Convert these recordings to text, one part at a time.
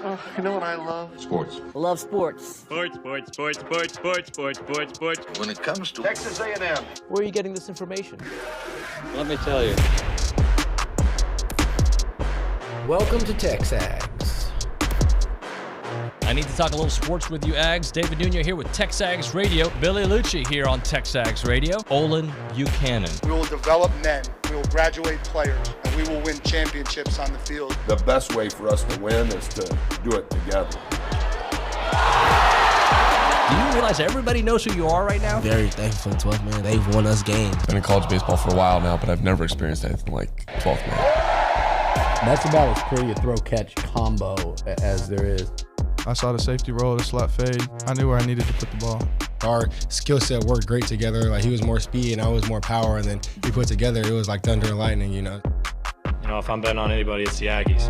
Oh, you know what I love? Sports. Love sports. Sports. When it comes to Texas A&M. Where are you getting this information? Let me tell you. Welcome to TexAgs. I need to talk a little sports with you, Ags. David Nuño here with TexAgs Radio. Billy Liucci here on TexAgs Radio. Olin Buchanan. We will develop men. We will graduate players. And we will win championships on the field. The best way for us to win is to do it together. Do you realize everybody knows who you are right now? Very thankful for the 12th man. They've won us games. Been in college baseball for a while now, but I've never experienced anything like 12th man. That's about as pretty a throw-catch combo as there is. I saw the safety roll, the slot fade. I knew where I needed to put the ball. Our skill set worked great together. Like, he was more speed and I was more power, and then we put together, it was like thunder and lightning, you know. You know, if I'm betting on anybody, it's the Aggies.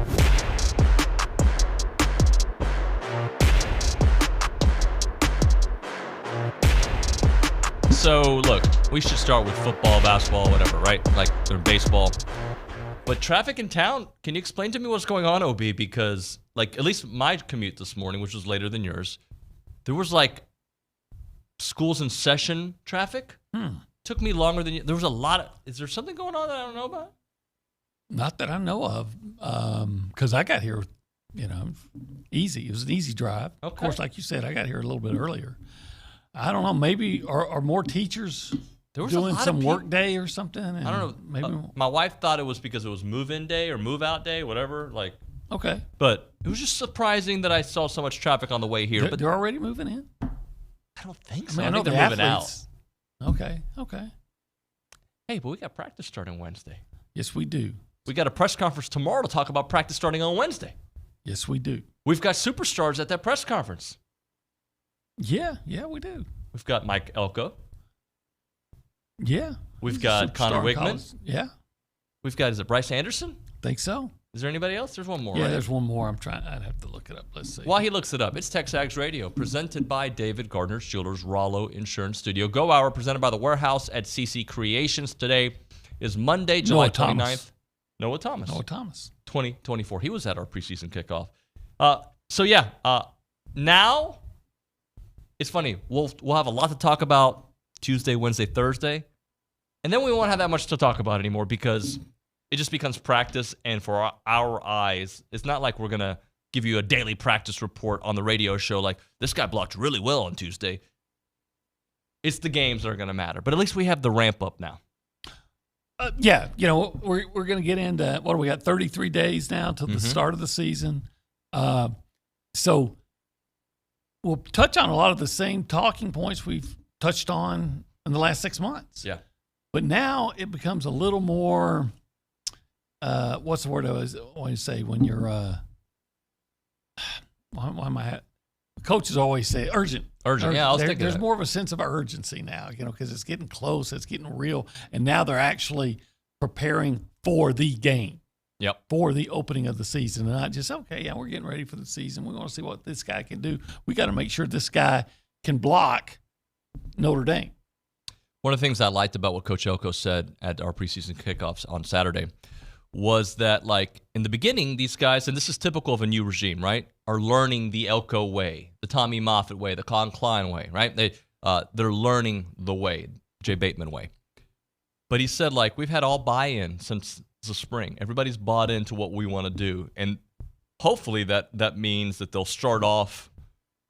So, look, we should start with football, basketball, whatever, right? Like, or baseball. But traffic in town, can you explain to me what's going on, OB? Because, like, at least my commute this morning, which was later than yours, there was, like, schools in session traffic. Took me longer than you. There was a lot of, is there something going on that I don't know about? Not that I know of, because I got here, you know, easy. It was an easy drive. Okay. Of course, like you said, I got here a little bit earlier. I don't know, maybe are more teachers doing some work day or something? And I don't know. Maybe my wife thought it was because it was move-in day or move-out day, whatever. Like, okay. But it was just surprising that I saw so much traffic on the way here. They're already moving in? I don't think so. I mean, I know think the they're moving athletes. out. Okay. Hey, but we got practice starting Wednesday. Yes, we do. We got a press conference tomorrow to talk about practice starting on Wednesday. Yes, we do. We've got superstars at that press conference. Yeah, we do. We've got Mike Elko. Yeah. We've got Connor Wigman. Yeah. We've got, is it Bryce Anderson? Think so. Is there anybody else? There's one more, Yeah, right? there's one more. I'd have to look it up. Let's see. While he looks it up, it's TexAgs Radio, presented by David Gardner's Jewelers, Rollo Insurance Studio. Go Hour, presented by The Warehouse at CC Creations. Today is Monday, July 29th. Noah Thomas. 2024. He was at our preseason kickoff. Now it's funny. We'll have a lot to talk about Tuesday, Wednesday, Thursday, and then we won't have that much to talk about anymore because it just becomes practice. And for our eyes, it's not like we're gonna give you a daily practice report on the radio show like this guy blocked really well on Tuesday. It's the games that are gonna matter, but at least we have the ramp up now. Yeah, you know, we're going to get into, what do we got, 33 days now till the start of the season. So we'll touch on a lot of the same talking points we've touched on in the last 6 months. Yeah. But now it becomes a little more, what's the word I want to say when you're, why am I, coaches always say urgent. Yeah, I was thinking there's that. more of a sense of urgency now, you know, because it's getting close, it's getting real, and now they're actually preparing for the game. Yep. For the opening of the season, and not just, okay, yeah, we're getting ready for the season. We want to see what this guy can do. We got to make sure this guy can block Notre Dame. One of the things I liked about what Coach Elko said at our preseason kickoffs on Saturday was that, like, in the beginning, these guys, and this is typical of a new regime, right, are learning the Elko way, the Tommy Moffitt way, the Con Klein way, right? They're learning the way, Jay Bateman way. But he said, like, we've had all buy-in since the spring. Everybody's bought into what we want to do. And hopefully that means that they'll start off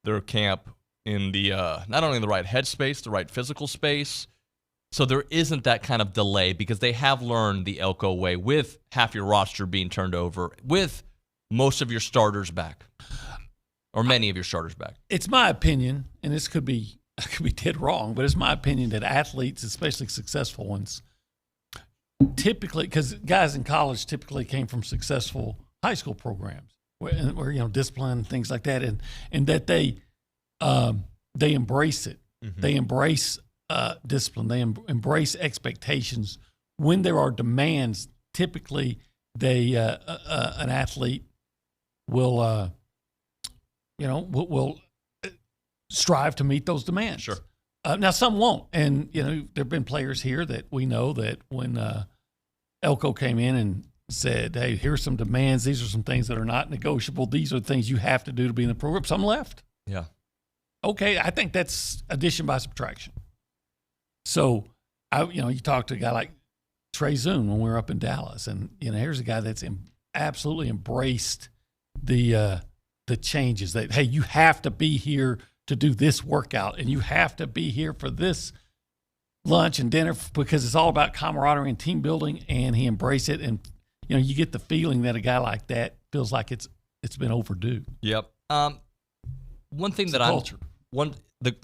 their camp in the not only in the right headspace, the right physical space, so there isn't that kind of delay because they have learned the Elko way with half your roster being turned over, with most of your starters back, or many of your starters back. It's my opinion, and this could be dead wrong, but it's my opinion that athletes, especially successful ones, typically, because guys in college typically came from successful high school programs where you know, discipline, things like that, and that they embrace it. Mm-hmm. They embrace discipline. They embrace expectations. When there are demands, typically an athlete will strive to meet those demands. Sure. Now some won't, and you know, there've been players here that we know that when Elko came in and said, hey, here's some demands. These are some things that are not negotiable. These are the things you have to do to be in the program. Some left. Yeah. Okay, I think that's addition by subtraction. So, you talk to a guy like Trey Zoon when we were up in Dallas, and here's a guy that's absolutely embraced the changes. That hey, you have to be here to do this workout, and you have to be here for this lunch and dinner because it's all about camaraderie and team building. And he embraced it, and you get the feeling that a guy like that feels like it's been overdue. Yep. One thing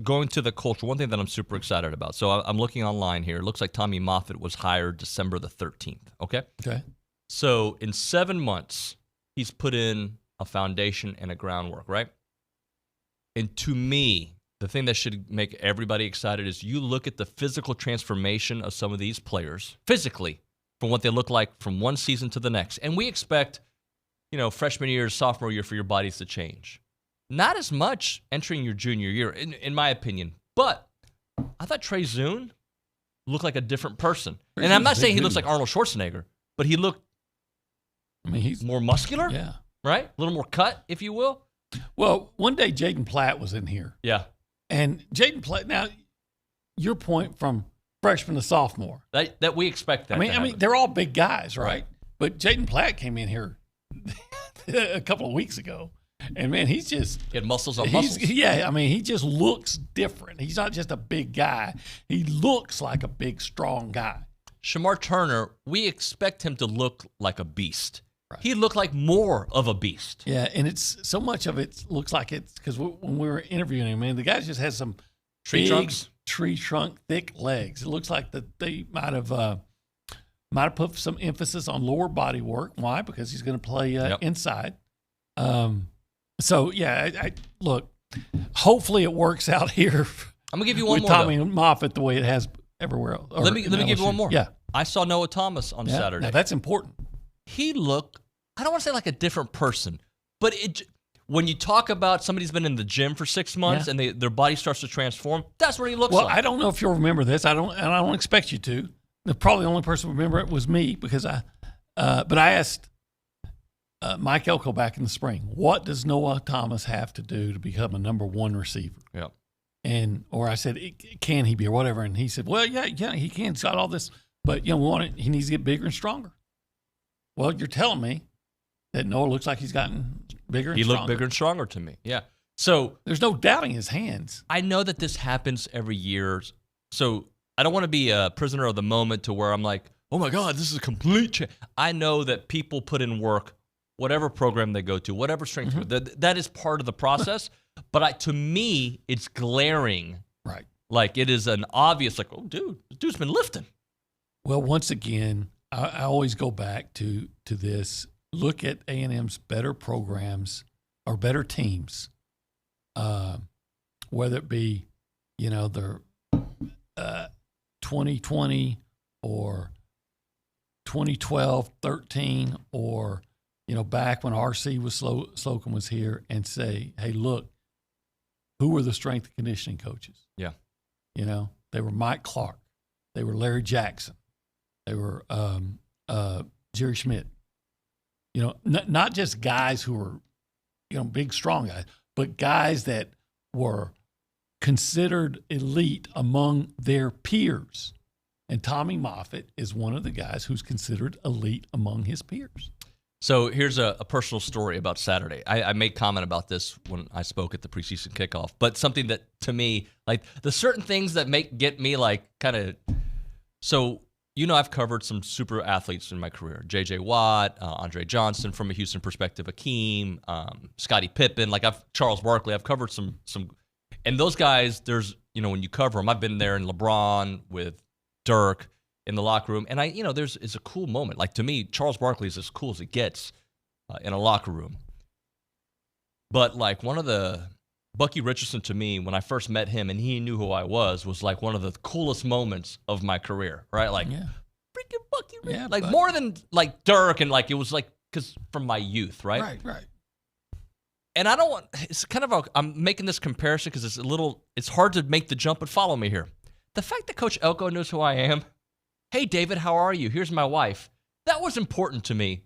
going to the culture, one thing that I'm super excited about. So I'm looking online here. It looks like Tommy Moffitt was hired December the 13th. Okay. Okay. So in 7 months, he's put in a foundation and a groundwork, right? And to me, the thing that should make everybody excited is you look at the physical transformation of some of these players physically from what they look like from one season to the next. And we expect, freshman year, sophomore year for your bodies to change. Not as much entering your junior year, in my opinion. But I thought Trey Zoon looked like a different person. And I'm not saying he looks like Arnold Schwarzenegger, but he looked he's more muscular, yeah, right? A little more cut, if you will. Well, one day Jaden Platt was in here. Yeah. And Jaden Platt, now, your point from freshman to sophomore. That we expect that. I mean, they're all big guys, right? But Jaden Platt came in here a couple of weeks ago. And, man, he had muscles on muscles. Yeah, he just looks different. He's not just a big guy. He looks like a big, strong guy. Shamar Turner, we expect him to look like a beast. Right. He looked like more of a beast. Yeah, and it's so much of it looks like it's because when we were interviewing him, man, the guy just has some tree trunk, thick legs. It looks like that they might have put some emphasis on lower body work. Why? Because he's going to play inside. So, yeah, I look, hopefully it works out here. I'm going to give you one with more. Tommy Moffitt the way it has everywhere else. Let me give you one more. Yeah. I saw Noah Thomas on Saturday. Now that's important. He looked, I don't want to say like a different person, but when you talk about somebody's been in the gym for 6 months and their body starts to transform, that's what he looks like. Well, I don't know if you'll remember this. I don't expect you to. Probably the only person who remember it was me because but I asked Mike Elko back in the spring, what does Noah Thomas have to do to become a number one receiver? Yeah. Or I said, can he be or whatever? And he said, well, yeah, he can. He's got all this, but he needs to get bigger and stronger. Well, you're telling me that Noah looks like he's gotten bigger and stronger. He looked bigger and stronger to me. Yeah. So there's no doubting his hands. I know that this happens every year. So I don't want to be a prisoner of the moment to where I'm like, oh my God, this is a complete change. I know that people put in work, whatever program they go to, whatever strength, that is part of the process. But to me, it's glaring. Right. Like it is an obvious, like, oh, dude, this dude's been lifting. Well, once again, I always go back to this. Look at A&M's better programs or better teams, whether it be, their 2020 or 2012, 13, or back when RC was Slocum was here, and say, hey, look, who were the strength and conditioning coaches? Yeah. They were Mike Clark. They were Larry Jackson. They were Jerry Schmidt. Not just guys who were, big, strong guys, but guys that were considered elite among their peers. And Tommy Moffitt is one of the guys who's considered elite among his peers. So here's a personal story about Saturday. I made comment about this when I spoke at the preseason kickoff, but something that to me, like the certain things that get me like kind of, so I've covered some super athletes in my career. J.J. Watt, Andre Johnson from a Houston perspective, Akeem, Scottie Pippen, Charles Barkley. I've covered some, and those guys, there's, when you cover them, I've been there in LeBron with Dirk in the locker room. And it's a cool moment. Like to me, Charles Barkley is as cool as it gets in a locker room. But like one of the, Bucky Richardson to me, when I first met him and he knew who I was like one of the coolest moments of my career, right? Like freaking Bucky Richardson. Yeah, like more than like Dirk and like, it was like, cause from my youth, right? Right. And I don't want, it's kind of I'm making this comparison because it's hard to make the jump, but follow me here. The fact that Coach Elko knows who I am. Hey, David, how are you? Here's my wife. That was important to me.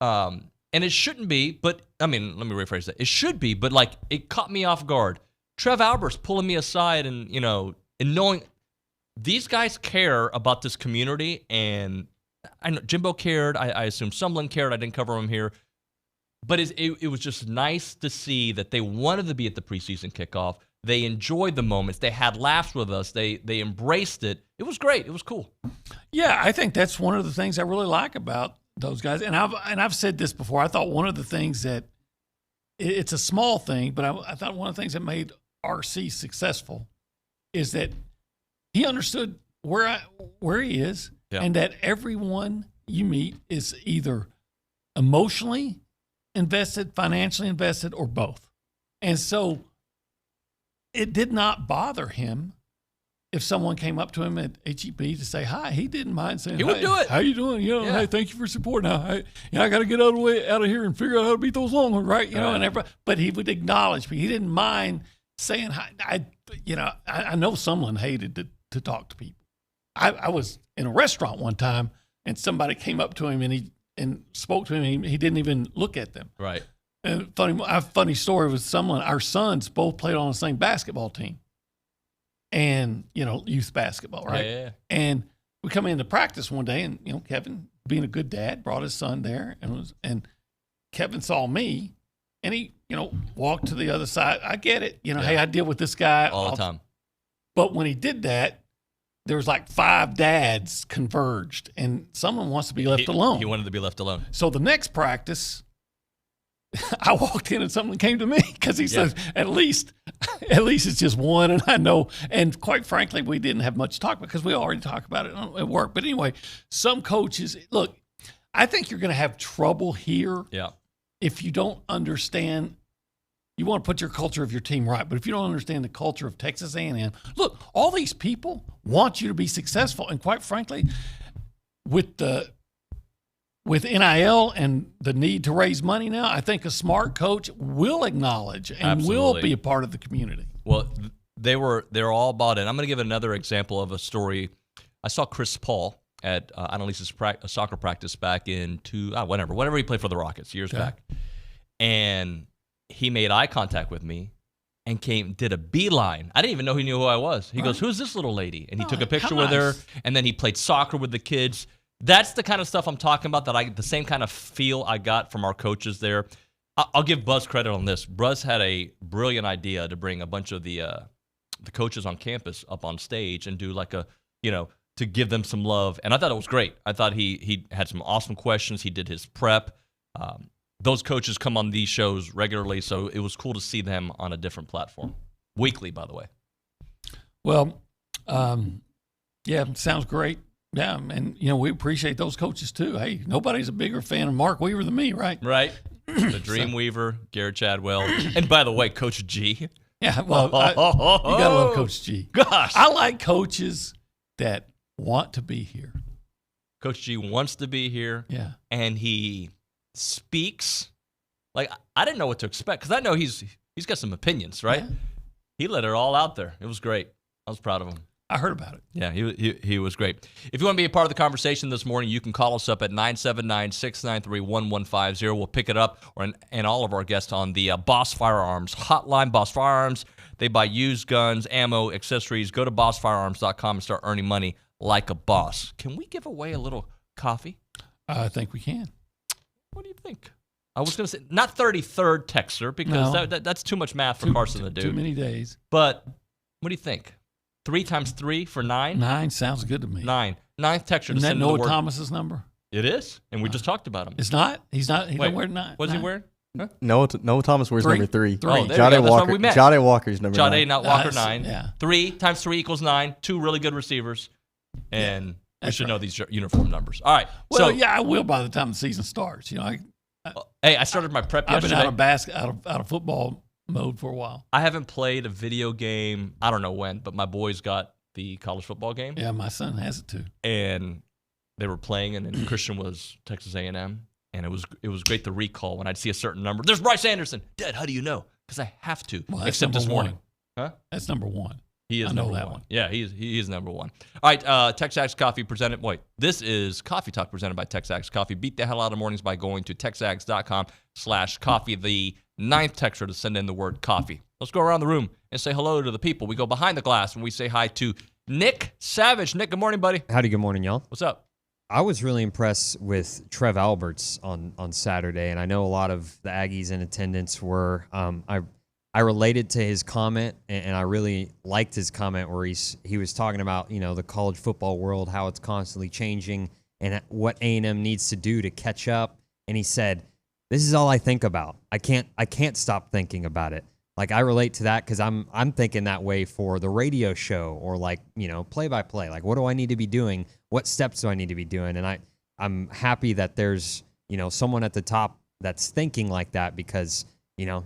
And it shouldn't be, but, I mean, let me rephrase that. It should be, but, like, it caught me off guard. Trev Albert's pulling me aside and, you know, and knowing these guys care about this community, and I know Jimbo cared. I assume Sumlin cared. I didn't cover him here. But it was just nice to see that they wanted to be at the preseason kickoff. They enjoyed the moments. They had laughs with us. They embraced it. It was great. It was cool. Yeah, I think that's one of the things I really like about those guys. And I've said this before. I thought one of the things that it's a small thing, but I thought one of the things that made RC successful is that he understood where he is, and that everyone you meet is either emotionally invested, financially invested, or both. And so it did not bother him if someone came up to him at HEB to say hi. He didn't mind saying, he would do it. How you doing? You know, hey, thank you for support. Now, I got to get out of here and figure out how to beat those long ones, right? You know, and everybody, but he would acknowledge me. He didn't mind saying hi. I know someone hated to talk to people. I was in a restaurant one time, and somebody came up to him and spoke to him. He didn't even look at them. Right. And funny story was someone, our sons both played on the same basketball team, and youth basketball, right? Yeah. And we come into practice one day, and Kevin, being a good dad, brought his son there, and Kevin saw me, and he walked to the other side. I get it, Hey, I deal with this guy all the time. But when he did that, there was like 5 dads converged, and someone wants to be left alone. He wanted to be left alone. So the next practice, I walked in and someone came to me because he says, at least it's just one, and I know. And quite frankly, we didn't have much to talk about because we already talked about it at work. But anyway, some coaches, look, I think you're going to have trouble here if you don't understand. You want to put your culture of your team right, but if you don't understand the culture of Texas A&M, look, all these people want you to be successful. And quite frankly, with NIL and the need to raise money now, I think a smart coach will acknowledge and will be a part of the community. Well, they're all bought in. I'm going to give another example of a story. I saw Chris Paul at Annalise's soccer practice back in whenever he played for the Rockets years back. And he made eye contact with me and did a beeline. I didn't even know he knew who I was. He goes, "Who's this little lady?" And he took a picture with her, and then he played soccer with the kids. That's the kind of stuff I'm talking about, the same kind of feel I got from our coaches there. I'll give Buzz credit on this. Buzz had a brilliant idea to bring a bunch of the coaches on campus up on stage and do to give them some love. And I thought it was great. I thought he had some awesome questions. He did his prep. Those coaches come on these shows regularly, so it was cool to see them on a different platform. Weekly, by the way. Well, sounds great. Yeah, and we appreciate those coaches too. Hey, nobody's a bigger fan of Mark Weaver than me, right? Right. The Dreamweaver, Garrett Chadwell, and by the way, Coach G. Yeah, well, you gotta love Coach G. Gosh, I like coaches that want to be here. Coach G wants to be here. Yeah, and he speaks like I didn't know what to expect because I know he's got some opinions, right? Yeah. He let it all out there. It was great. I was proud of him. I heard about it. Yeah, he was great. If you want to be a part of the conversation this morning, you can call us up at 979-693-1150. We'll pick it up, and all of our guests on the Boss Firearms hotline. Boss Firearms, they buy used guns, ammo, accessories. Go to bossfirearms.com and start earning money like a boss. Can we give away a little coffee? I think we can. What do you think? I was going to say, not 33rd texter, because that's too much math for Carson to do. Too many days. But what do you think? 3 times 3 for 9? 9 sounds good to me. 9. 9th texture. Isn't that Noah Thomas's number? It is, and we just talked about him. It's not? He's not? He don't wear 9. What's he wearing? Huh? Noah Thomas wears number 3. Oh, Jade Walker's number 9. Jade, not Walker, 9. Yeah. 3 times 3 equals 9. 2 really good receivers. And we should know these uniform numbers. All right. Well, I will by the time the season starts. Hey, I started my prep yesterday. I've been out of football mode for a while. I haven't played a video game, I don't know when, but my boys got the college football game. Yeah, my son has it too. And they were playing, and then Christian was Texas A&M, and it was great to recall when I'd see a certain number. There's Bryce Anderson. Dad, how do you know? Because I have to. Well, except this morning. Huh? That's number 1. He is I know number that one. one. Yeah, he is number one. All right, TexAgs Coffee presented. Wait, this is Coffee Talk presented by TexAgs Coffee. Beat the hell out of mornings by going to texags.com/coffee. The 9th texter to send in the word coffee. Let's go around the room and say hello to the people. We go behind the glass and we say hi to Nick Savage. Nick, good morning, buddy. Howdy, good morning, y'all. What's up? I was really impressed with Trev Alberts on Saturday, and I know a lot of the Aggies in attendance were. I related to his comment, and I really liked his comment where he was talking about, the college football world, how it's constantly changing, and what A&M needs to do to catch up. And he said, "This is all I think about. I can't stop thinking about it." Like, I relate to that because I'm thinking that way for the radio show or play-by-play. Like, what do I need to be doing? What steps do I need to be doing? And I'm happy that there's someone at the top that's thinking like that because.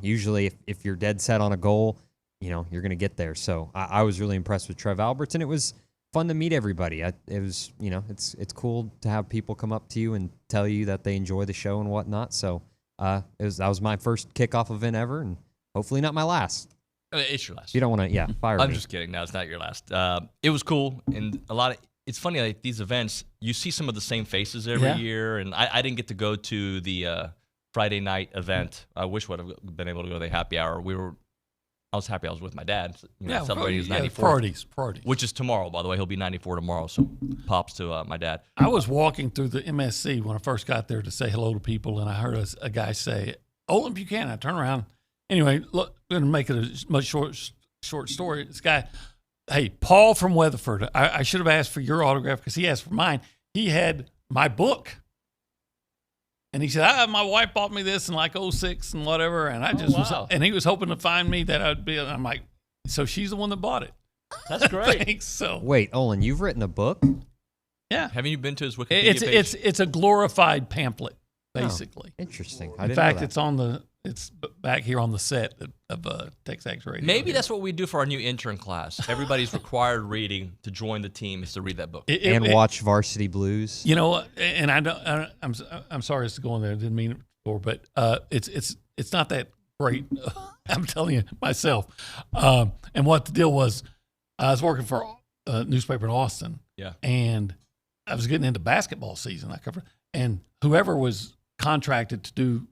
Usually if you're dead set on a goal, you're going to get there. So I was really impressed with Trev Alberts, and it was fun to meet everybody. It was, it's cool to have people come up to you and tell you that they enjoy the show and whatnot. So that was my first kickoff event ever, and hopefully not my last. It's your last. You don't want to, fire I'm me. just kidding. No, it's not your last. It was cool, and it's funny, like these events, you see some of the same faces every year, and I didn't get to go to the Friday night event. I wish I would have been able to go to the happy hour. I was happy I was with my dad, celebrating his 94th. Priorities. Which is tomorrow, by the way. He'll be 94 tomorrow, so pops to my dad. I was walking through the MSC when I first got there to say hello to people, and I heard a guy say, Olin Buchanan. I turned around. Anyway, look, I'm going to make it a much short story. This guy, hey, Paul from Weatherford. I should have asked for your autograph because he asked for mine. He had my book. And he said, my wife bought me this in like 06 and whatever. And I just and he was hoping to find me that I'd be, and I'm like, so she's the one that bought it. That's great. Thanks. So wait, Olin, you've written a book? Yeah. Haven't you been to his Wikipedia page? It's a glorified pamphlet, basically. Oh, interesting. In fact, it's back here on the set of TexAgs Radio. Maybe that's what we do for our new intern class. Everybody's required reading to join the team is to read that book and watch Varsity Blues. And I'm sorry to go on there. I didn't mean it before, but it's not that great. I'm telling you myself. And what the deal was, I was working for a newspaper in Austin. Yeah. And I was getting into basketball season. And whoever was contracted to do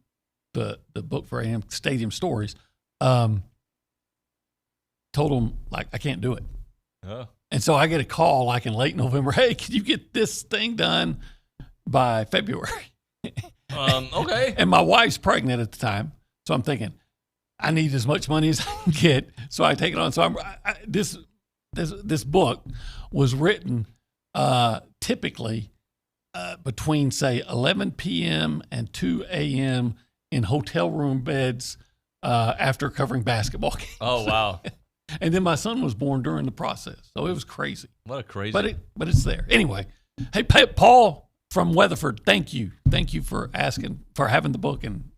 the book for A&M Stadium Stories, told them, like, I can't do it. Oh. And so I get a call, like, in late November, hey, can you get this thing done by February? Okay. And my wife's pregnant at the time, so I'm thinking, I need as much money as I can get, so I take it on. So this book was written typically between, say, 11 p.m. and 2 a.m., in hotel room beds after covering basketball games. Oh, wow. And then my son was born during the process. So it was crazy. What a crazy. But it's there. Anyway, hey, Paul from Weatherford, thank you. Thank you for having the book and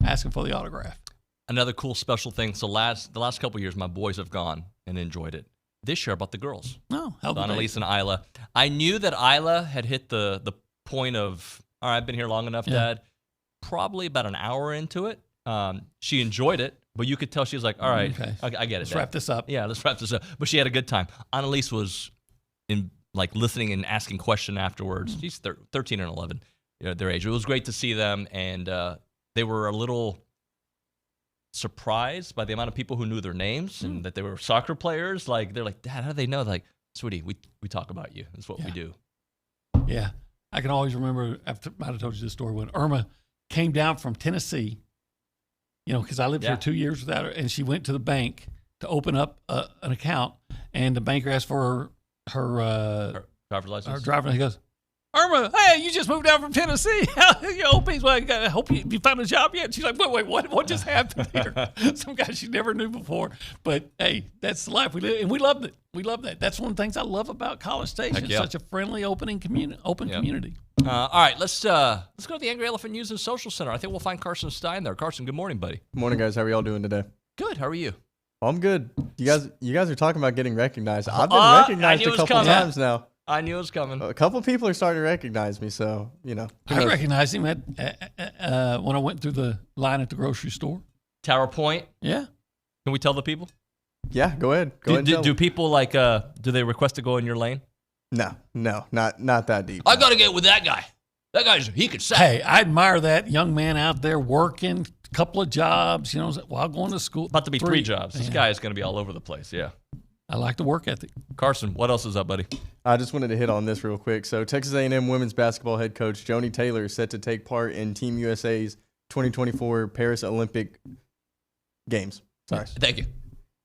asking for the autograph. Another cool special thing. So the last couple of years, my boys have gone and enjoyed it. This year about the girls. Oh, how Annalise and Isla. I knew that Isla had hit the point of, all right, I've been here long enough, Dad. Probably about an hour into it. She enjoyed it, but you could tell she was like, all right, okay. I get it. Let's wrap this up. Yeah, let's wrap this up. But she had a good time. Annalise was listening and asking questions afterwards. She's 13 and 11, their age. It was great to see them, and they were a little surprised by the amount of people who knew their names and that they were soccer players. Like, they're like, Dad, how do they know? Like, sweetie, we talk about you. That's what we do. Yeah. I can always remember, I might have told you this story, when Irma came down from Tennessee, because I lived here 2 years without her, and she went to the bank to open up an account, and the banker asked for her driver's license. Her driver, and he goes, Irma, hey, you just moved down from Tennessee. I hope you found a job yet. She's like, wait, what just happened here? Some guy she never knew before. But, hey, that's the life we live, and we loved it. We love that. That's one of the things I love about College Station. It's such a friendly, open community. All right, let's go to the Angry Elephant News and Social Center. I think we'll find Carson Stein there. Carson, good morning, buddy. Good morning, guys. How are y'all doing today? Good. How are you? I'm good. You guys are talking about getting recognized. I've been recognized a couple times now. I knew it was coming. A couple people are starting to recognize me, so, I recognized him when I went through the line at the grocery store. Tower Point? Yeah. Can we tell the people? Yeah, go ahead. Go ahead. Do people do they request to go in your lane? No, not that deep. I got to get with that guy. That guy's he could say. Hey, I admire that young man out there working a couple of jobs. While going to school. About to be 3 jobs. This guy is going to be all over the place. Yeah. I like the work ethic. Carson, what else is up, buddy? I just wanted to hit on this real quick. So Texas A&M women's basketball head coach Joni Taylor is set to take part in Team USA's 2024 Paris Olympic Games. Sorry. Thank you.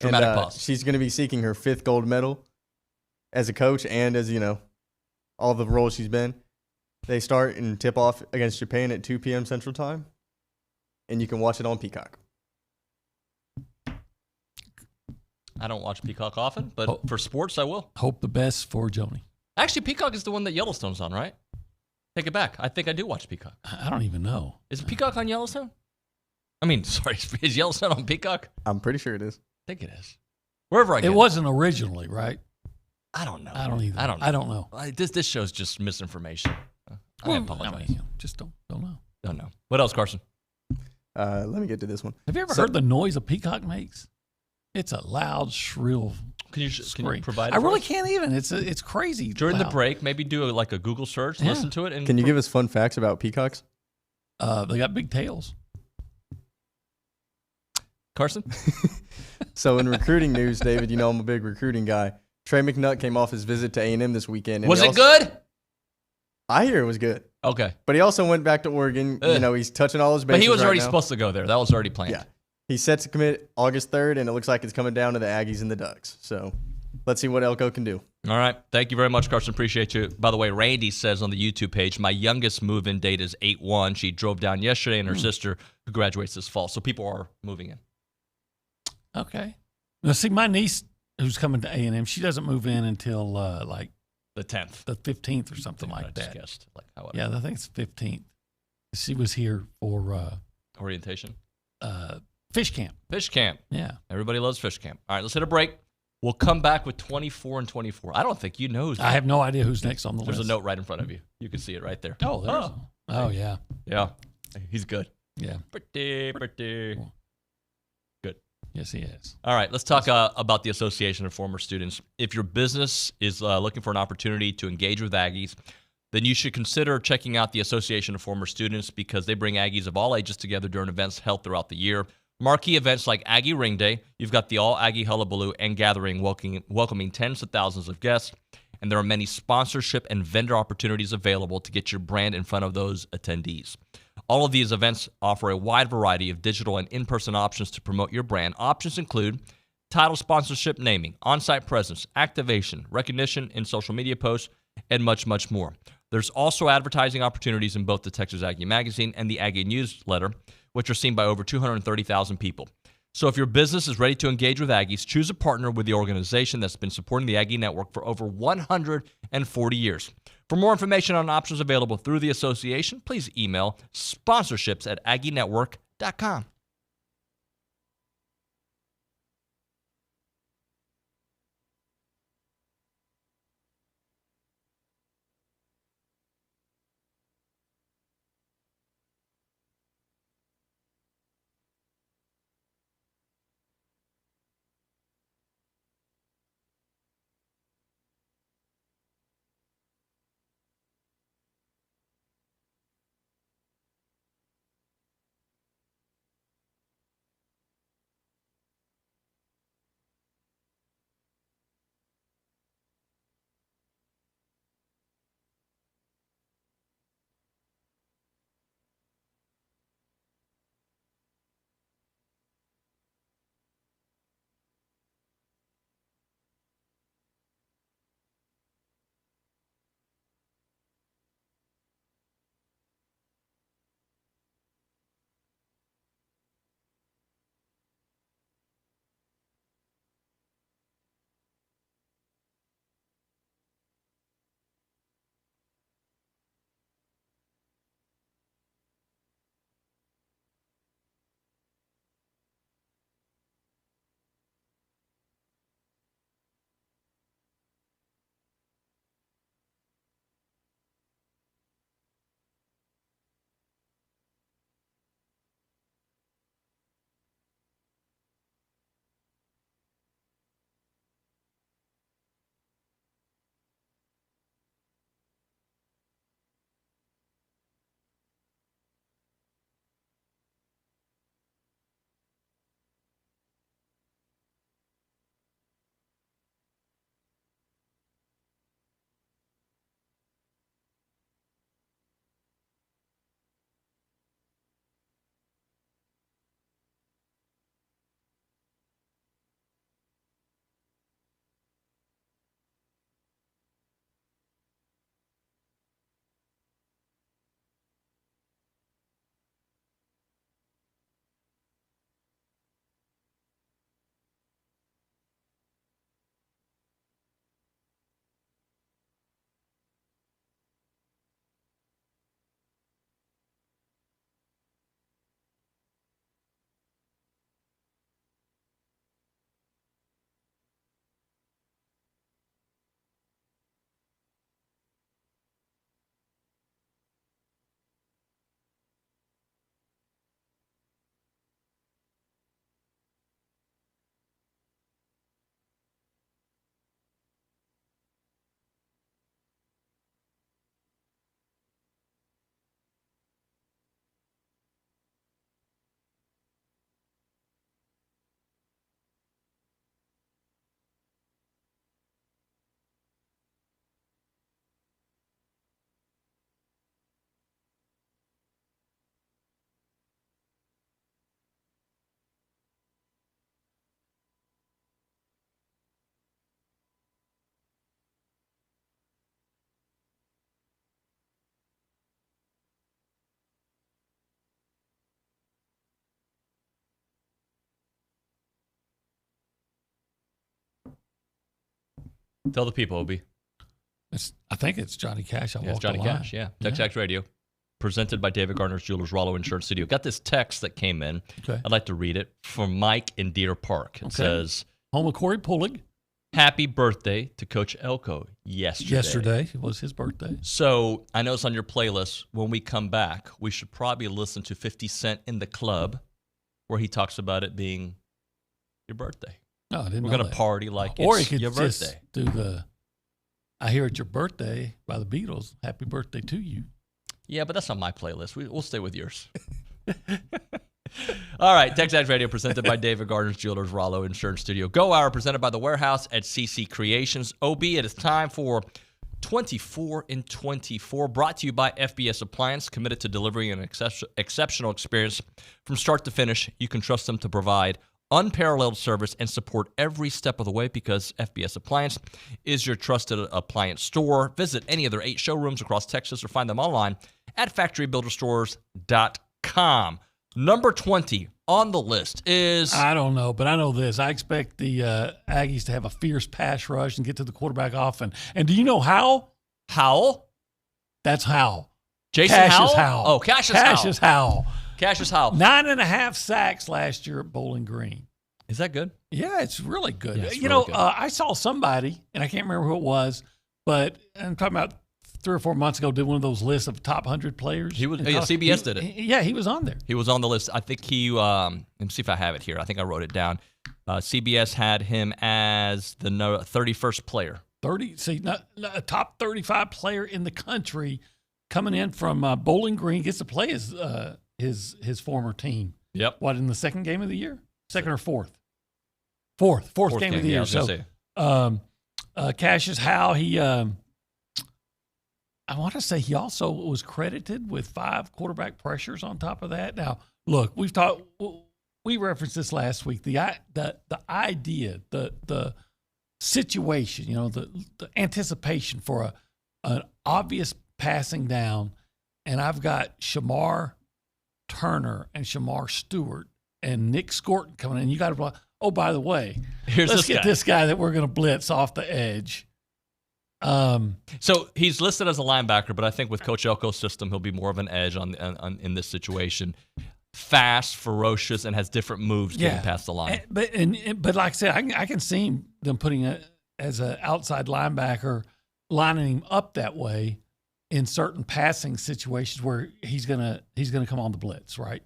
Dramatic pause. She's going to be seeking her 5th gold medal as a coach and as, all the roles she's been. They start and tip off against Japan at 2 p.m. Central Time, and you can watch it on Peacock. I don't watch Peacock often, but for sports, I will. Hope the best for Joni. Actually, Peacock is the one that Yellowstone's on, right? Take it back. I think I do watch Peacock. I don't even know. Is Peacock on Yellowstone? I mean, sorry, is Yellowstone on Peacock? I'm pretty sure it is. I think it is. Wherever I get it wasn't originally, right? I don't know. I don't know. This show's just misinformation. I apologize. Just don't know. Don't know. What else, Carson? Let me get to this one. Have you ever heard the noise a peacock makes? It's a loud, shrill. Can you provide it? I really can't even. It's crazy. During loud. the break, maybe do a Google search, listen to it. And can you give us fun facts about peacocks? They got big tails. Carson? So in recruiting news, David, I'm a big recruiting guy. Trey McNutt came off his visit to A&M this weekend. Was it good? I hear it was good. Okay. But he also went back to Oregon. He's touching all his bases. But he was already now. supposed to go there. That was already planned. Yeah. He's set to commit August 3rd, and it looks like it's coming down to the Aggies and the Ducks. So let's see what Elko can do. All right. Thank you very much, Carson. Appreciate you. By the way, Randy says on the YouTube page, my youngest move-in date is 8/1. She drove down yesterday, and her sister, who graduates this fall. So people are moving in. Okay. Now, see, my niece, who's coming to A&M, she doesn't move in until the 10th, the 15th, or something like that. Guessed, yeah, I think it's 15th. She was here for orientation. Fish camp. Fish camp. Yeah. Everybody loves fish camp. All right, let's hit a break. We'll come back with 24 and 24. I don't think you know. I have no idea who's next on the list. There's a note right in front of you. You can see it right there. Oh, yeah. Yeah. He's good. Yeah. Pretty. Good. Yes, he is. All right, let's talk about the Association of Former Students. If your business is looking for an opportunity to engage with Aggies, then you should consider checking out the Association of Former Students because they bring Aggies of all ages together during events held throughout the year. Marquee events like Aggie Ring Day, you've got the All Aggie Hullabaloo and Gathering welcoming tens of thousands of guests, and there are many sponsorship and vendor opportunities available to get your brand in front of those attendees. All of these events offer a wide variety of digital and in-person options to promote your brand. Options include title sponsorship, naming, on-site presence, activation, recognition in social media posts, and much, much more. There's also advertising opportunities in both the Texas Aggie magazine and the Aggie newsletter, which are seen by over 230,000 people. So if your business is ready to engage with Aggies, choose a partner with the organization that's been supporting the Aggie Network for over 140 years. For more information on options available through the association, please email sponsorships@aggienetwork.com. Tell the people, Obi. I think it's Johnny Cash. It's Johnny Cash, yeah. TexAgs Radio, presented by David Gardner's Jewelers, Rollo Insurance Studio. Got this text that came in. Okay. I'd like to read it from Mike in Deer Park. It says, home of Corey Pullig. Happy birthday to Coach Elko yesterday. Yesterday was his birthday. So I know it's on your playlist. When we come back, we should probably listen to 50 Cent in the Club, where he talks about it being your birthday. No, I didn't know We're going that. to party like Or it's he could your just birthday. do the I Hear It's Your Birthday by the Beatles. Happy birthday to you. Yeah, but that's not my playlist. We'll stay with yours. All right, TexAgs Radio presented by David Gardner's Jewelers, Rollo Insurance Studio. Go Hour presented by The Warehouse at CC Creations. OB, it is time for 24 in 24, brought to you by FBS Appliance, committed to delivering an exceptional experience from start to finish. You can trust them to provide unparalleled service and support every step of the way because FBS Appliance is your trusted appliance store. Visit any of their 8 showrooms across Texas or find them online at factorybuilderstores.com. Number 20 on the list is... I don't know, but I know this. I expect the Aggies to have a fierce pass rush and get to the quarterback often. And do you know how? Howell? That's Howell. Jason Cassius Howell? Oh, Cassius Howell. Cassius Howell. 9.5 sacks last year at Bowling Green. Is that good? Yeah, it's really good. Yeah, it's really good. I saw somebody, and I can't remember who it was, but I'm talking about 3 or 4 months ago, did one of those lists of top 100 players. CBS did it. He was on there. He was on the list. I think he, let me see if I have it here. I think I wrote it down. CBS had him as the 31st player. A top 35 player in the country coming in from Bowling Green, gets to play his former team. Yep. What, in the second game of the year? Second or fourth? Fourth game of the year. So, Cassius Howell, he, I want to say he also was credited with 5 quarterback pressures on top of that. Now, look, we referenced this last week. The idea, the situation, the anticipation for an obvious passing down, and I've got Shamar Turner and Shamar Stewart and Nick Scorton coming in. You got to, oh, by the way, let's get this guy that we're going to blitz off the edge. So he's listed as a linebacker, but I think with Coach Elko's system, he'll be more of an edge in this situation. Fast, ferocious, and has different moves getting past the line. But like I said, I can see them putting it as an outside linebacker, lining him up that way in certain passing situations where he's gonna come on the blitz, right?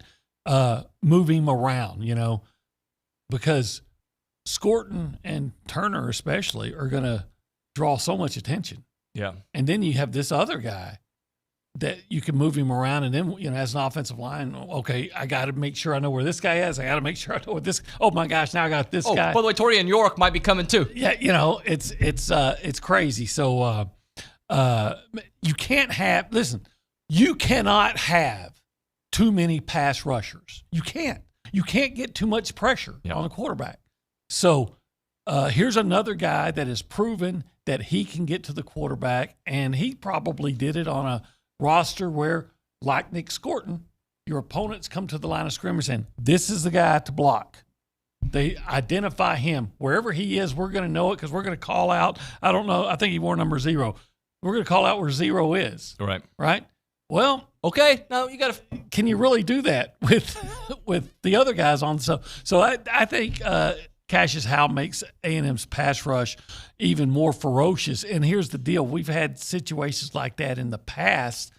Move him around, because Scorton and Turner especially are gonna draw so much attention. Yeah. And then you have this other guy that you can move him around, and then, as an offensive line, okay, I got to make sure I know where this guy is. I got to make sure I know what this. Oh my gosh, now I got this guy. By the way, Torian York might be coming too. Yeah, it's crazy. So you can't have. Listen, you cannot have too many pass rushers. You can't. You can't get too much pressure on the quarterback. So here's another guy that has proven that he can get to the quarterback, and he probably did it on a roster where, like Nick Scorton, your opponents come to the line of scrimmage and this is the guy to block. They identify him. Wherever he is, we're going to know it because we're going to call out. I don't know. I think he wore number 0. We're going to call out where 0 is. Right? Well, okay. No, you got to. Can you really do that with the other guys on? So I think Cassius Howell makes A&M's pass rush even more ferocious. And here's the deal. We've had situations like that in the past,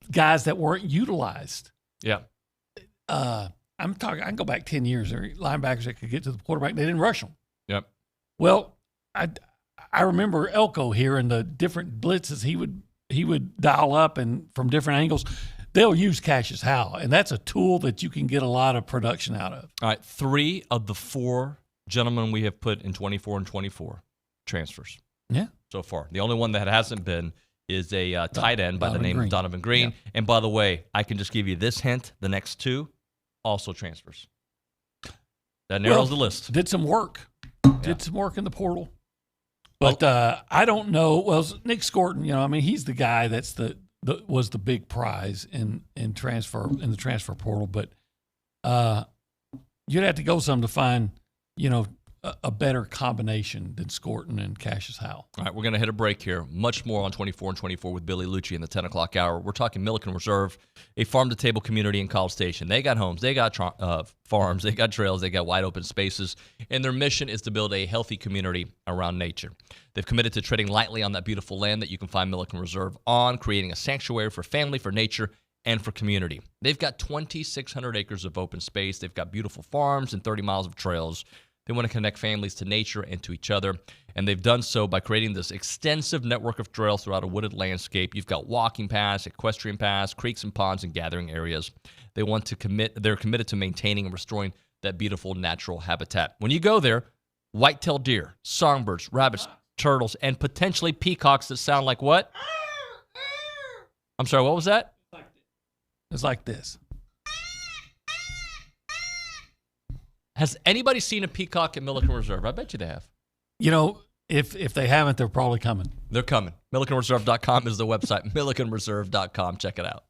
guys that weren't utilized. Yeah. I can go back 10 years. There were linebackers that could get to the quarterback. They didn't rush them. Yep. Well, I remember Elko here and the different blitzes he would dial up and from different angles. They'll use Cassius Howell, and that's a tool that you can get a lot of production out of. All right, 3 of the 4 gentlemen we have put in 24 and 24 transfers. Yeah. So far. The only one that hasn't been is a tight end by the name of Donovan Green. Yeah. And by the way, I can just give you this hint. The next 2, also transfers. That narrows the list. Did some work. Did some work in the portal. But I don't know. Well, Nick Scorton, he's the guy that's was the big prize in the transfer portal. But you'd have to go some to find, a better combination than Scorton and Cassius Howell. All right, we're going to hit a break here. Much more on 24 and 24 with Billy Liucci in the 10 o'clock hour. We're talking Milliken Reserve, a farm-to-table community in College Station. They got homes, they got farms, they got trails, they got wide open spaces, and their mission is to build a healthy community around nature. They've committed to treading lightly on that beautiful land that you can find Milliken Reserve on, creating a sanctuary for family, for nature, and for community. They've got 2,600 acres of open space. They've got beautiful farms and 30 miles of trails. They want to connect families to nature and to each other, and they've done so by creating this extensive network of trails throughout a wooded landscape. You've got walking paths, equestrian paths, creeks and ponds, and gathering areas. They're committed to maintaining and restoring that beautiful natural habitat. When you go there, white-tailed deer, songbirds, rabbits, turtles, and potentially peacocks that sound like what? I'm sorry, what was that? It's like this. Has anybody seen a peacock at Milliken Reserve? I bet you they have. You know, if they haven't, they're probably coming. They're coming. MillikenReserve.com is the website. MillikenReserve.com. Check it out.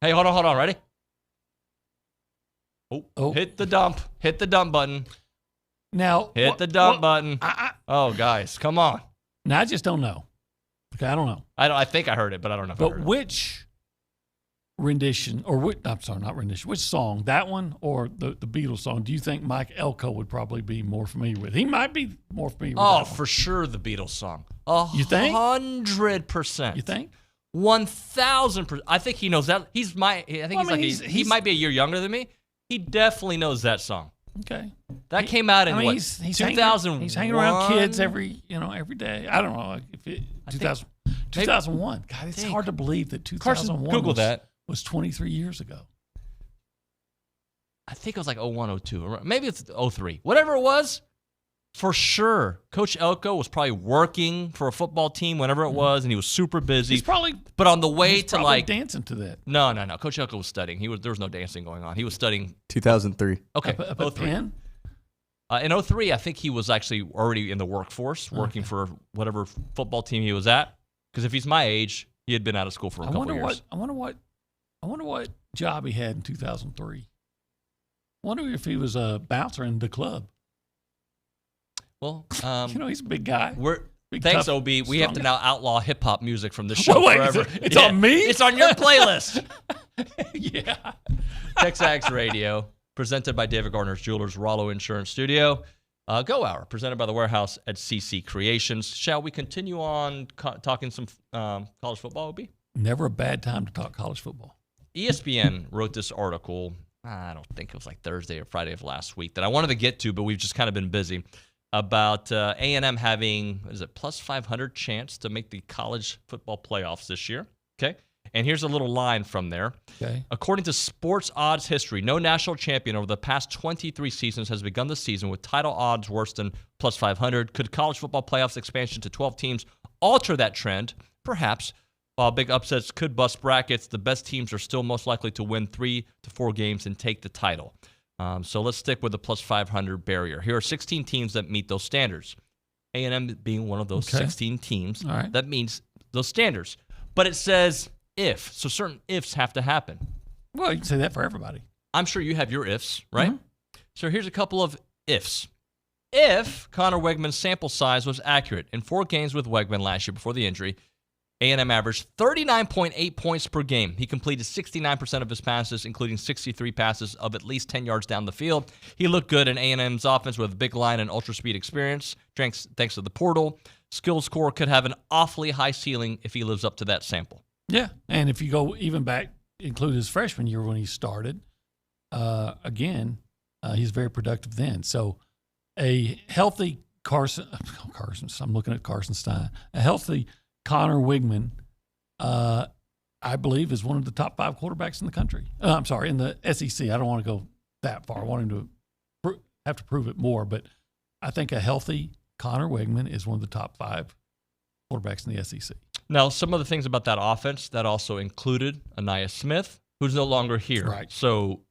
Hey, hold on. Ready? Oh. Hit the dump button. Now, hit the dump button. Oh, guys, come on. Now, I just don't know. Okay, I don't know. I think I heard it, but I don't know if I heard it. But which rendition, not rendition, which song, that one or the Beatles song, do you think Mike Elko would probably be more familiar with? He might be more familiar with that one. For sure the Beatles song. You think? 100%. You think? 1,000%. I think he knows that. He might be a year younger than me. He definitely knows that song. Okay. That came out in what? He's 2001. He's hanging around kids every day. I don't know if it 2001. God, it's hard to believe that 2001 was 23 years ago. I think it was like 01, 02. Maybe it's 03. Whatever it was, for sure, Coach Elko was probably working for a football team, whenever it was, and he was super busy. But on the way to like dancing to that. No. Coach Elko was studying. There was no dancing going on. He was studying. 2003. Okay. Up at Penn? In 03, I think he was actually already in the workforce, working for whatever football team he was at. Because if he's my age, he had been out of school for a couple years. I wonder what job he had in 2003. I wonder if he was a bouncer in the club. Well, he's a big guy. Thanks, tough, OB. We strong have to guy. now outlaw hip-hop music from this show Wait, forever. It's on me? It's on your playlist. Yeah. TexAgs Radio, presented by David Gardner's Jewelers, Rollo Insurance Studio. Go Hour, presented by the Warehouse at CC Creations. Shall we continue on talking some college football, OB? Never a bad time to talk college football. ESPN wrote this article, I don't think it was like Thursday or Friday of last week, that I wanted to get to, but we've just kind of been busy, about A&M having, plus 500 chance to make the college football playoffs this year. Okay. And here's a little line from there. Okay. According to sports odds history, no national champion over the past 23 seasons has begun the season with title odds worse than plus 500. Could college football playoffs expansion to 12 teams alter that trend? Perhaps. While big upsets could bust brackets, the best teams are still most likely to win 3 to 4 games and take the title. So let's stick with the plus 500 barrier. Here are 16 teams that meet those standards. A&M being one of those 16 teams that meets those standards. But it says if. So certain ifs have to happen. Well, you can say that for everybody. I'm sure you have your ifs, right? Mm-hmm. So here's a couple of ifs. If Connor Wegman's sample size was accurate in 4 games with Wegman last year before the injury, A&M averaged 39.8 points per game. He completed 69% of his passes, including 63 passes of at least 10 yards down the field. He looked good in A&M's offense with big line and ultra-speed experience, thanks to the portal. Skills core could have an awfully high ceiling if he lives up to that sample. Yeah, and if you go even back, include his freshman year when he started, he's very productive then. So a healthy Carson, I'm looking at Carson Stein, a healthy Connor Wegman, I believe, is one of the top 5 quarterbacks in the country. In the SEC. I don't want to go that far. I want him to have to prove it more, but I think a healthy Connor Wegman is one of the top 5 quarterbacks in the SEC. Now, some of the things about that offense, that also included Aniyah Smith, who's no longer here. Right. So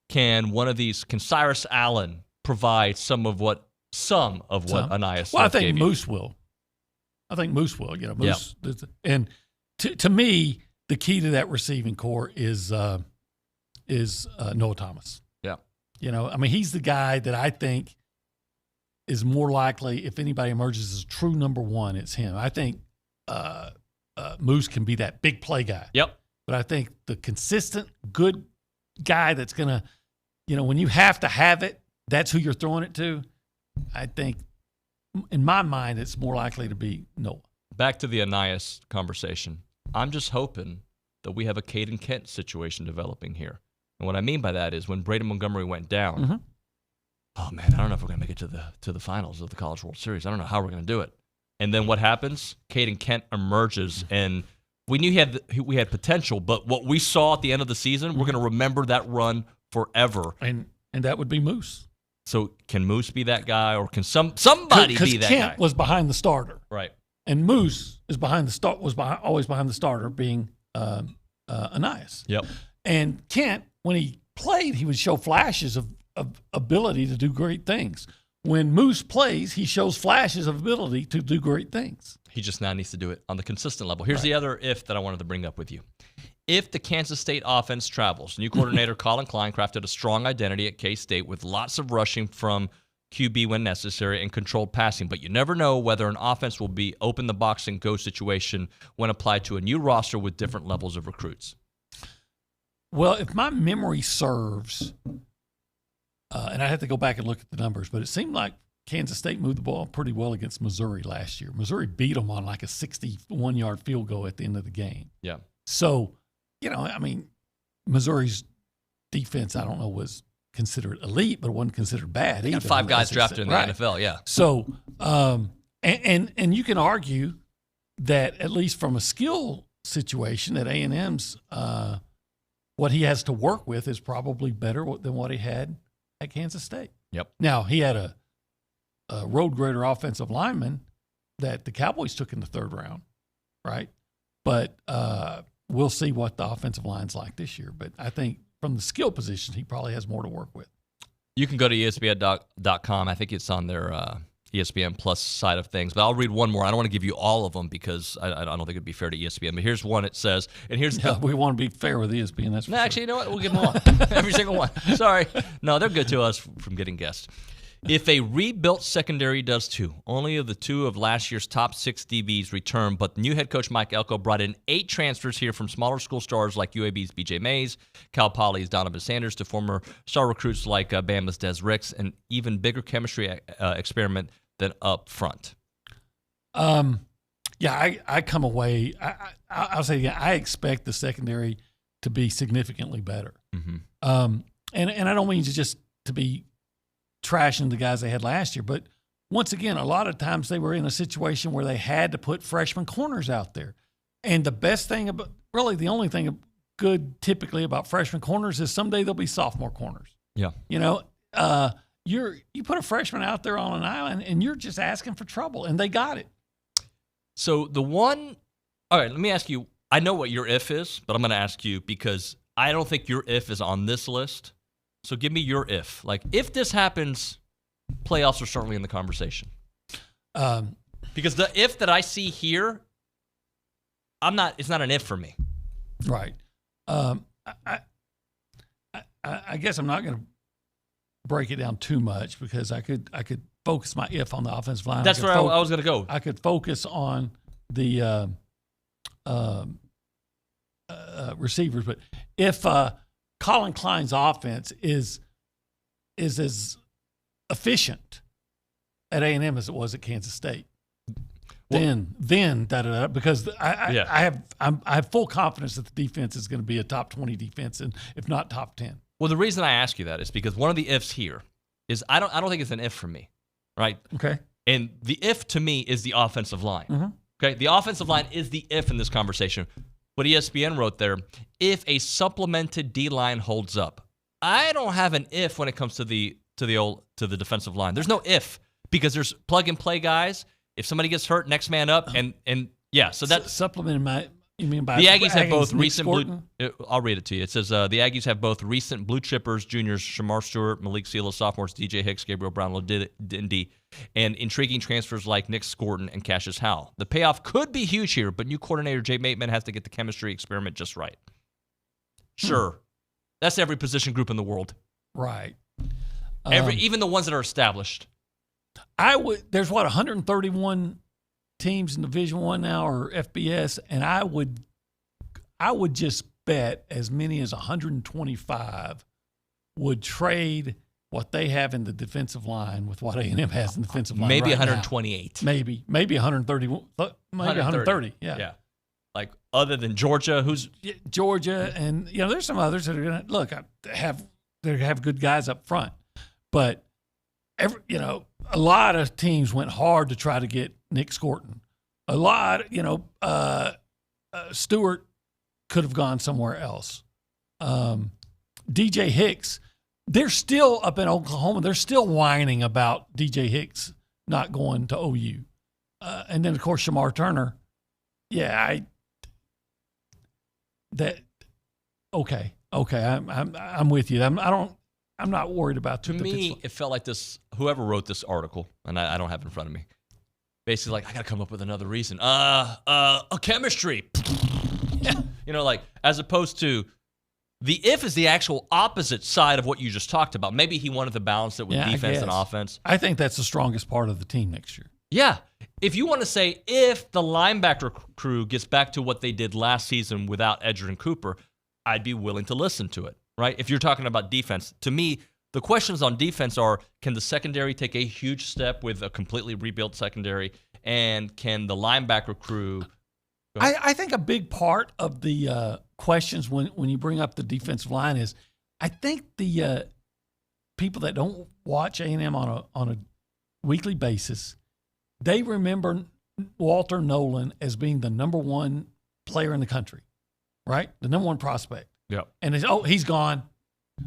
can Cyrus Allen provide some of what Aniyah Smith Well, I think gave Moose will. Moose. Yeah. And to me, the key to that receiving core is Noah Thomas. Yeah. He's the guy that I think is more likely, if anybody emerges as a true number 1, it's him. I think Moose can be that big play guy. Yep. But I think the consistent, good guy that's going to, when you have to have it, that's who you're throwing it to. I think, in my mind, it's more likely to be Noah. Back to the Aniyah conversation. I'm just hoping that we have a Caden Kent situation developing here. And what I mean by that is when Braden Montgomery went down, oh man, I don't know if we're going to make it to the finals of the College World Series. I don't know how we're going to do it. And then what happens? Caden Kent emerges, and we knew we had potential, but what we saw at the end of the season, we're going to remember that run forever. And that would be Moose. So can Moose be that guy, or can somebody be that guy? Because Kent was behind the starter, right? And Moose is always behind the starter, being Aniyah. Yep. And Kent, when he played, he would show flashes of ability to do great things. When Moose plays, he shows flashes of ability to do great things. He just now needs to do it on the consistent level. Here's the other if that I wanted to bring up with you. if the Kansas State offense travels. New coordinator Colin Klein crafted a strong identity at K-State with lots of rushing from QB when necessary and controlled passing, but you never know whether an offense will be open the box and go situation when applied to a new roster with different levels of recruits. Well, if my memory serves, and I have to go back and look at the numbers, but it seemed like Kansas State moved the ball pretty well against Missouri last year. Missouri beat them on like a 61-yard field goal at the end of the game. Yeah. So, I mean, Missouri's defense, I don't know, was considered elite, but it wasn't considered bad either. Got 5 guys drafted in the NFL, yeah. So, and you can argue that at least from a skill situation, that A&M's what he has to work with is probably better than what he had at Kansas State. Yep. Now, he had a road grader offensive lineman that the Cowboys took in the 3rd round, right? But we'll see what the offensive line's like this year. But I think from the skill position, he probably has more to work with. You can go to ESPN.com. I think it's on their ESPN Plus side of things. But I'll read one more. I don't want to give you all of them because I don't think it'd be fair to ESPN. But here's one. It says, and here's we want to be fair with ESPN. That's actually, you know what? We'll give them all. Every single one. Sorry. No, they're good to us from getting guests. If a rebuilt secondary does too, only of the 2 of last year's top 6 DBs return, but new head coach Mike Elko brought in 8 transfers here from smaller school stars like UAB's B.J. Mays, Cal Poly's Donovan Sanders, to former star recruits like Bama's Des Ricks, and even bigger chemistry experiment than up front. Yeah, I come away. I'll say I expect the secondary to be significantly better. Mm-hmm. And I don't mean just to be trashing the guys they had last year, but once again, a lot of times they were in a situation where they had to put freshman corners out there. And the best thing about, really the only thing good typically about freshman corners is someday they'll be sophomore corners. Yeah. You put a freshman out there on an island and you're just asking for trouble, and they got it. So all right, let me ask you, I know what your if is, but I'm going to ask you because I don't think your if is on this list. So give me your if. Like, if this happens, playoffs are certainly in the conversation. Because the if that I see here, it's not an if for me. Right. I guess I'm not going to break it down too much because I could focus my if on the offensive line. That's where I was going to go. I could focus on the receivers, but if Colin Klein's offense is as efficient at A&M as it was at Kansas State, then because I have full confidence that the defense is going to be a top 20 defense, and if not top 10. Well, the reason I ask you that is because one of the ifs here is I don't think it's an if for me, right? Okay. And the if to me is the offensive line. Mm-hmm. Okay, the offensive line is the if in this conversation. What ESPN wrote there, if a supplemented D-line holds up. I don't have an if when it comes to the defensive line. There's no if because there's plug-and-play guys. If somebody gets hurt, next man up, and yeah, so that's supplemented. You mean by the Aggies have both recent blue. I'll read it to you. It says the Aggies have both recent blue chippers, juniors Shamar Stewart, Malik Sealer, sophomores DJ Hicks, Gabriel Brownlow, Dindy, and intriguing transfers like Nick Scorton and Cassius Howell. The payoff could be huge here, but new coordinator Jay Maitman has to get the chemistry experiment just right. Sure, that's every position group in the world. Right. Even the ones that are established. There's 131 teams in Division I now or FBS, and I would just bet as many as 125 would trade what they have in the defensive line with what A&M has in the defensive line. Maybe right 128. Now. Maybe 130. Maybe 130. Yeah. Like other than Georgia, Georgia, and there's some others that are going to look. They have good guys up front, but a lot of teams went hard to try to get Nick Scorton. A lot, Stewart could have gone somewhere else. DJ Hicks, they're still up in Oklahoma. They're still whining about DJ Hicks not going to OU. And then, of course, Shamar Turner. Yeah, okay. I'm with you. I'm not worried about to me. It felt like this. Whoever wrote this article, and I don't have it in front of me, basically like I got to come up with another reason. Chemistry. You know, like, as opposed to the if is the actual opposite side of what you just talked about. Maybe he wanted to balance it with defense and offense. I think that's the strongest part of the team next year. Yeah. If you want to say if the linebacker crew gets back to what they did last season without Edger and Cooper, I'd be willing to listen to it, right? If you're talking about defense, to me, the questions on defense are, can the secondary take a huge step with a completely rebuilt secondary, and can the linebacker crew I think a big part of the questions when you bring up the defensive line is, I think the people that don't watch A&M on a weekly basis, they remember Walter Nolan as being the number one player in the country, right? The number one prospect. Yep. And he's gone.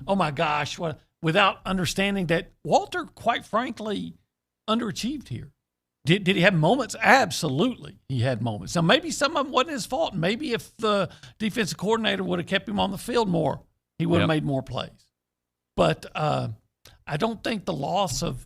Oh my gosh! What? Without understanding that Walter, quite frankly, underachieved here. Did he have moments? Absolutely, he had moments. Now, maybe some of them wasn't his fault. Maybe if the defensive coordinator would have kept him on the field more, he would have made more plays. But I don't think the loss of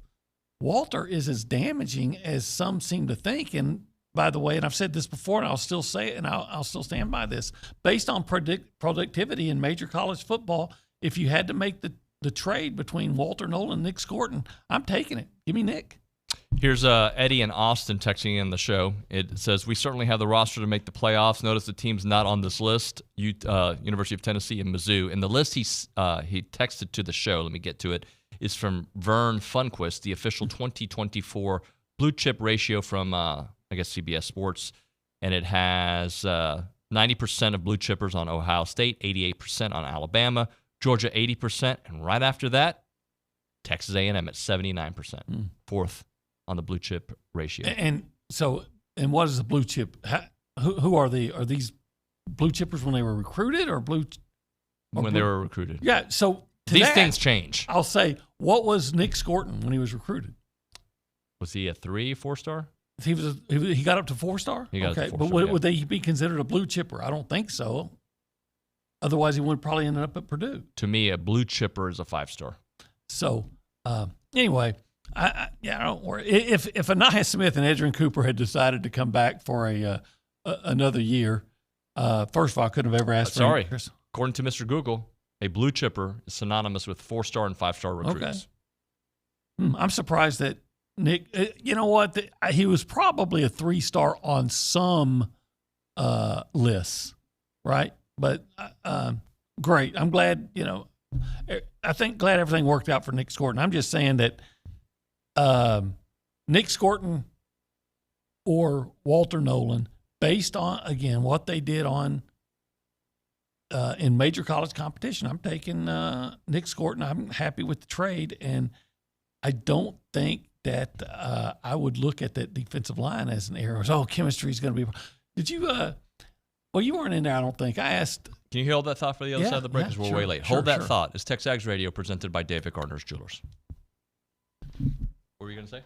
Walter is as damaging as some seem to think. And by the way, and I've said this before, and I'll still say it, and I'll still stand by this. Based on productivity in major college football, if you had to make the trade between Walter Nolan and Nick Scorton, I'm taking it. Give me Nick. Here's Eddie and Austin texting in the show. It says, we certainly have the roster to make the playoffs. Notice the team's not on this list, University of Tennessee and Mizzou. And the list he texted to the show, let me get to it, is from Vern Funquist, the official 2024 blue chip ratio from, I guess, CBS Sports. And it has 90% of blue chippers on Ohio State, 88% on Alabama, Georgia 80%, and right after that, Texas A&M at 79%, fourth on the blue chip ratio. And what is the blue chip? Who are they? Are these blue chippers when they were recruited or when they were recruited? Yeah. So these things change. I'll say, what was Nick Scorton when he was recruited? Was he a 3-4 star? He got up to 4-star. He got up to 4-star. But would they be considered a blue chipper? I don't think so. Otherwise, he would probably ended up at Purdue. To me, a blue chipper is a 5-star. So anyway, I don't worry. If Anaya Smith and Edgerrin Cooper had decided to come back for another year, first of all, I couldn't have ever asked for Sorry. Chris. According to Mr. Google, a blue chipper is synonymous with 4-star and 5-star recruits. Okay. I'm surprised that Nick, you know what? He was probably a 3-star on some lists, right? But great. I'm glad, glad everything worked out for Nick Scorton. I'm just saying that Nick Scorton or Walter Nolan, based on, again, what they did on in major college competition, I'm taking Nick Scorton. I'm happy with the trade, and I don't think that I would look at that defensive line as an error. Chemistry is going to be. Did you? Well, you weren't in there, I don't think. I asked. Can you hold that thought for the other side of the break? Because we're way late. Hold that thought. It's TexAgs Radio presented by David Gardner's Jewelers. What were you going to say?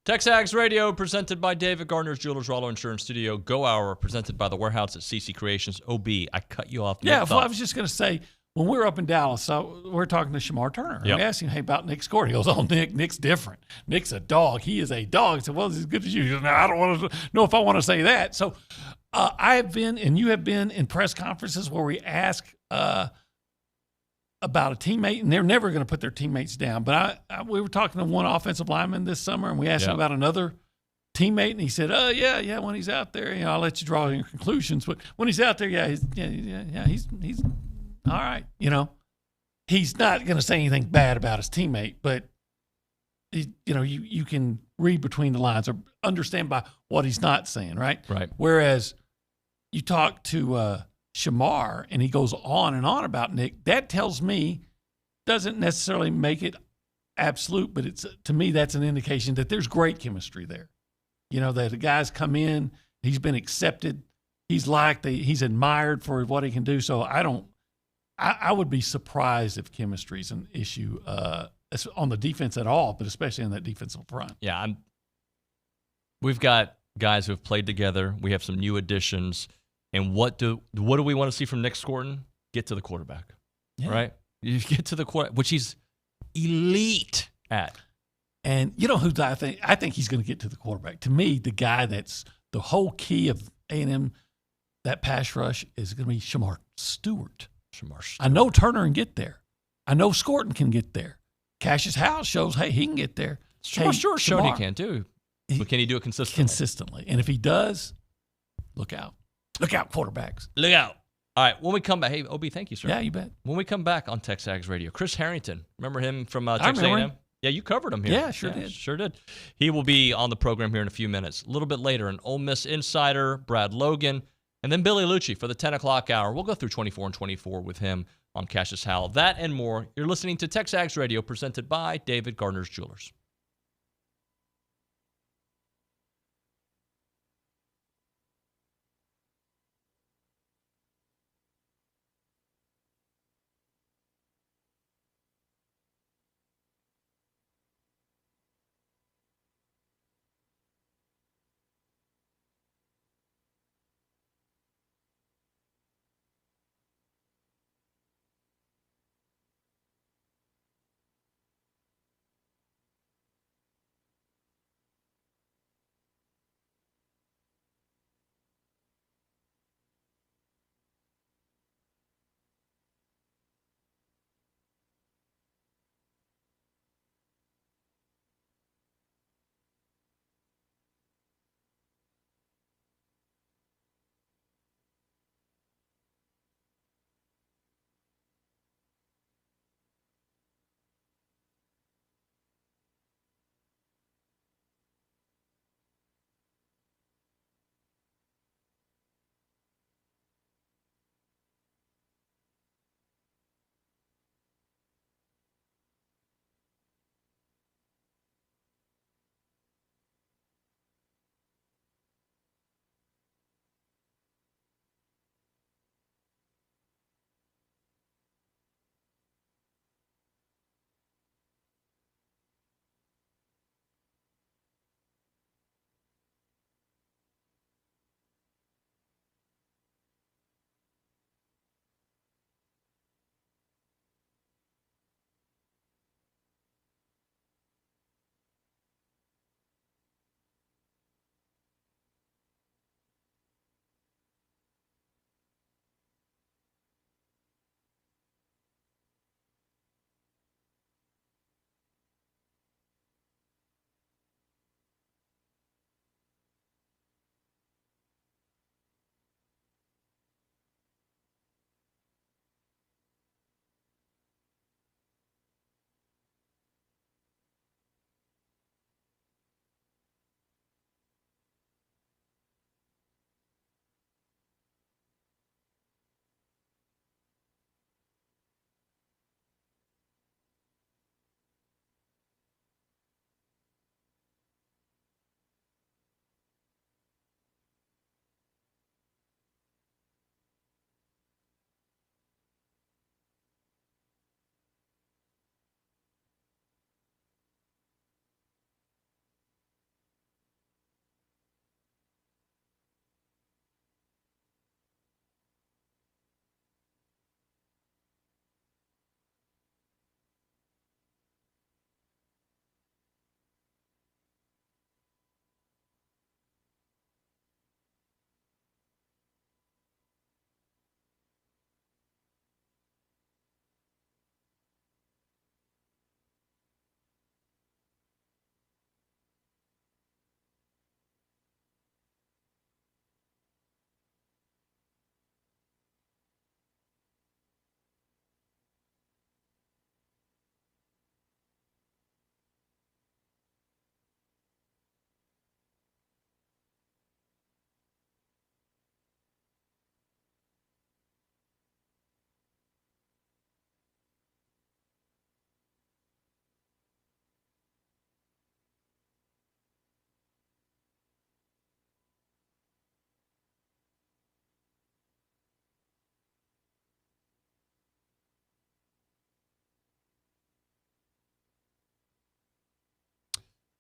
TexAgs Radio, presented by David Gardner's Jewelers, Rollo Insurance Studio. Go Hour, presented by the Warehouse at CC Creations. OB, I cut you off. Yeah, well, I was just going to say, when we were up in Dallas, so we're talking to Shamar Turner. Yep. We asked him, hey, about Nick scoring. He goes, oh, Nick's different. Nick's a dog. He is a dog. I said, well, he's as good as you. He goes, no, I don't want to know if I want to say that. So I have been, and you have been in press conferences where we ask about a teammate, and they're never going to put their teammates down. But we were talking to one offensive lineman this summer, and we asked him about another teammate, and he said, yeah, when he's out there, I'll let you draw your conclusions. But when he's out there, he's all right. He's not going to say anything bad about his teammate, but you can read between the lines or understand by what he's not saying, right? Right. Whereas you talk to Shamar and he goes on and on about Nick, that tells me, doesn't necessarily make it absolute, but to me that's an indication that there's great chemistry there. That the guys come in, he's been accepted, he's liked, he's admired for what he can do. So I would be surprised if chemistry is an issue on the defense at all, but especially on that defensive front. Yeah, we've got guys who have played together. We have some new additions. And what do we want to see from Nick Scorton? Get to the quarterback, right? You get to the quarterback, which he's elite at. And you know who I think he's going to get to the quarterback. To me, the guy that's the whole key of A&M, that pass rush, is going to be Shamar Stewart. I know Turner can get there. I know Scorton can get there. Cassius House shows, hey, he can get there. Shamar Stewart showed he can too. But can he do it consistently? Consistently. And if he does, look out. Look out, quarterbacks. Look out. All right, when we come back, hey, OB, thank you, sir. Yeah, you bet. When we come back on TexAgs Radio, Chris Harrington, remember him from Texas A&M? Yeah, you covered him here. Yeah, sure did. Sure did. He will be on the program here in a few minutes. A little bit later, an Ole Miss insider, Brad Logan, and then Billy Liucci for the 10 o'clock hour. We'll go through 24 and 24 with him on Cassius Howell. That and more. You're listening to TexAgs Radio, presented by David Gardner's Jewelers.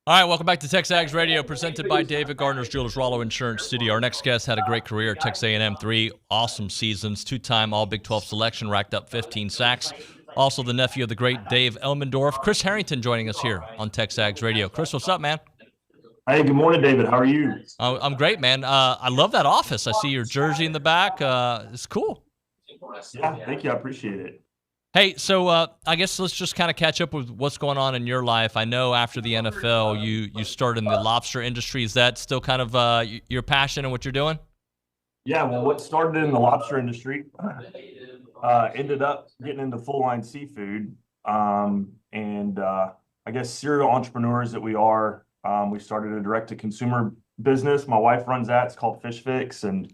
All right, welcome back to TexAgs Radio, presented by David Gardner's Jewelers Rollo Insurance Studio. Our next guest had a great career at Texas A&M, 3 awesome seasons, 2-time All-Big 12 selection, racked up 15 sacks. Also the nephew of the great Dave Elmendorf. Chris Harrington joining us here on TexAgs Radio. Chris, what's up, man? Hey, good morning, David. How are you? I'm great, man. I love that office. I see your jersey in the back. It's cool. Yeah, thank you. I appreciate it. Hey, so I guess let's just kind of catch up with what's going on in your life. I know after the NFL, you started in the lobster industry. Is that still kind of your passion and what you're doing? Yeah, well, what started in the lobster industry ended up getting into full-line seafood. And I guess serial entrepreneurs that we are, we started a direct-to-consumer business. My wife runs that. It's called Fish Fix. And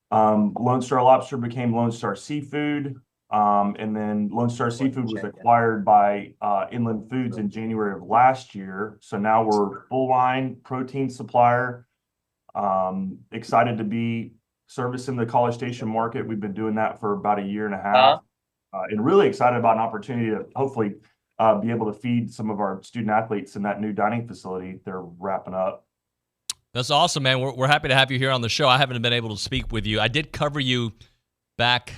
Lone Star Lobster became Lone Star Seafood. And then Lone Star Seafood was acquired by Inland Foods in January of last year. So now we're full-line protein supplier. Excited to be servicing the College Station market. We've been doing that for about a year and a half. And really excited about an opportunity to hopefully be able to feed some of our student athletes in that new dining facility they're wrapping up. That's awesome, man. We're happy to have you here on the show. I haven't been able to speak with you. I did cover you back,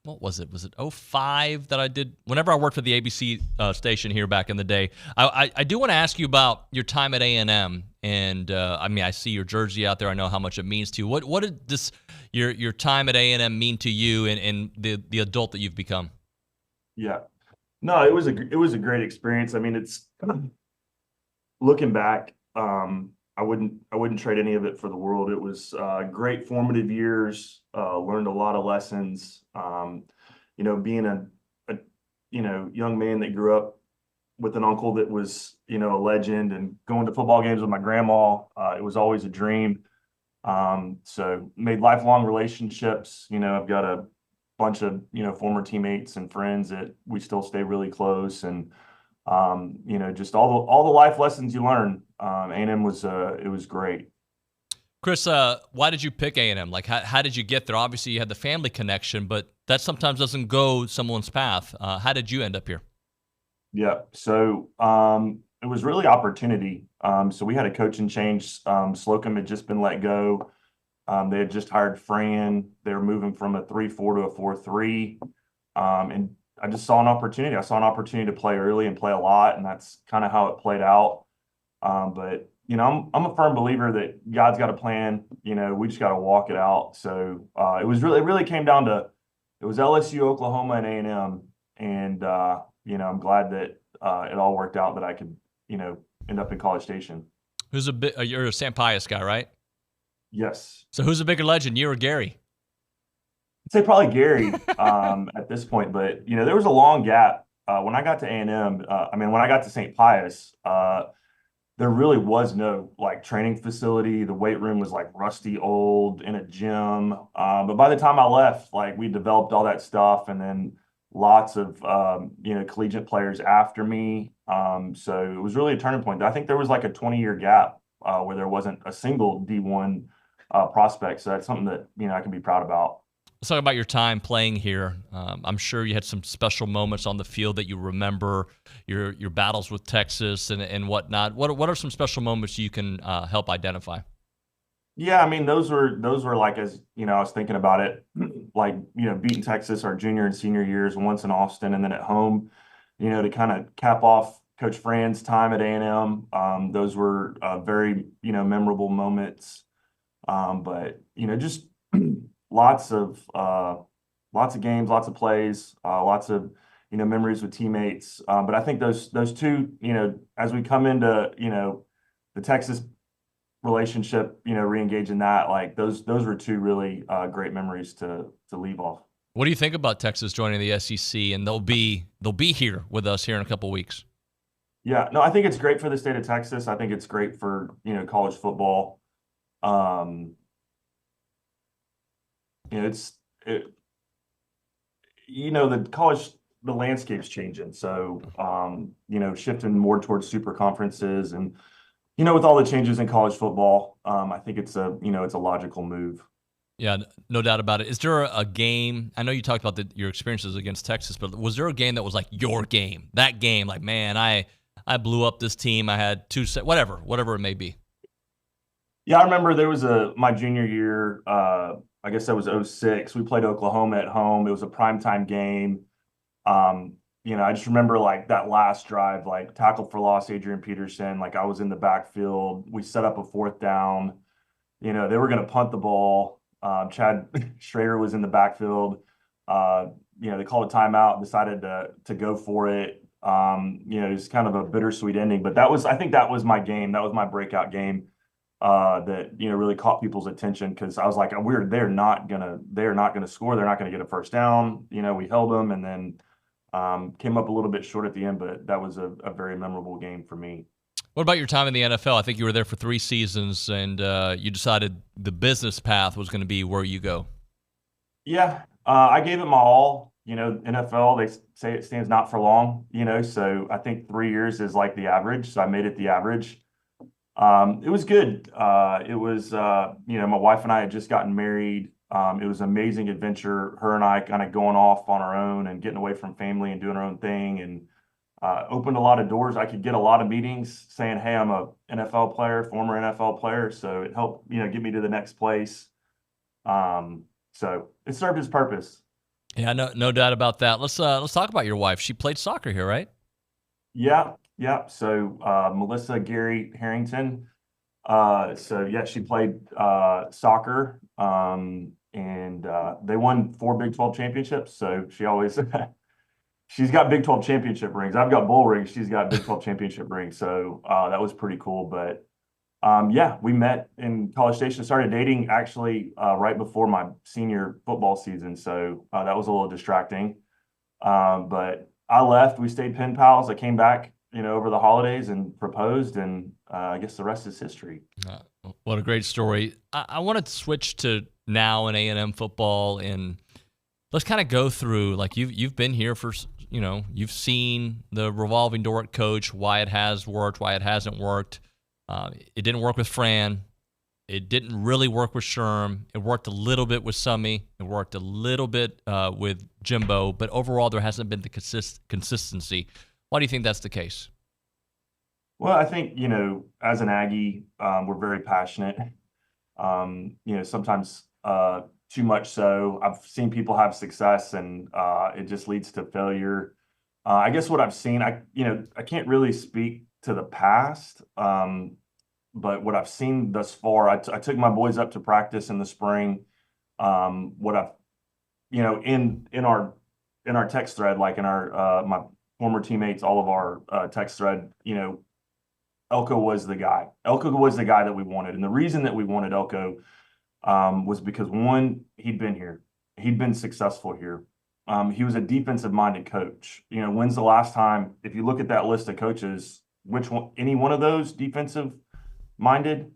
what was it? Was it 05 that I did? Whenever I worked for the ABC station here back in the day. I do want to ask you about your time at A&M. And, I mean, I see your jersey out there. I know how much it means to you. What did this your time at A&M mean to you and the adult that you've become? Yeah. No, it was a great experience. I mean, it's looking back, I wouldn't trade any of it for the world. It was great formative years, learned a lot of lessons. Being a young man that grew up with an uncle that was, a legend, and going to football games with my grandma, it was always a dream. So made lifelong relationships. I've got a bunch of, former teammates and friends that we still stay really close, and just all the life lessons you learn. A&M was great. Chris, why did you pick A&M? Like, how did you get there? Obviously, you had the family connection, but that sometimes doesn't go someone's path. How did you end up here? Yeah, so it was really opportunity. So we had a coaching change. Slocum had just been let go. They had just hired Fran. They were moving from a 3-4 to a 4-3. And I just saw an opportunity. I saw an opportunity to play early and play a lot, and that's kind of how it played out. But I'm a firm believer that God's got a plan. We just got to walk it out. So it really came down to, it was LSU, Oklahoma, and A&M, and I'm glad that it all worked out that I could end up in College Station. You're a St. Pius guy, right? Yes. So who's a bigger legend, you or Gary? I'd say probably Gary at this point, but there was a long gap when I got to A&M. When I got to St. Pius, there really was no training facility. The weight room was rusty old in a gym. But by the time I left, we developed all that stuff, and then lots of collegiate players after me. So it was really a turning point. I think there was a 20-year gap where there wasn't a single D1 prospect. So that's something that I can be proud about. Let's talk about your time playing here. I'm sure you had some special moments on the field that you remember, your battles with Texas and whatnot. What are some special moments you can help identify? Yeah, those were as I was thinking about it, beating Texas our junior and senior years, once in Austin and then at home, to kind of cap off Coach Fran's time at A&M. Those were very memorable moments. But just lots of games, lots of plays, lots of memories with teammates. But I think those two, as we come into the Texas relationship, re-engage in that, those were two really great memories to leave off. What do you think about Texas joining the SEC? And they'll be here with us here in a couple of weeks. Yeah, no, I think it's great for the state of Texas. I think it's great for college football. The landscape's changing. So, shifting more towards super conferences and, with all the changes in college football, I think it's a logical move. Yeah, no doubt about it. Is there a game? I know you talked about your experiences against Texas, but was there a game that was your game? That game, man, I blew up this team. I had whatever it may be. Yeah, I remember there was my junior year, I guess that was 06. We played Oklahoma at home. It was a primetime game. I just remember like that last drive, like tackle for loss, Adrian Peterson, like I was in the backfield. We set up a 4th down. They were going to punt the ball. Chad Schrader was in the backfield. They called a timeout, decided to go for it. It was kind of a bittersweet ending, but I think that was my game. That was my breakout game that really caught people's attention, because I was like, they're not gonna score. They're not gonna get a first down. We held them, and then came up a little bit short at the end, but that was a very memorable game for me. What about your time in the NFL? I think you were there for 3 seasons, and you decided the business path was going to be where you go. Yeah, I gave it my all. NFL, they say it stands not for long, so I think 3 years is like the average. So I made it the average. It was good. It was, my wife and I had just gotten married. It was an amazing adventure. Her and I kind of going off on our own and getting away from family and doing our own thing, and opened a lot of doors. I could get a lot of meetings saying, hey, I'm a NFL player, former NFL player. So it helped, get me to the next place. So it served its purpose. Yeah, no doubt about that. Let's talk about your wife. She played soccer here, right? Yeah. So Melissa Gary Harrington. She played soccer, and they won 4 Big 12 championships. So she always she's got Big 12 championship rings. I've got bowl rings. She's got Big 12 championship rings. So that was pretty cool. But we met in College Station. Started dating actually right before my senior football season. So that was a little distracting. But I left. We stayed pen pals. I came back, over the holidays and proposed, and I guess the rest is history. What a great story. I want to switch to now in A&M football, and let's kind of go through, like you've been here for, you've seen the revolving door at coach, why it has worked, why it hasn't worked. It didn't work with Fran. It didn't really work with Sherm. It worked a little bit with Summy. It worked a little bit with Jimbo, but overall there hasn't been the consistency. Why do you think that's the case? Well, I think, as an Aggie, we're very passionate. Sometimes too much so. I've seen people have success, and it just leads to failure. I guess what I've seen, I can't really speak to the past, but what I've seen thus far, I took my boys up to practice in the spring. What I've, in our text thread, like in our my former teammates, all of our text thread, Elko was the guy. Elko was the guy that we wanted. And the reason that we wanted Elko was because, one, he'd been here. He'd been successful here. He was a defensive-minded coach. When's the last time, if you look at that list of coaches, any one of those defensive-minded?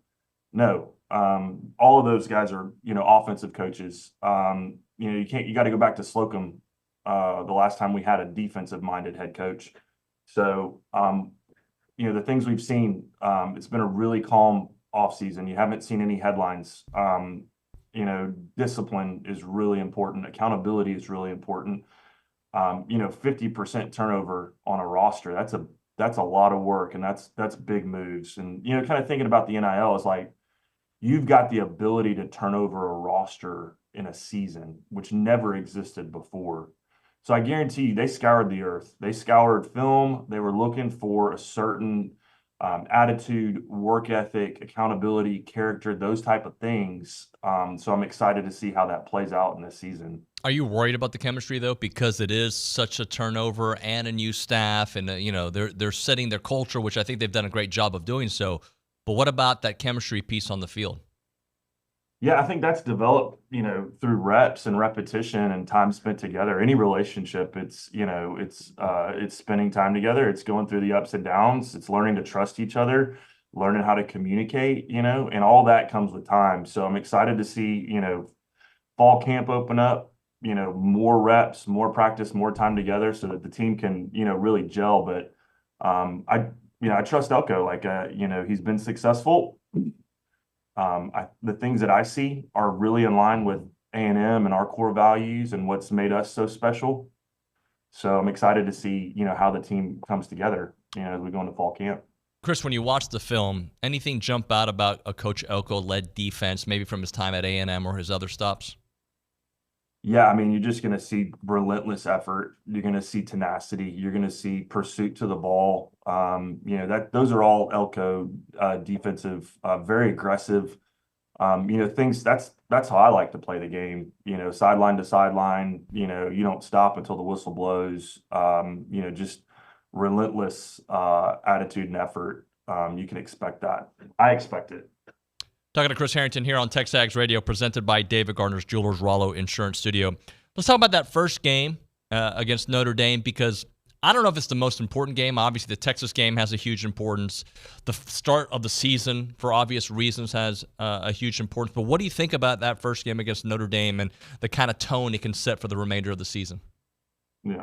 No. All of those guys are, offensive coaches. You got to go back to Slocum, the last time we had a defensive-minded head coach. So, the things we've seen, it's been a really calm offseason. You haven't seen any headlines. Discipline is really important. Accountability is really important. 50% turnover on a roster, that's a lot of work, and that's big moves. And, kind of thinking about the NIL is like, you've got the ability to turn over a roster in a season, which never existed before. So I guarantee you, they scoured the earth. They scoured film. They were looking for a certain attitude, work ethic, accountability, character, those type of things. So I'm excited to see how that plays out in this season. Are you worried about the chemistry, though, because it is such a turnover and a new staff, and they're setting their culture, which I think they've done a great job of doing so. But what about that chemistry piece on the field? Yeah, I think that's developed, through reps and repetition and time spent together. Any relationship, it's spending time together. It's going through the ups and downs. It's learning to trust each other, learning how to communicate, and all that comes with time. So I'm excited to see, fall camp open up, more reps, more practice, more time together so that the team can, really gel. But I trust Elko. Like, he's been successful. The things that I see are really in line with A&M and our core values and what's made us so special. So I'm excited to see, how the team comes together. as we go into fall camp. Chris, when you watch the film, anything jump out about a Coach Elko-led defense, maybe from his time at A&M or his other stops? Yeah, I mean, you're just going to see relentless effort. You're going to see tenacity. You're going to see pursuit to the ball. Those are all Elko defensive, very aggressive. Things that's how I like to play the game. Sideline to sideline. You don't stop until the whistle blows. Just relentless attitude and effort. You can expect that. I expect it. Talking to Chris Harrington here on TexAgs Radio, presented by David Gardner's Jewelers Rollo Insurance Studio. Let's talk about that first game against Notre Dame, because I don't know if it's the most important game. Obviously, the Texas game has a huge importance. The start of the season, for obvious reasons, has a huge importance. But what do you think about that first game against Notre Dame and the kind of tone it can set for the remainder of the season? Yeah.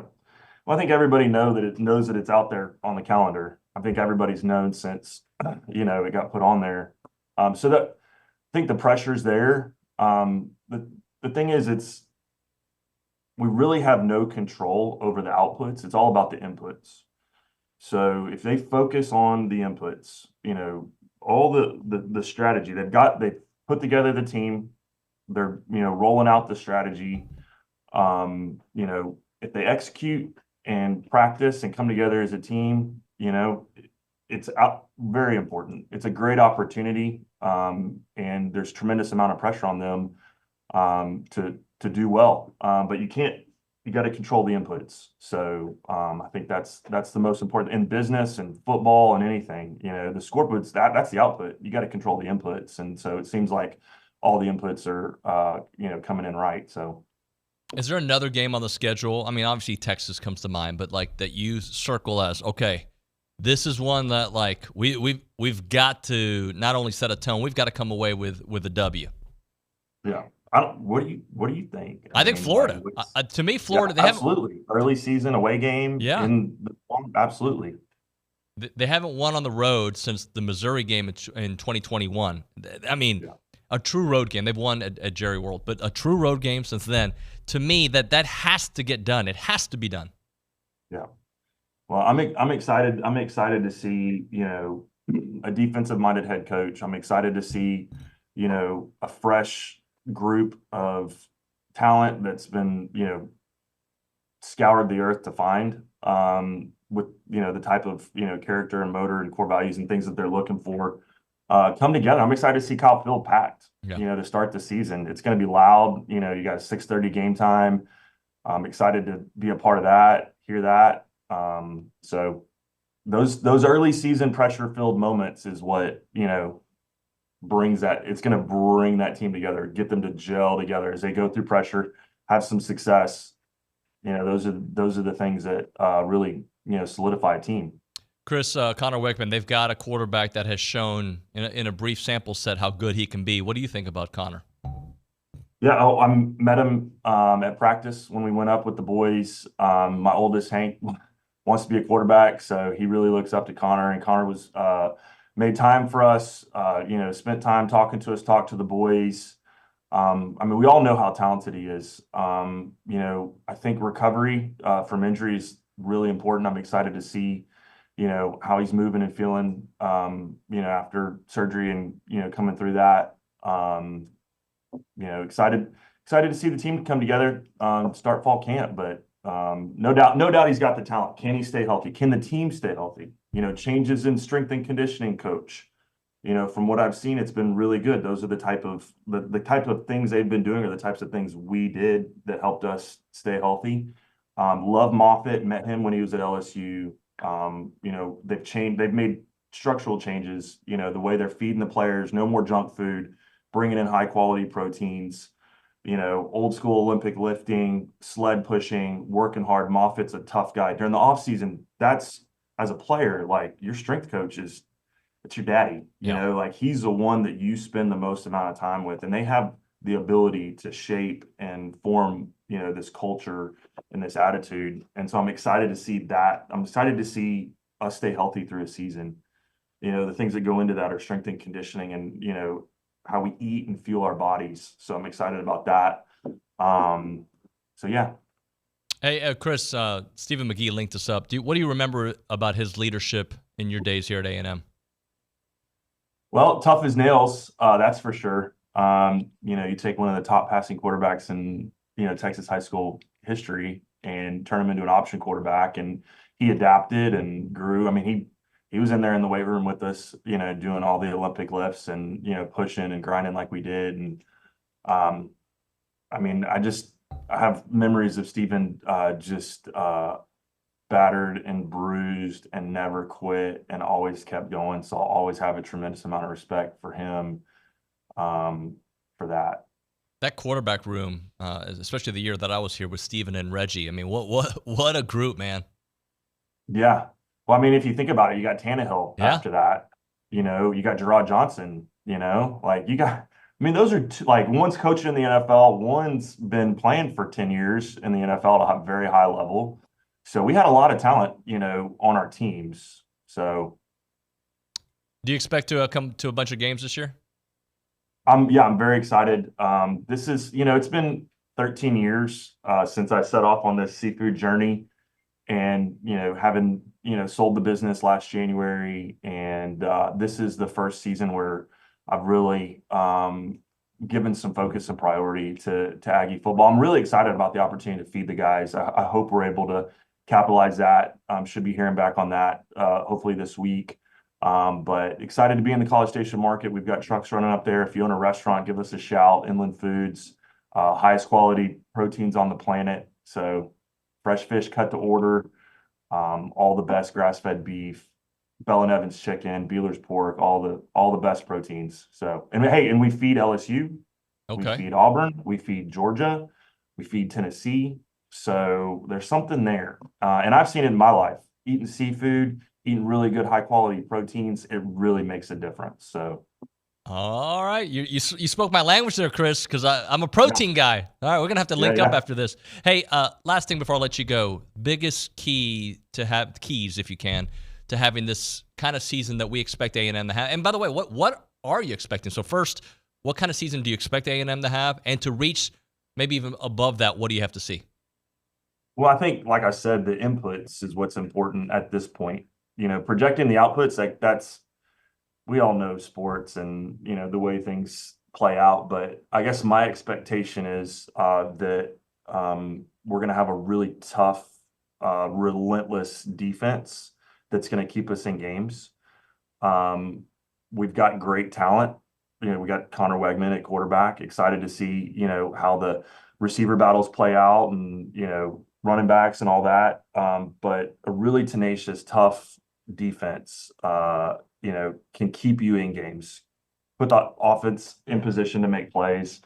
Well, I think everybody knows that it's out there on the calendar. I think everybody's known since, it got put on there. So that I think the pressure's there. The thing is, we really have no control over the outputs. It's all about the inputs. So if they focus on the inputs, all the strategy they put together the team, they're rolling out the strategy. If they execute and practice and come together as a team, it's very important. It's a great opportunity, and there's tremendous amount of pressure on them to do well. But you got to control the inputs. So I think that's the most important in business and football and anything. The scoreboards, that's the output. You got to control the inputs, and so it seems like all the inputs are coming in right. So. Is there another game on the schedule? I mean, obviously Texas comes to mind, but like that you circle as, okay, this is one that like we've got to not only set a tone, we've got to come away with a W. Yeah. What do you think? I think Florida. To me, Florida. Yeah, absolutely. Early season away game. Yeah. Absolutely. They haven't won on the road since the Missouri game in 2021. I mean, a true road game. They've won at Jerry World, but a true road game since then. To me, that has to get done. It has to be done. Yeah. Well, I'm excited. I'm excited to see a defensive-minded head coach. I'm excited to see a fresh group of talent that's been scoured the earth to find with the type of character and motor and core values and things that they're looking for come together. I'm excited to see Kyle Field packed to start the season. It's going to be loud. You got a 6:30 game time. I'm excited to be a part of that, hear that. So those early season pressure filled moments is what brings that. It's going to bring that team together, get them to gel together as they go through pressure, have some success. Those are the things that really solidify a team. Chris, Connor Wickman, they've got a quarterback that has shown in a brief sample set how good he can be. What do you think about Connor? Yeah, I met him at practice when we went up with the boys. My oldest, Hank, wants to be a quarterback, so he really looks up to Connor. And Connor was made time for us, spent time talking to us, talked to the boys. I mean, we all know how talented he is. I think recovery from injury is really important. I'm excited to see how he's moving and feeling, after surgery and, coming through that. Excited to see the team come together, start fall camp, but no doubt he's got the talent. Can he stay healthy? Can the team stay healthy? Changes in strength and conditioning coach. From what I've seen, it's been really good. Those are the type of things they've been doing, are the types of things we did that helped us stay healthy. Love Moffitt, met him when he was at LSU. They've made structural changes, the way they're feeding the players, no more junk food, bringing in high quality proteins, old school Olympic lifting, sled pushing, working hard. Moffitt's a tough guy. During the off season, that's, as a player, like your strength coach it's your daddy, he's the one that you spend the most amount of time with, and they have the ability to shape and form, this culture and this attitude. And so I'm excited to see that. I'm excited to see us stay healthy through a season. The things that go into that are strength and conditioning and, how we eat and fuel our bodies. So I'm excited about that. So yeah. Hey, Chris, Stephen McGee linked us up. What do you remember about his leadership in your days here at A&M? Well, tough as nails, that's for sure. You take one of the top passing quarterbacks in, Texas high school history and turn him into an option quarterback, and he adapted and grew. I mean, he was in there in the weight room with us, doing all the Olympic lifts and, pushing and grinding like we did. And, I have memories of Stephen just battered and bruised and never quit and always kept going. So I'll always have a tremendous amount of respect for him for that. That quarterback room, especially the year that I was here with Stephen and Reggie. I mean, what a group, man. Yeah. Well, I mean, if you think about it, you got Tannehill after that. You got Gerard Johnson. Those are two, one's coaching in the NFL, one's been playing for 10 years in the NFL at a very high level. So we had a lot of talent, on our teams. So, do you expect to come to a bunch of games this year? I'm very excited. This is, it's been 13 years since I set off on this seafood journey, and having sold the business last January, and this is the first season where I've really given some focus and priority to Aggie football. I'm really excited about the opportunity to feed the guys. I hope we're able to capitalize that. Should be hearing back on that hopefully this week. But excited to be in the College Station market. We've got trucks running up there. If you own a restaurant, give us a shout. Inland Foods, highest quality proteins on the planet. So fresh fish cut to order, all the best grass-fed beef, Bell and Evans chicken, Beeler's pork, all the best proteins. So, and we feed LSU, we feed Auburn, we feed Georgia, we feed Tennessee. So there's something there. And I've seen it in my life, eating seafood, eating really good high quality proteins, it really makes a difference. So. All right. You spoke my language there, Chris, because I'm a protein guy. All right, we're going to have to link up after this. Hey, last thing before I let you go, biggest keys, if you can, to having this kind of season that we expect A&M to have. And by the way, what are you expecting? So first, what kind of season do you expect A&M to have? And to reach maybe even above that, what do you have to see? Well, I think, like I said, the inputs is what's important at this point. Projecting the outputs, that's, we all know sports and, the way things play out. But I guess my expectation is that we're going to have a really tough, relentless defense that's going to keep us in games. We've got great talent. We got Connor Wegman at quarterback. Excited to see, how the receiver battles play out and, running backs and all that. But a really tenacious, tough defense, can keep you in games, put the offense in position to make plays.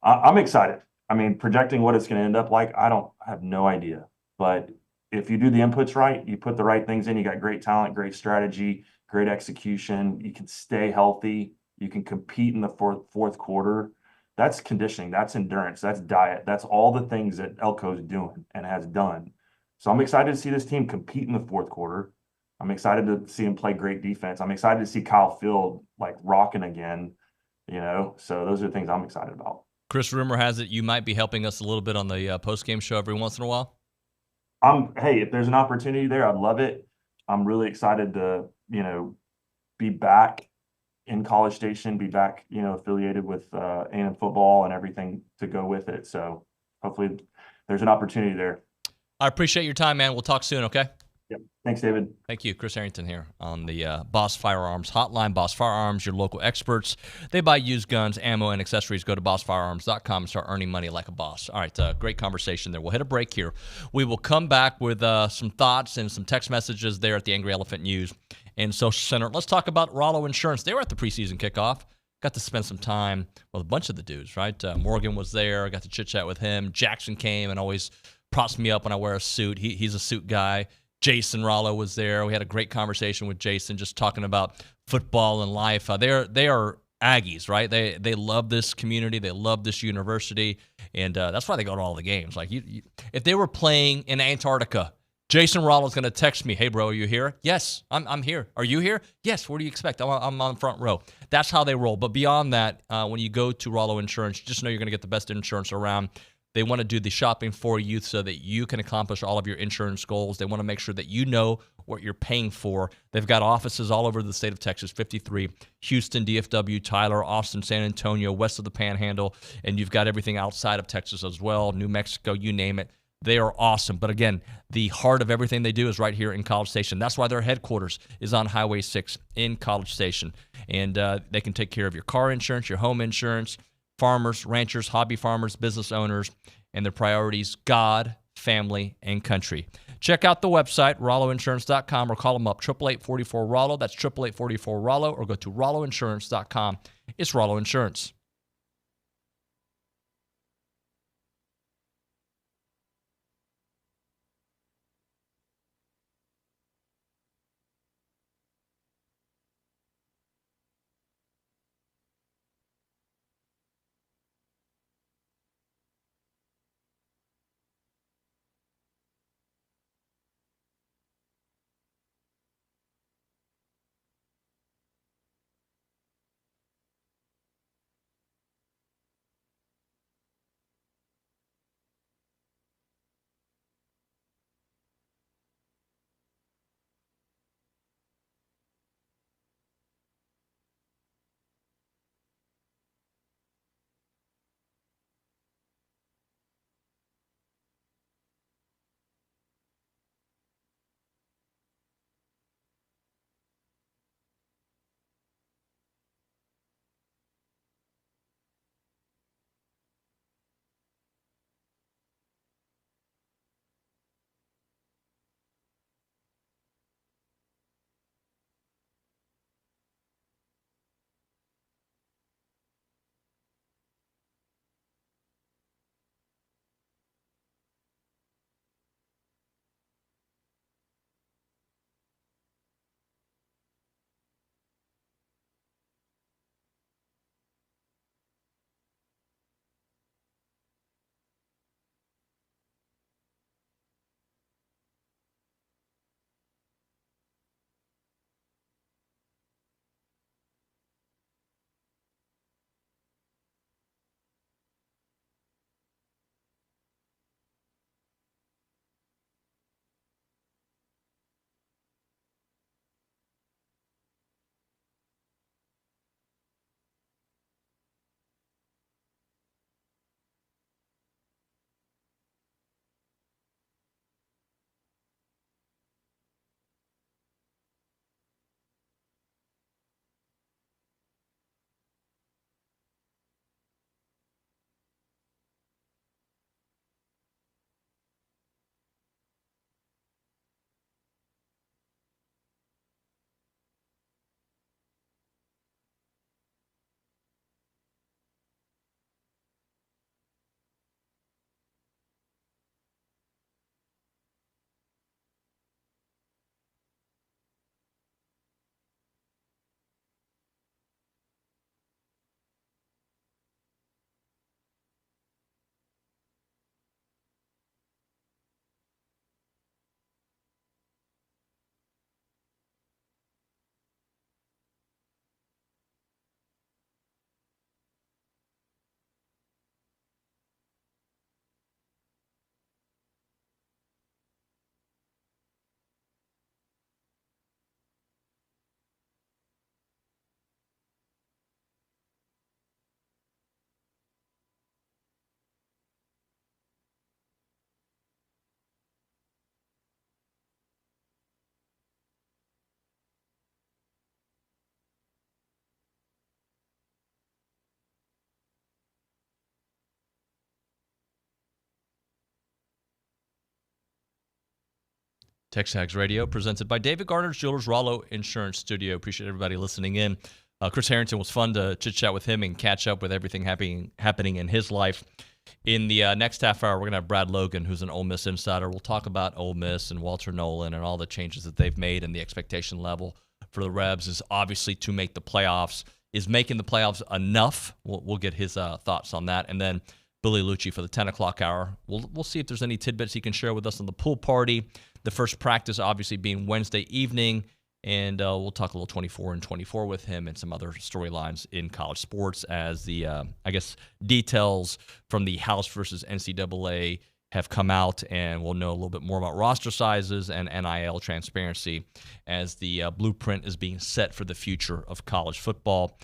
I'm excited. I mean, projecting what it's going to end up like, I have no idea. But if you do the inputs right, you put the right things in, you got great talent, great strategy, great execution, you can stay healthy, you can compete in the fourth quarter. That's conditioning, that's endurance, that's diet, that's all the things that Elko is doing and has done. So I'm excited to see this team compete in the fourth quarter. I'm excited to see him play great defense. I'm excited to see Kyle Field rocking again, So those are the things I'm excited about. Chris, rumor has it you might be helping us a little bit on the post-game show every once in a while. Hey, if there's an opportunity there, I'd love it. I'm really excited to, be back in College Station, be back, affiliated with A&M football and everything to go with it. So hopefully there's an opportunity there. I appreciate your time, man. We'll talk soon, okay? Yep. Thanks, David. Thank you. Chris Harrington here on the Boss Firearms Hotline. Boss Firearms, your local experts. They buy used guns, ammo, and accessories. Go to bossfirearms.com and start earning money like a boss. All right, great conversation there. We'll hit a break here. We will come back with some thoughts and some text messages there at the Angry Elephant News and Social Center. Let's talk about Rollo Insurance. They were at the preseason kickoff. Got to spend some time with a bunch of the dudes, right? Morgan was there. Got to chit-chat with him. Jackson came and always props me up when I wear a suit. He's a suit guy. Jason Rollo was there. We had a great conversation with Jason, just talking about football and life. They are Aggies, right? They love this community. They love this university, and that's why they go to all the games. Like, if they were playing in Antarctica, Jason Rollo's going to text me, "Hey, bro, are you here?" "Yes, I'm here." "Are you here?" "Yes." "What do you expect?" I'm on the front row." That's how they roll. But beyond that, when you go to Rollo Insurance, just know you're going to get the best insurance around. They want to do the shopping for you so that you can accomplish all of your insurance goals. They want to make sure that you know what you're paying for. They've got offices all over the state of Texas, 53, Houston, DFW, Tyler, Austin, San Antonio, west of the Panhandle, and you've got everything outside of Texas as well, New Mexico, you name it. They are awesome. But again, the heart of everything they do is right here in College Station. That's why their headquarters is on Highway 6 in College Station. And they can take care of your car insurance, your home insurance, farmers, ranchers, hobby farmers, business owners, and their priorities, God, family, and country. Check out the website, RolloInsurance.com, or call them up, 888-44-ROLLO. That's 888-44-ROLLO, or go to RolloInsurance.com. It's Rollo Insurance. TexAgs Radio, presented by David Garner's Jewelers, Rollo Insurance Studio. Appreciate everybody listening in. Chris Harrington, was fun to chit-chat with him and catch up with everything happening in his life. In the next half hour, we're going to have Brad Logan, who's an Ole Miss insider. We'll talk about Ole Miss and Walter Nolan and all the changes that they've made, and the expectation level for the Rebs is obviously to make the playoffs. Is making the playoffs enough? We'll get his thoughts on that. And then Billy Liucci for the 10 o'clock hour. We'll see if there's any tidbits he can share with us on the pool party. The first practice obviously being Wednesday evening, And we'll talk a little 24 and 24 with him and some other storylines in college sports as the, details from the House versus NCAA have come out, and we'll know a little bit more about roster sizes and NIL transparency as the blueprint is being set for the future of college football.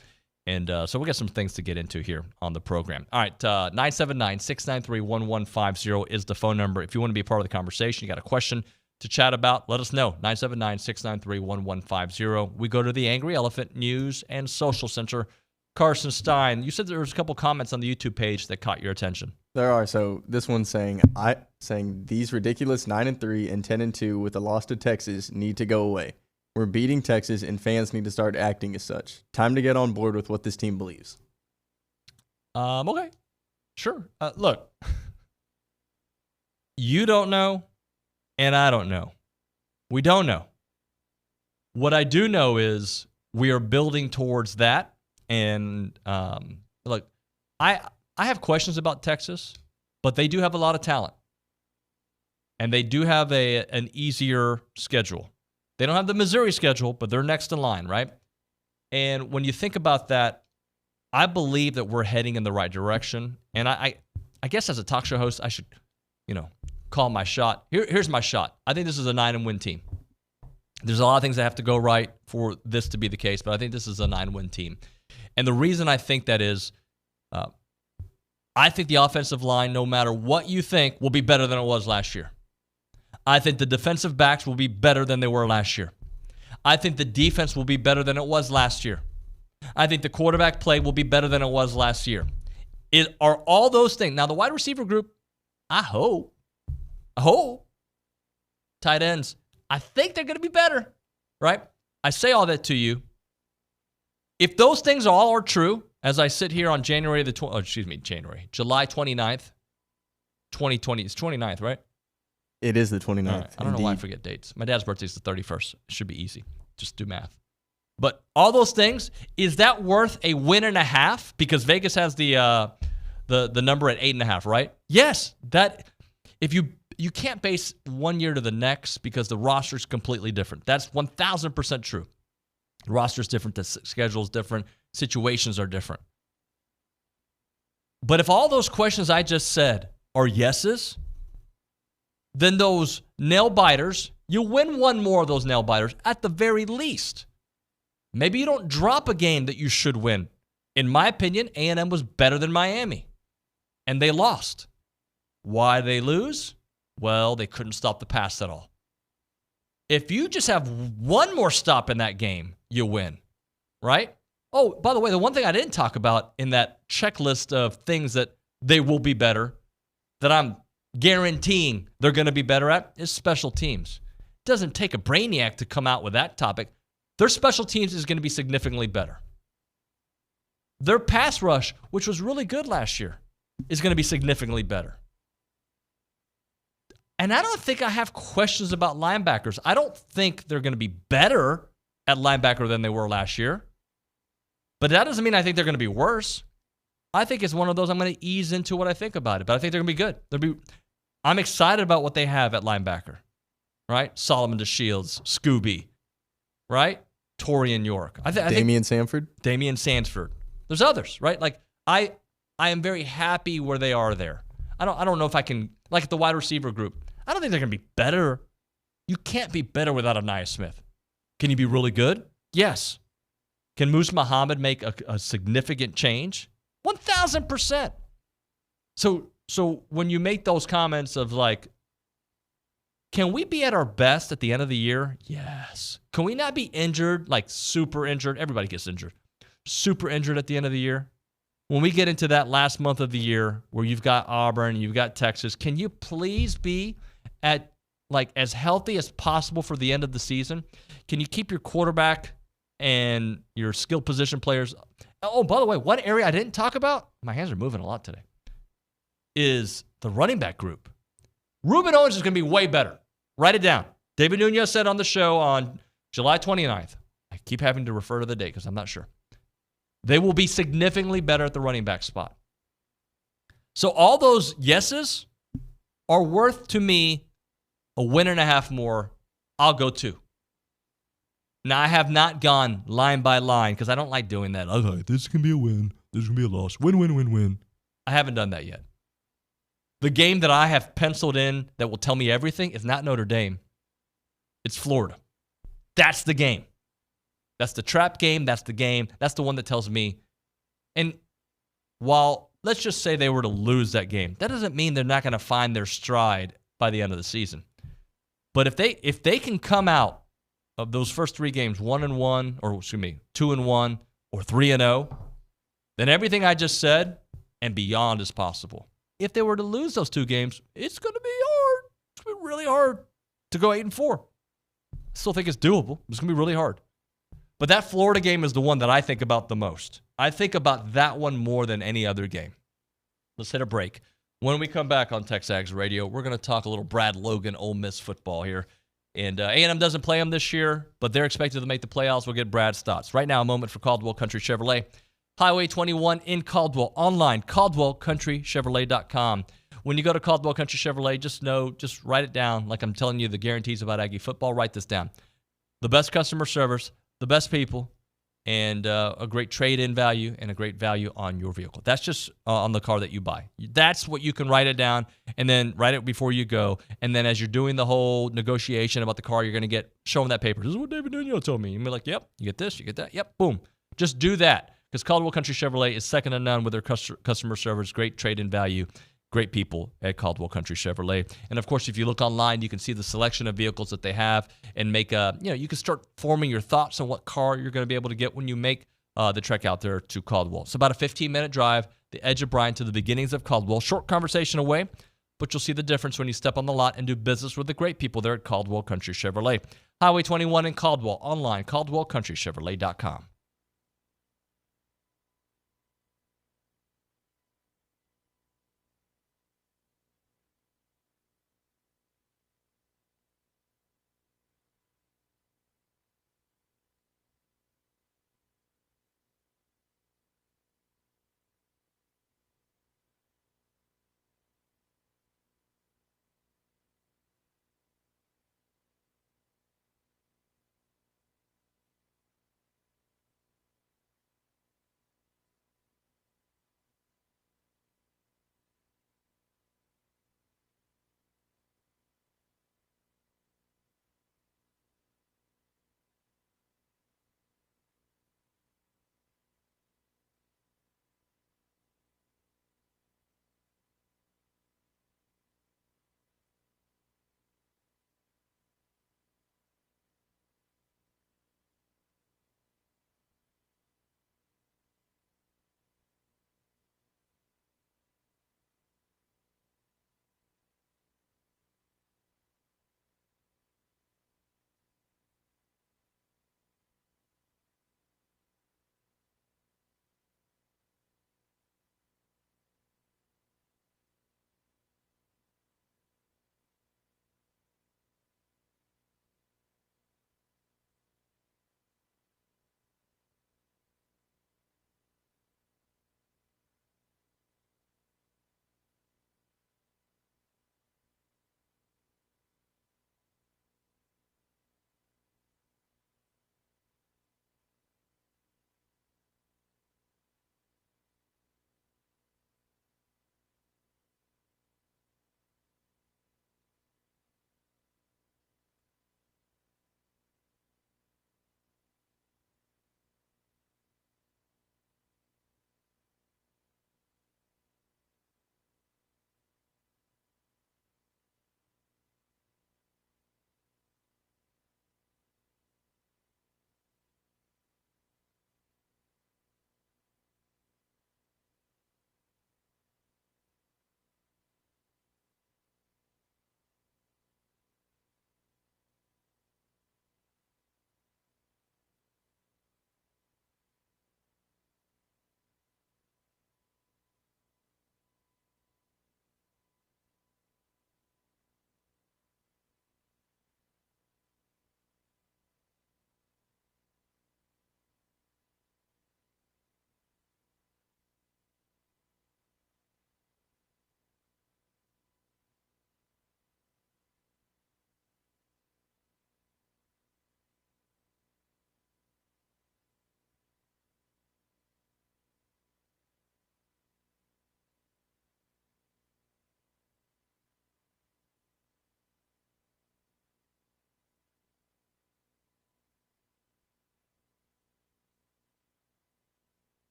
And so we got some things to get into here on the program. All right, 979-693-1150 is the phone number. If you want to be a part of the conversation, you got a question to chat about, let us know. 979-693-1150. We go to the Angry Elephant News and Social Center. Carson Stein, you said there was a couple comments on the YouTube page that caught your attention. There are. So this one's saying these ridiculous 9-3 and 10-2 with a loss to Texas need to go away. We're beating Texas, and fans need to start acting as such. Time to get on board with what this team believes. Okay, sure. Look, you don't know, and I don't know. We don't know. What I do know is we are building towards that. And look, I have questions about Texas, but they do have a lot of talent. And they do have an easier schedule. They don't have the Missouri schedule, but they're next in line, right? And when you think about that, I believe that we're heading in the right direction. And I guess as a talk show host, I should, call my shot. Here's my shot. I think this is a 9-win team. There's a lot of things that have to go right for this to be the case, but I think this is a 9-win team. And the reason I think that is, I think the offensive line, no matter what you think, will be better than it was last year. I think the defensive backs will be better than they were last year. I think the defense will be better than it was last year. I think the quarterback play will be better than it was last year. Are all those things. Now, the wide receiver group, I hope. Tight ends, I think they're going to be better, right? I say all that to you. If those things all are true, as I sit here on July 29th, 2020, it's 29th, right? It is the 29th. Right. I don't know why I forget dates. My dad's birthday is the 31st. It should be easy. Just do math. But all those things, is that worth a win and a half? Because Vegas has the number at 8.5, right? Yes. That if you can't base one year to the next because the roster is completely different. That's 1,000% true. The roster is different. The schedule is different. Situations are different. But if all those questions I just said are yeses, then those nail biters, you win one more of those nail biters at the very least. Maybe you don't drop a game that you should win. In my opinion, A&M was better than Miami, and they lost. Why they lose? Well, they couldn't stop the pass at all. If you just have one more stop in that game, you win, right? Oh, by the way, the one thing I didn't talk about in that checklist of things that they will be better, that I'm guaranteeing they're going to be better at, is special teams. It doesn't take a brainiac to come out with that topic. Their special teams is going to be significantly better. Their pass rush, which was really good last year, is going to be significantly better. And I don't think I have questions about linebackers. I don't think they're going to be better at linebacker than they were last year. But that doesn't mean I think they're going to be worse. I think it's one of those I'm going to ease into what I think about it. But I think they're going to be good. I'm excited about what they have at linebacker, right? Solomon DeShields, Scooby, right? Torian York. Damian Sanford. Damian Sanford. There's others, right? Like I am very happy where they are there. I don't know if I can, like the wide receiver group, I don't think they're going to be better. You can't be better without Aniyah Smith. Can you be really good? Yes. Can Moose Muhammad make a significant change? 1,000%. So when you make those comments of like, can we be at our best at the end of the year? Yes. Can we not be injured, like super injured? Everybody gets injured. Super injured at the end of the year. When we get into that last month of the year where you've got Auburn, you've got Texas, can you please be at like as healthy as possible for the end of the season? Can you keep your quarterback and your skill position players? Oh, by the way, one area I didn't talk about, my hands are moving a lot today, is the running back group. Ruben Owens is going to be way better. Write it down. David Nuño said on the show on July 29th. I keep having to refer to the date because I'm not sure. They will be significantly better at the running back spot. So all those yeses are worth to me a win and a half more. I'll go 2. Now, I have not gone line by line because I don't like doing that. Okay, this can be a win. This can be a loss. Win, win, win, win. I haven't done that yet. The game that I have penciled in that will tell me everything is not Notre Dame. It's Florida. That's the game. That's the trap game. That's the game. That's the one that tells me. And while let's just say they were to lose that game, that doesn't mean they're not going to find their stride by the end of the season. But if they can come out of those first 3 games 1-1, or 2-1, or 3-0, then everything I just said and beyond is possible. If they were to lose those 2 games, it's going to be hard. It's going to be really hard to go 8-4. I still think it's doable. It's going to be really hard. But that Florida game is the one that I think about the most. I think about that one more than any other game. Let's hit a break. When we come back on TexAgs Radio, we're going to talk a little Brad Logan Ole Miss football here. And A&M doesn't play them this year, but they're expected to make the playoffs. We'll get Brad's thoughts. Right now, a moment for Caldwell Country Chevrolet. Highway 21 in Caldwell. Online, CaldwellCountryChevrolet.com. When you go to Caldwell Country Chevrolet, just write it down. Like I'm telling you the guarantees about Aggie football, write this down. The best customer service, the best people, and a great trade-in value and a great value on your vehicle. That's just on the car that you buy. That's what you can write it down, and then write it before you go. And then as you're doing the whole negotiation about the car, you're going to show them that paper. This is what David Nuño told me. And be like, yep, you get this, you get that. Yep, boom. Just do that because Caldwell Country Chevrolet is second to none with their customer service, great trade-in value, great people at Caldwell Country Chevrolet. And of course, if you look online, you can see the selection of vehicles that they have and make you can start forming your thoughts on what car you're going to be able to get when you make the trek out there to Caldwell. It's about a 15-minute drive, the edge of Bryan to the beginnings of Caldwell. Short conversation away, but you'll see the difference when you step on the lot and do business with the great people there at Caldwell Country Chevrolet. Highway 21 in Caldwell, online, CaldwellCountryChevrolet.com.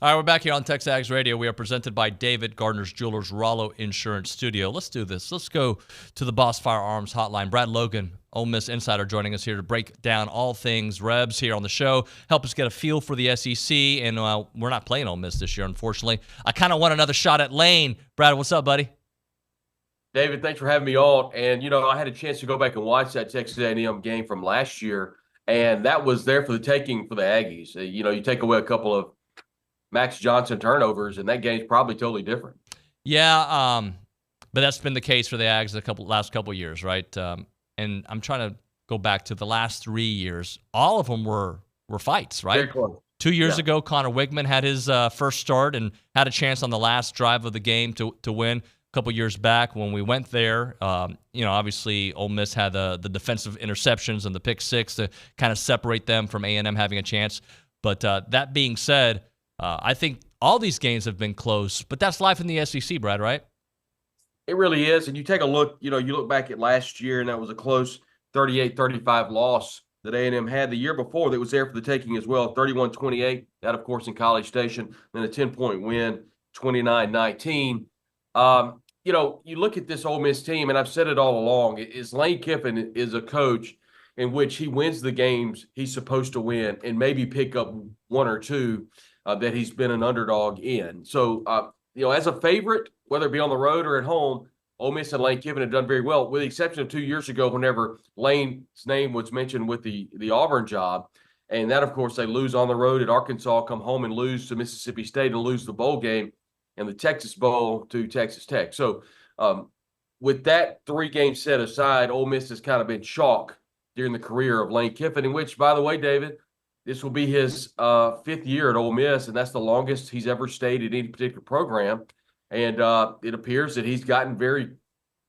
All right, we're back here on TexAgs Radio. We are presented by David Gardner's Jewelers, Rollo Insurance Studio. Let's do this. Let's go to the Boss Firearms Hotline. Brad Logan, Ole Miss Insider, joining us here to break down all things Rebs here on the show, help us get a feel for the SEC. And we're not playing Ole Miss this year, unfortunately. I kind of want another shot at Lane. Brad, what's up, buddy? David, thanks for having me on. And, I had a chance to go back and watch that Texas A&M game from last year, and that was there for the taking for the Aggies. You take away a couple of Max Johnson turnovers, and that game's probably totally different. Yeah, but that's been the case for the Ags the last couple of years, right? And I'm trying to go back to the last 3 years. All of them were fights, right? Very close. 2 years ago, Connor Wigman had his first start and had a chance on the last drive of the game to win. A couple years back when we went there, obviously Ole Miss had the defensive interceptions and the pick six to kind of separate them from A&M having a chance. But that being said, I think all these games have been close, but that's life in the SEC, Brad, right? It really is. And you take a look, you look back at last year, and that was a close 38-35 loss that A&M had the year before that was there for the taking as well, 31-28, that, of course, in College Station, then a 10-point win, 29-19. You look at this Ole Miss team, and I've said it all along, is Lane Kiffin is a coach in which he wins the games he's supposed to win and maybe pick up one or two that he's been an underdog in. So, as a favorite, whether it be on the road or at home, Ole Miss and Lane Kiffin have done very well, with the exception of 2 years ago whenever Lane's name was mentioned with the Auburn job. And that, of course, they lose on the road at Arkansas, come home and lose to Mississippi State and lose the bowl game and the Texas Bowl to Texas Tech. So with that 3-game set aside, Ole Miss has kind of been chalk during the career of Lane Kiffin, in which, by the way, David, this will be his 5th year at Ole Miss, and that's the longest he's ever stayed at any particular program. And it appears that he's gotten very,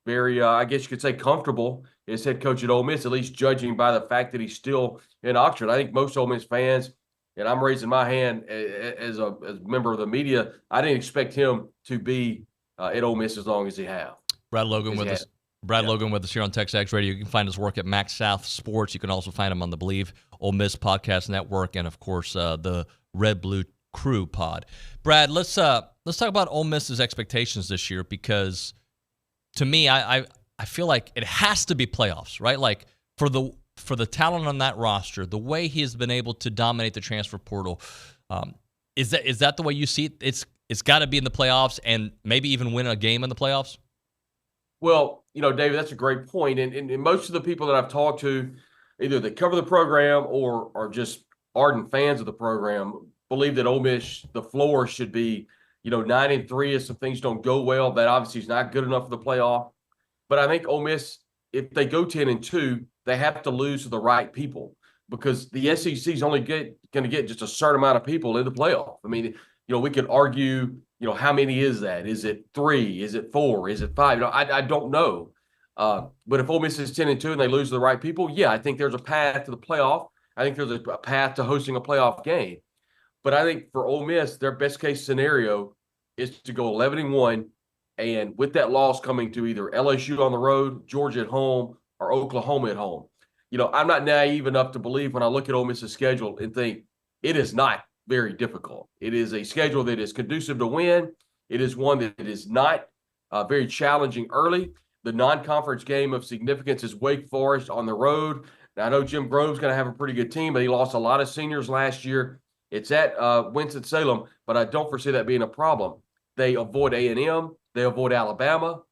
very, I guess you could say, comfortable as head coach at Ole Miss, at least judging by the fact that he's still in Oxford. I think most Ole Miss fans, and I'm raising my hand as a member of the media, I didn't expect him to be at Ole Miss as long as he has. Brad Logan with us. Brad Logan with us here on TexAgs Radio. You can find his work at Max South Sports. You can also find him on the Believe Ole Miss Podcast Network, and of course the Red Blue Crew Pod. Brad, let's talk about Ole Miss's expectations this year, because to me, I feel like it has to be playoffs, right? Like for the talent on that roster, the way he has been able to dominate the transfer portal, is that the way you see it? It's got to be in the playoffs and maybe even win a game in the playoffs. Well, David, that's a great point. And most of the people that I've talked to, either that cover the program or are just ardent fans of the program, believe that Ole Miss, the floor should be, 9-3 if some things don't go well. That obviously is not good enough for the playoff. But I think Ole Miss, if they go 10-2, they have to lose to the right people, because the SEC is only going to get just a certain amount of people in the playoff. I mean, we could argue, how many is that? Is it 3? Is it 4? Is it 5? I don't know. But if Ole Miss is 10-2 and they lose to the right people, yeah, I think there's a path to the playoff. I think there's a path to hosting a playoff game. But I think for Ole Miss, their best case scenario is to go 11-1, and with that loss coming to either LSU on the road, Georgia at home, or Oklahoma at home. I'm not naive enough to believe when I look at Ole Miss's schedule and think it is not very difficult. It is a schedule that is conducive to win. It is one that is not very challenging early. The non-conference game of significance is Wake Forest on the road. Now, I know Jim Grove's going to have a pretty good team, but he lost a lot of seniors last year. It's at Winston-Salem, but I don't foresee that being a problem. They avoid A&M. They avoid Alabama.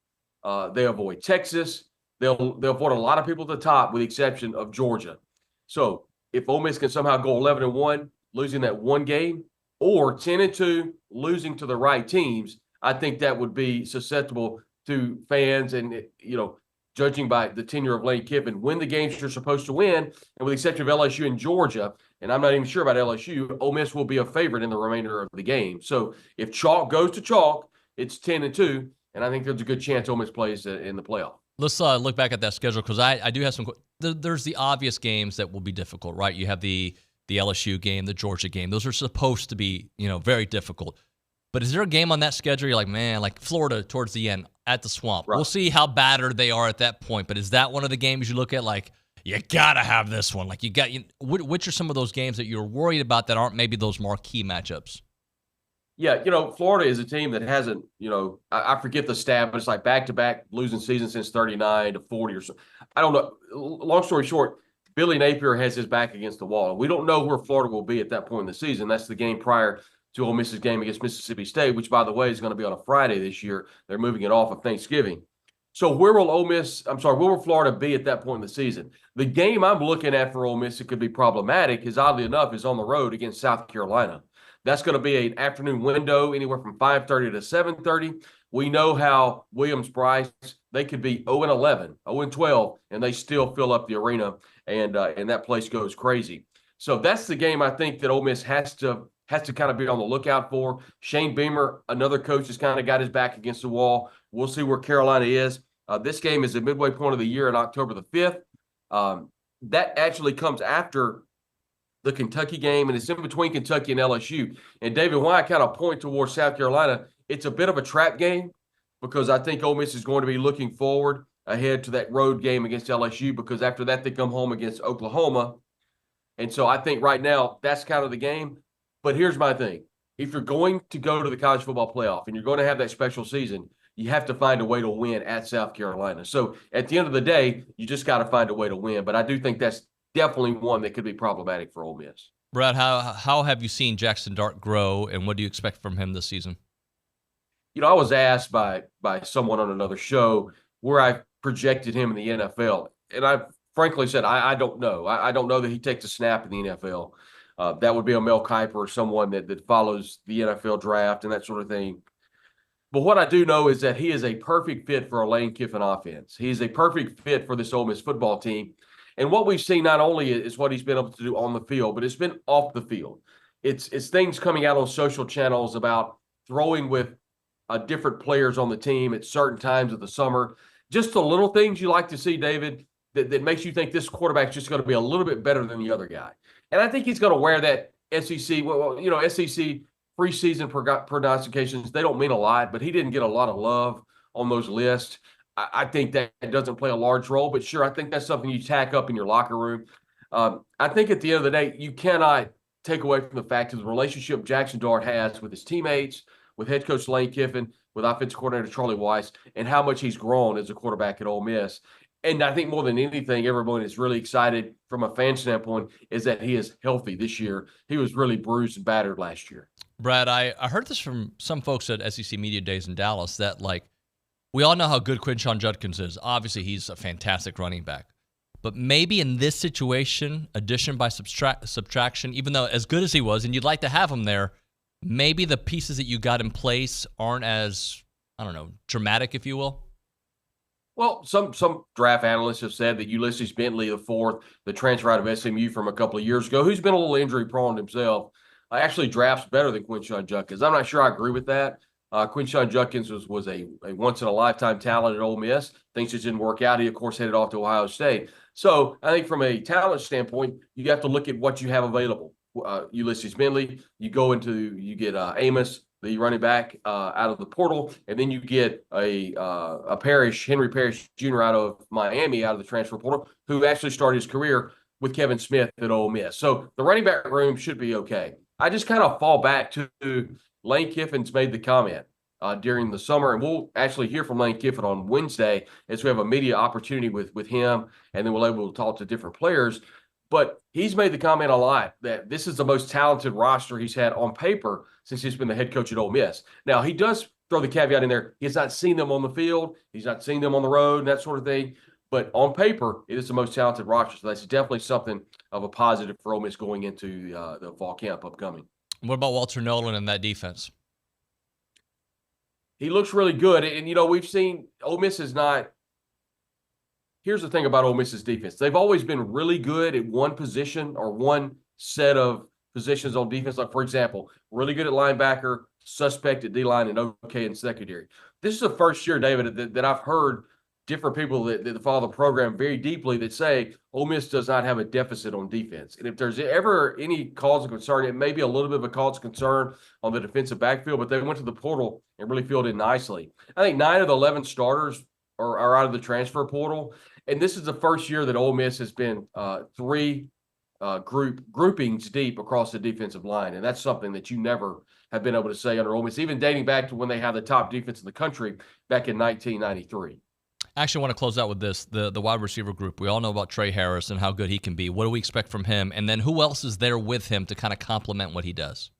They avoid Texas. They'll avoid a lot of people at the top, with the exception of Georgia. So if Ole Miss can somehow go 11-1, losing that one game, or 10-2, losing to the right teams, I think that would be susceptible to fans and, judging by the tenure of Lane Kiffin, win the games you're supposed to win, and with the exception of LSU and Georgia, and I'm not even sure about LSU, Ole Miss will be a favorite in the remainder of the game. So if chalk goes to chalk, it's 10-2, and I think there's a good chance Ole Miss plays in the playoff. Let's look back at that schedule, because I do have some. There's the obvious games that will be difficult, right? You have the LSU game, the Georgia game. Those are supposed to be, very difficult. But is there a game on that schedule you're like, man, like Florida towards the end at the Swamp? Right. We'll see how battered they are at that point. But is that one of the games you look at like, you got to have this one? Like which are some of those games that you're worried about that aren't maybe those marquee matchups? Yeah, Florida is a team that hasn't, I forget the stat, but it's like back-to-back losing season since 39 to 40 or so. I don't know. Long story short, Billy Napier has his back against the wall. We don't know where Florida will be at that point in the season. That's the game prior to Ole Miss's game against Mississippi State, which, by the way, is going to be on a Friday this year. They're moving it off of Thanksgiving. So where will Florida be at that point in the season? The game I'm looking at for Ole Miss that could be problematic is, oddly enough, is on the road against South Carolina. That's going to be an afternoon window, anywhere from 5:30 to 7:30. We know how Williams-Brice, they could be 0-11, 0-12, and they still fill up the arena, and that place goes crazy. So that's the game I think that Ole Miss has to kind of be on the lookout for. Shane Beamer, another coach, has kind of got his back against the wall. We'll see where Carolina is. This game is the midway point of the year on October the 5th. That actually comes after the Kentucky game, and it's in between Kentucky and LSU. And David, why I kind of point towards South Carolina, it's a bit of a trap game because I think Ole Miss is going to be looking forward ahead to that road game against LSU, because after that they come home against Oklahoma. And so I think right now that's kind of the game. But here's my thing. If you're going to go to the college football playoff and you're going to have that special season, you have to find a way to win at South Carolina. So at the end of the day, you just got to find a way to win. But I do think that's definitely one that could be problematic for Ole Miss. Brad, how have you seen Jackson Dart grow, and what do you expect from him this season? I was asked by someone on another show where I projected him in the NFL, and I frankly said I don't know. I don't know that he takes a snap in the NFL. That would be a Mel Kiper or someone that follows the NFL draft and that sort of thing. But what I do know is that he is a perfect fit for a Lane Kiffin offense. He's a perfect fit for this Ole Miss football team. And what we've seen not only is what he's been able to do on the field, but it's been off the field. It's things coming out on social channels about throwing with different players on the team at certain times of the summer. Just the little things you like to see, David, that makes you think this quarterback's just going to be a little bit better than the other guy. And I think he's going to wear that SEC, SEC preseason prognostications, they don't mean a lot, but he didn't get a lot of love on those lists. I think that doesn't play a large role, but sure, I think that's something you tack up in your locker room. I think at the end of the day, you cannot take away from the fact of the relationship Jackson Dart has with his teammates, with head coach Lane Kiffin, with offensive coordinator Charlie Weiss, and how much he's grown as a quarterback at Ole Miss. And I think more than anything, everyone is really excited from a fan standpoint is that he is healthy this year. He was really bruised and battered last year. Brad, I heard this from some folks at SEC Media Days in Dallas that, we all know how good Quinshon Judkins is. Obviously, he's a fantastic running back. But maybe in this situation, addition by subtraction, even though as good as he was, and you'd like to have him there, maybe the pieces that you got in place aren't as, dramatic, if you will? Well, some draft analysts have said that Ulysses Bentley IV, the transfer out of SMU from a couple of years ago, who's been a little injury-prone himself, actually drafts better than Quinshon Judkins. I'm not sure I agree with that. Quinshon Judkins was a once-in-a-lifetime talent at Ole Miss. Things just didn't work out. He, of course, headed off to Ohio State. So I think from a talent standpoint, you have to look at what you have available. Ulysses Bentley, you get Amos, the running back, out of the portal, and then you get a Henry Parrish Jr. out of Miami, out of the transfer portal, who actually started his career with Kevin Smith at Ole Miss. So the running back room should be okay. I just kind of fall back to Lane Kiffin's made the comment during the summer, and we'll actually hear from Lane Kiffin on Wednesday as we have a media opportunity with him, and then we'll be able to talk to different players. But he's made the comment a lot that this is the most talented roster he's had on paper since he's been the head coach at Ole Miss. Now, he does throw the caveat in there. He's not seen them on the field. He's not seen them on the road and that sort of thing. But on paper, it is the most talented roster. So that's definitely something of a positive for Ole Miss going into the fall camp upcoming. What about Walter Nolan and that defense? He looks really good. And, we've seen Ole Miss is not – here's the thing about Ole Miss's defense. They've always been really good at one position or one set of positions on defense. Like, for example, really good at linebacker, suspect at D-line, and okay in secondary. This is the first year, David, that I've heard different people that follow the program very deeply that say Ole Miss does not have a deficit on defense. And if there's ever any cause of concern, it may be a little bit of a cause of concern on the defensive backfield, but they went to the portal and really filled in nicely. I think 9 of the 11 starters are out of the transfer portal. And this is the first year that Ole Miss has been three groupings deep across the defensive line. And that's something that you never have been able to say under Ole Miss, even dating back to when they had the top defense in the country back in 1993. I actually want to close out with this. The wide receiver group, we all know about Trey Harris and how good he can be. What do we expect from him? And then who else is there with him to kind of complement what he does?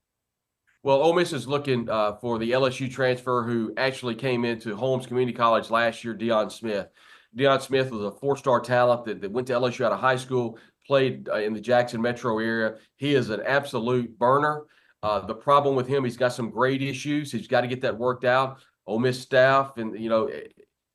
Well, Ole Miss is looking for the LSU transfer who actually came into Holmes Community College last year, Deion Smith. Deion Smith was a four-star talent that went to LSU out of high school, played in the Jackson metro area. He is an absolute burner. The problem with him, he's got some grade issues. He's got to get that worked out. Ole Miss staff and,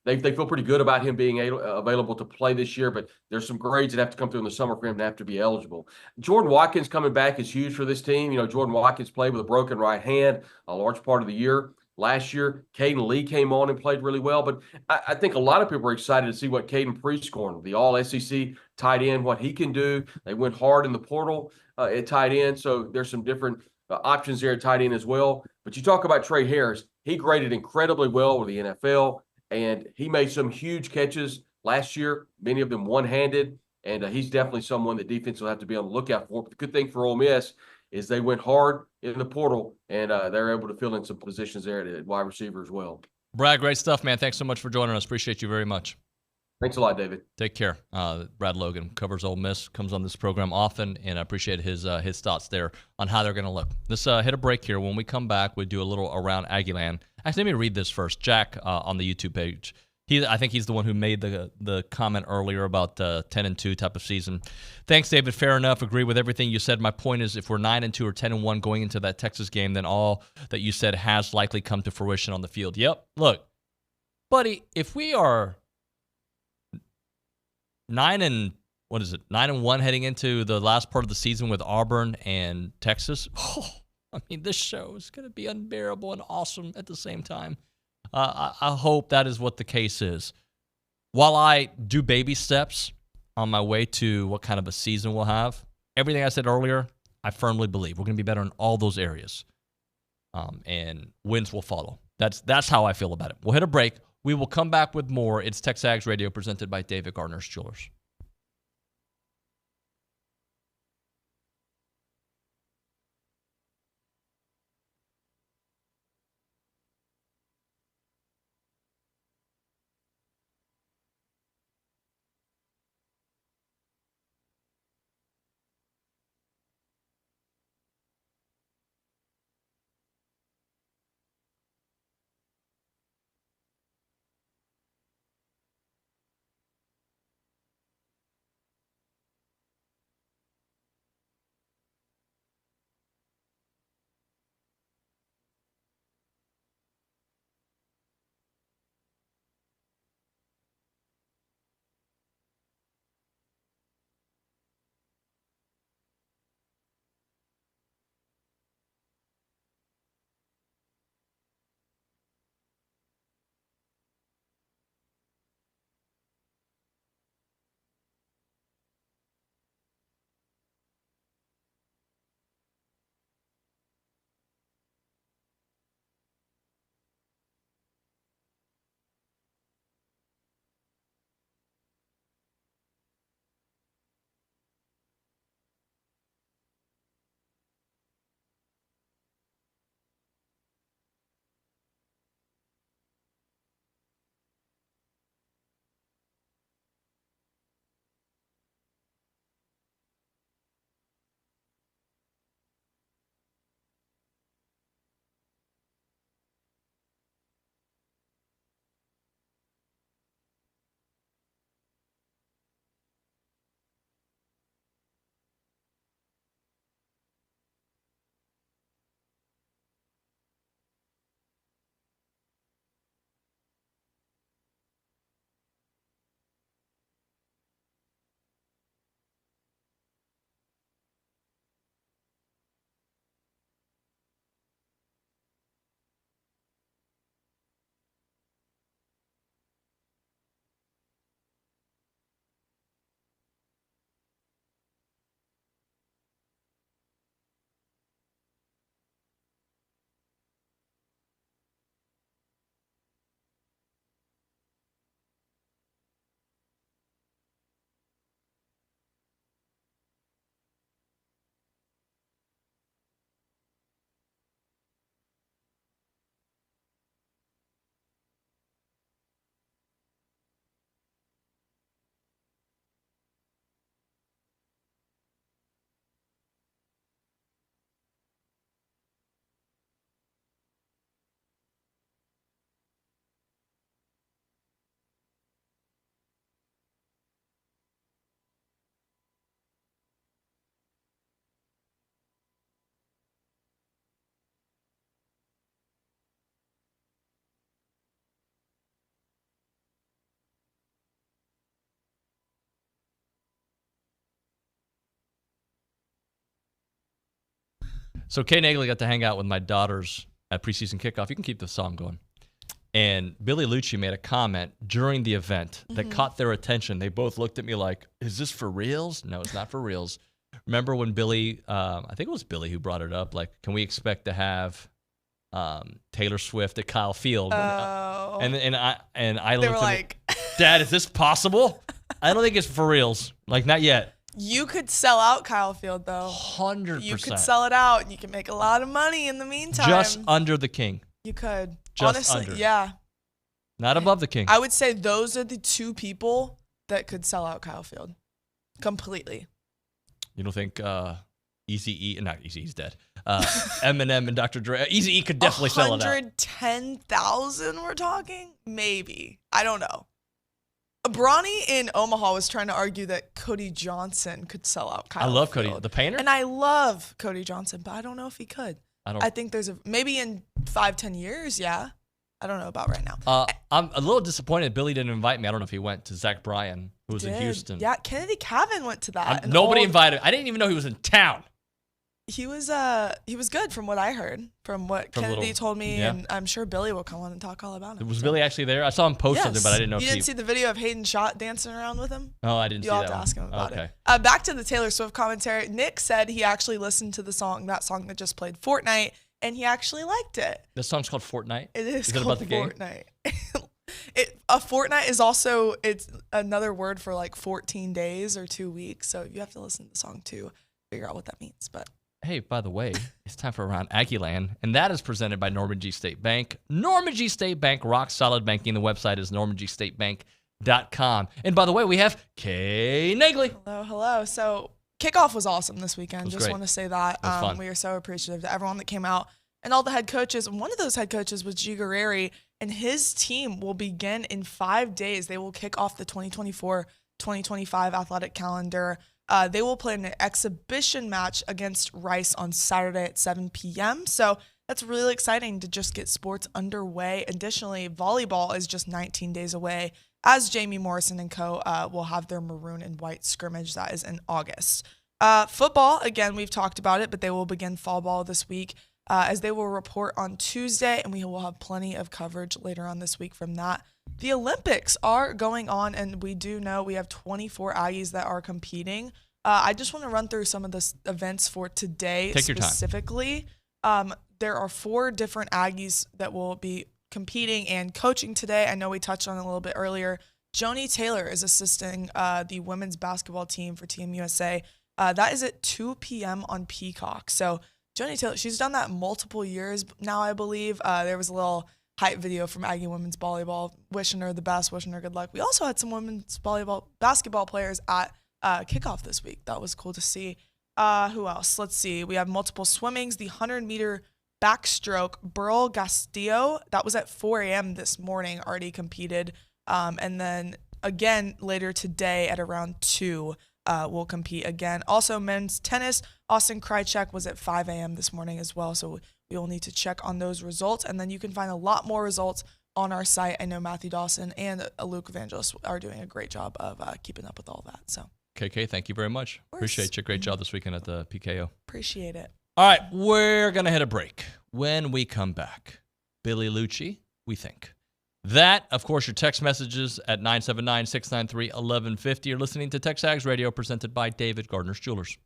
they feel pretty good about him being available to play this year, but there's some grades that have to come through in the summer for him to have to be eligible. Jordan Watkins coming back is huge for this team. Jordan Watkins played with a broken right hand a large part of the year. Last year, Caden Lee came on and played really well, but I think a lot of people are excited to see what Caden Prieskorn, the all-SEC tight end, what he can do. They went hard in the portal at tight end, so there's some different options there at tight end as well. But you talk about Trey Harris, he graded incredibly well with the NFL, and he made some huge catches last year, many of them one-handed, and he's definitely someone that defense will have to be on the lookout for. But the good thing for Ole Miss is they went hard in the portal, and they're able to fill in some positions there at wide receiver as well. Brad, great stuff, man. Thanks so much for joining us. Appreciate you very much. Thanks a lot, David. Take care. Brad Logan covers Ole Miss, comes on this program often, and I appreciate his thoughts there on how they're going to look. Let's hit a break here. When we come back, we do a little Around Aggieland. Actually, let me read this first. Jack on the YouTube page. I think he's the one who made the comment earlier about 10-2 type of season. Thanks, David. Fair enough. Agree with everything you said. My point is, if we're 9-2 or 10-1 going into that Texas game, then all that you said has likely come to fruition on the field. Yep. Look, buddy, if we are 9-1 heading into the last part of the season with Auburn and Texas, this show is going to be unbearable and awesome at the same time. I hope that is what the case is. While I do baby steps on my way to what kind of a season we'll have, everything I said earlier, I firmly believe we're going to be better in all those areas, and wins will follow. That's how I feel about it. We'll hit a break. We will come back with more. It's TexAgs Radio presented by David Gardner's Jewelers. So Kay Naegeli got to hang out with my daughters at preseason kickoff. You can keep the song going. And Billy Liucci made a comment during the event that caught their attention. They both looked at me like, is this for reals? No, it's not for reals. Remember when Billy, I think it was Billy who brought it up, like, can we expect to have Taylor Swift at Kyle Field? Oh. And I They looked were at like, me, Dad, is this possible? I don't think it's for reals. Like, not yet. you could sell out Kyle Field, though. 100%. You could sell it out, and you can make a lot of money in the meantime. Just under the King. You could. Just Honestly, under. yeah. Not above the King. I would say those are the two people that could sell out Kyle Field completely. You don't think Eazy-E, not Eazy-E's dead. Eminem and Dr. Dre. Eazy-E could definitely sell it out. 110,000 we're talking? Maybe. I don't know. Bronny in Omaha was trying to argue that Cody Johnson could sell out Kyle I love Field. Cody, the painter. And I love Cody Johnson, but I don't know if he could. I think there's maybe in 5-10 years, yeah. I don't know about right now. I'm a little disappointed Billy didn't invite me. I don't know if he went to Zach Bryan, who was in Houston. Yeah, Kennedy Cavan went to that. Nobody invited. I didn't even know he was in town. He was good from what I heard, from what Kennedy told me, and I'm sure Billy will come on and talk all about him. Was Billy actually there? I saw him post something, but I didn't know if you didn't see the video of Hayden Schott dancing around with him? Oh, I didn't see that. You'll have to ask him about it. Back to the Taylor Swift commentary. Nick said he actually listened to that song that just played Fortnite, and he actually liked it. This song's called Fortnite? It is it called about the Fortnite. A fortnight is also, it's another word for like 14 days or 2 weeks. So you have to listen to the song to figure out what that means. But hey, by the way, it's time for Around Aggieland, and that is presented by Norman G. State Bank. Norman G. State Bank, rock solid banking. The website is normangstatebank.com. And by the way, we have Kay Naegeli. Hello. So kickoff was awesome this weekend. Just great. want to say that. Fun. We are so appreciative to everyone that came out and all the head coaches. And one of those head coaches was G. Guerreri, and his team will begin in 5 days. They will kick off the 2024-2025 athletic calendar. They will play an exhibition match against Rice on Saturday at 7 p.m. So that's really exciting to just get sports underway. Additionally, volleyball is just 19 days away, as Jamie Morrison and co. will have their Maroon and White scrimmage. That is in August. Football, again, we've talked about it, but they will begin fall ball this week as they will report on Tuesday, and we will have plenty of coverage later on this week from that. The Olympics are going on, and we do know we have 24 Aggies that are competing. I just want to run through some of the events for today. Take your time. Specifically. There are 4 different Aggies that will be competing and coaching today. I know we touched on it a little bit earlier. Joni Taylor is assisting the women's basketball team for Team USA. That is at 2 p.m. on Peacock. So Joni Taylor, she's done that multiple years now, I believe. There was a little hype video from Aggie women's volleyball, wishing her the best, wishing her good luck. We also had some women's basketball players at kickoff this week. That was cool to see. Who else? Let's see. We have multiple swimmings. The 100-meter backstroke, Burl Castillo, that was at 4 a.m. this morning, already competed. And then again later today at around 2, will compete again. Also, men's tennis, Austin Krajicek was at 5 a.m. this morning as well. So we will need to check on those results. And then you can find a lot more results on our site. I know Matthew Dawson and Luke Evangelist are doing a great job of keeping up with all that. So KK, thank you very much. Appreciate you. Great job this weekend at the PKO. Appreciate it. All right, we're going to hit a break. When we come back, Billy Liucci, we think. That, of course, your text messages at 979-693-1150. You're listening to TexAgs Radio, presented by David Gardner's Jewelers.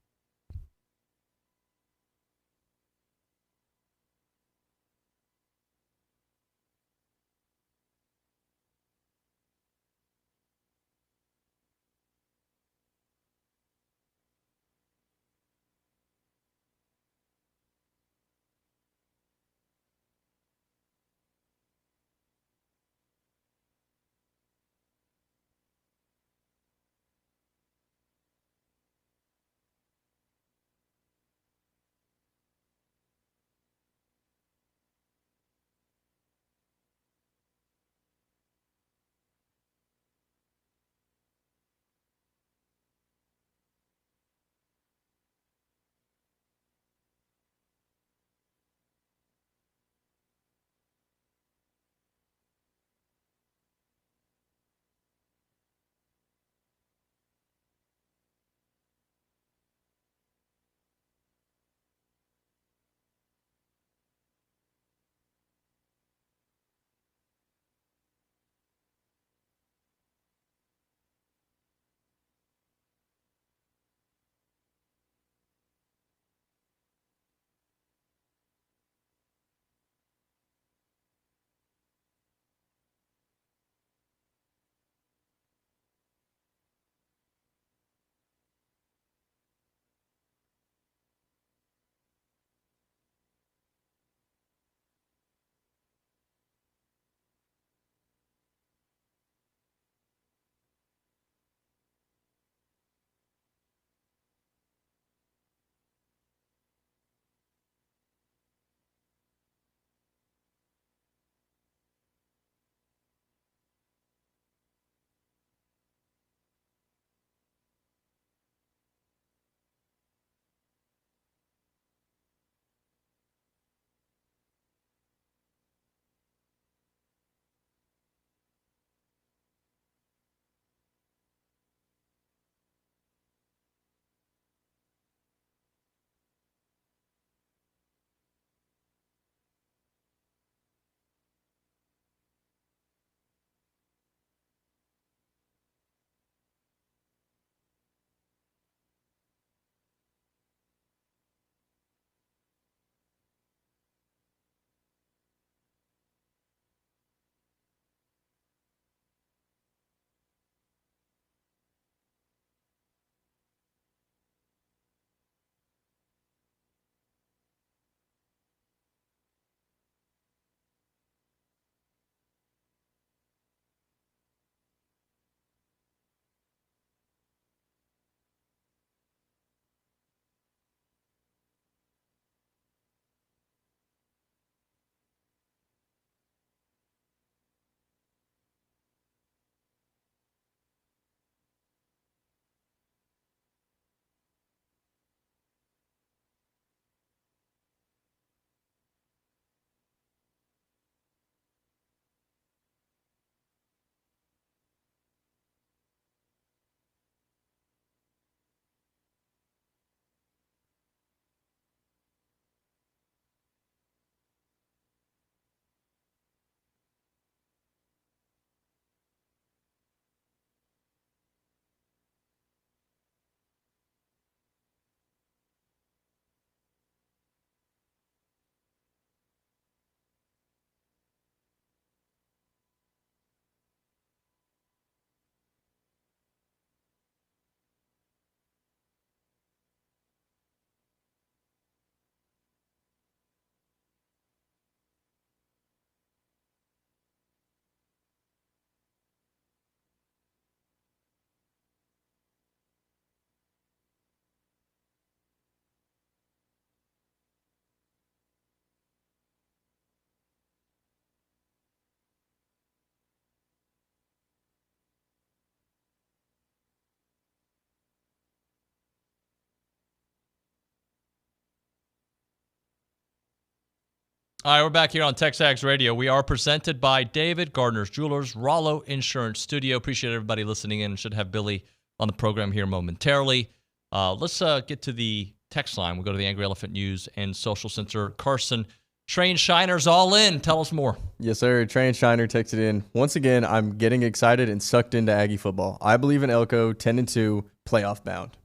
All right, we're back here on TexAgs Radio. We are presented by David Gardner's Jewelers, Rollo Insurance Studio. Appreciate everybody listening in. Should have Billy on the program here momentarily. Let's get to the text line. We'll go to the Angry Elephant News and Social Censor. Carson, Train Shiner's all in. Tell us more. Yes, sir. Train Shiner texted in. Once again, I'm getting excited and sucked into Aggie football. I believe in Elko, 10-2, playoff bound.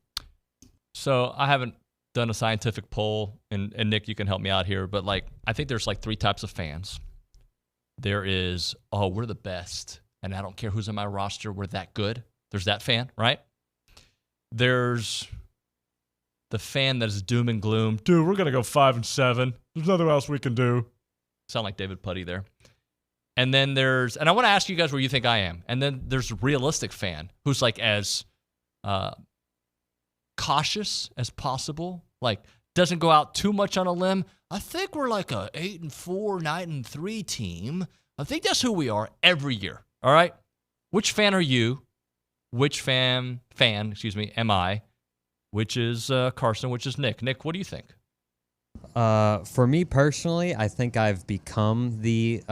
So I haven't done a scientific poll, and Nick, you can help me out here, but I think there's 3 types of fans. There is, we're the best, and I don't care who's on my roster, we're that good. There's that fan, right? There's the fan that is doom and gloom. Dude, we're going to go 5-7. There's nothing else we can do. Sound like David Putty there. And then there's, and I want to ask you guys where you think I am. And then there's a realistic fan who's as cautious as possible, doesn't go out too much on a limb. I think we're a 8-4, 9-3 team. I think that's who we are every year. All right. Which fan are you? Which fan, am I? Which is Carson? Which is Nick? Nick, what do you think? For me personally, I think I've become the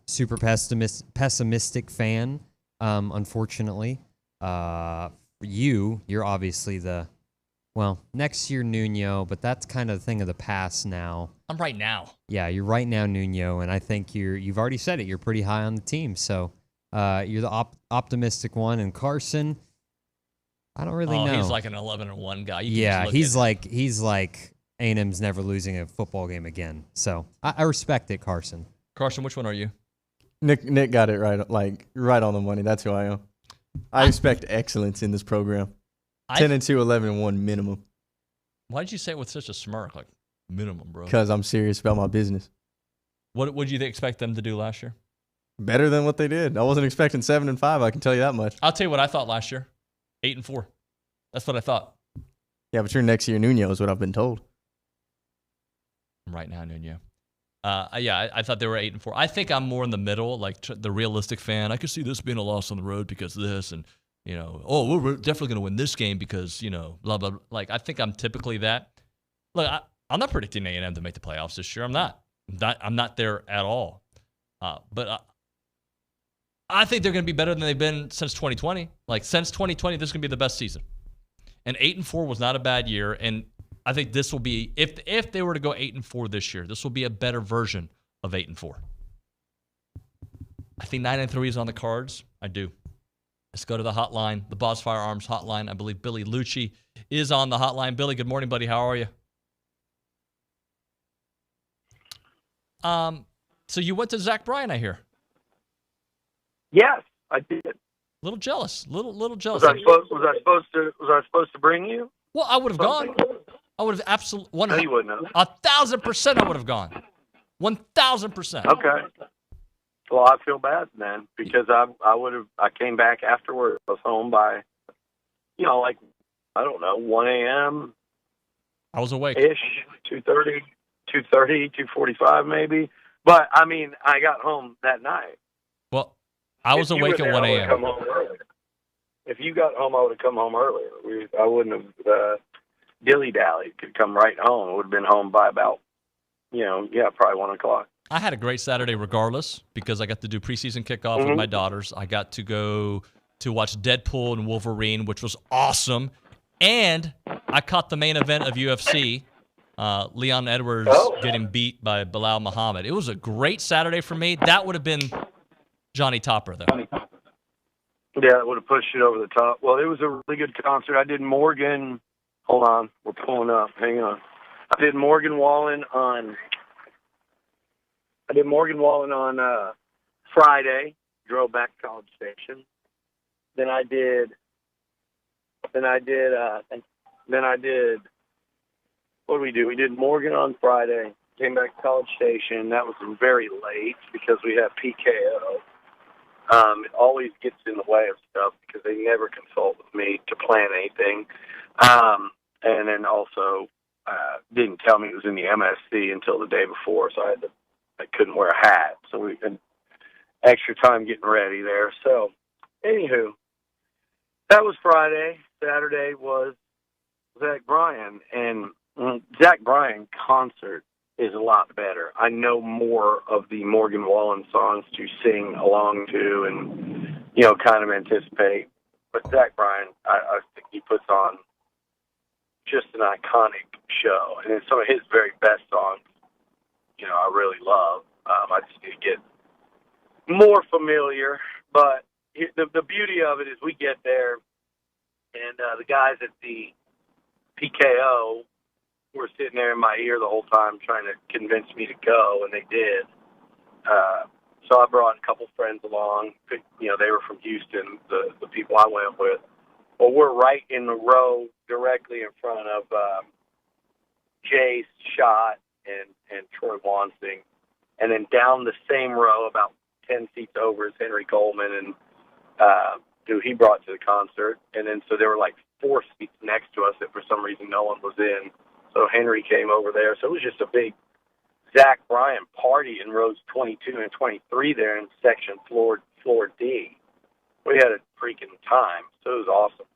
super pessimistic fan. Unfortunately, you're obviously next year Nuño, but that's kind of the thing of the past now. I'm right now. Yeah, you're right now Nuño, and I think you've already said it. You're pretty high on the team, so you're the optimistic one. And Carson, I don't really know. He's like an 11-1 guy. He's like A&M's never losing a football game again. So I respect it, Carson. Carson, which one are you? Nick got it right, right on the money. That's who I am. I expect excellence in this program. 10-2, 11-1 minimum. Why did you say it with such a smirk? Minimum, bro. Because I'm serious about my business. What did you expect them to do last year? Better than what they did. I wasn't expecting 7-5. I can tell you that much. I'll tell you what I thought last year. 8-4. That's what I thought. Yeah, but your next year Nuño is what I've been told. Right now, Nuño. I thought they were 8-4. I think I'm more in the middle, the realistic fan. I could see this being a loss on the road because of this, and we're definitely going to win this game because blah blah. I think I'm typically that. Look, I'm not predicting A&M to make the playoffs this year. I'm not there at all. But I think they're going to be better than they've been since 2020. Since 2020, this is going to be the best season. And 8-4 was not a bad year, and I think this will be, if they were to go 8-4 this year, this will be a better version of 8-4. I think 9-3 is on the cards. I do. Let's go to the hotline, the Boss Firearms hotline. I believe Billy Liucci is on the hotline. Billy, good morning, buddy. How are you? So you went to Zach Bryan, I hear. Yes, I did. Little jealous. Little jealous. Was I supposed to bring you? Well, I would have gone. I would have absolutely. No, you wouldn't have. 1,000% I would have gone. 1,000%. Okay. Well, I feel bad then because I came back afterward. I was home by, I don't know, 1 a.m. I was awake. Ish, 2:30, 2:45 maybe. But I got home that night. Well, I was awake at 1 a.m. If you got home, I would have come home earlier. I wouldn't have dilly-dallied. Could come right home. I would have been home by about, probably 1 o'clock. I had a great Saturday regardless because I got to do preseason kickoff with my daughters. I got to go to watch Deadpool and Wolverine, which was awesome. And I caught the main event of UFC, Leon Edwards getting beat by Bilal Muhammad. It was a great Saturday for me. That would have been Johnny Topper, though. Yeah, it would have pushed it over the top. Well, it was a really good concert. I did Morgan. Hold on. We're pulling up. Hang on. I did Morgan Wallen on Friday. Drove back to College Station. Then I did. What did we do? We did Morgan on Friday. Came back to College Station. That was very late because we have PKO. It always gets in the way of stuff because they never consult with me to plan anything. And then also didn't tell me it was in the MSC until the day before, so I couldn't wear a hat. So we had extra time getting ready there. So, anywho, that was Friday. Saturday was Zach Bryan. And Zach Bryan concert is a lot better. I know more of the Morgan Wallen songs to sing along to and, kind of anticipate. But Zach Bryan, I think he puts on just an iconic show. And then some of his very best songs, I really love. I just need to get more familiar. But the beauty of it is we get there, and the guys at the PKO were sitting there in my ear the whole time trying to convince me to go, and they did. So I brought a couple friends along. They were from Houston, the people I went with. Well, we're right in the row directly in front of Jace Schott and Troy Wansing. And then down the same row, about 10 seats over, is Henry Coleman, and who he brought to the concert. And then so there were like 4 seats next to us that for some reason no one was in. So Henry came over there. So it was just a big Zach Bryan party in rows 22 and 23 there in section floor D. We had a freaking time. So it was awesome.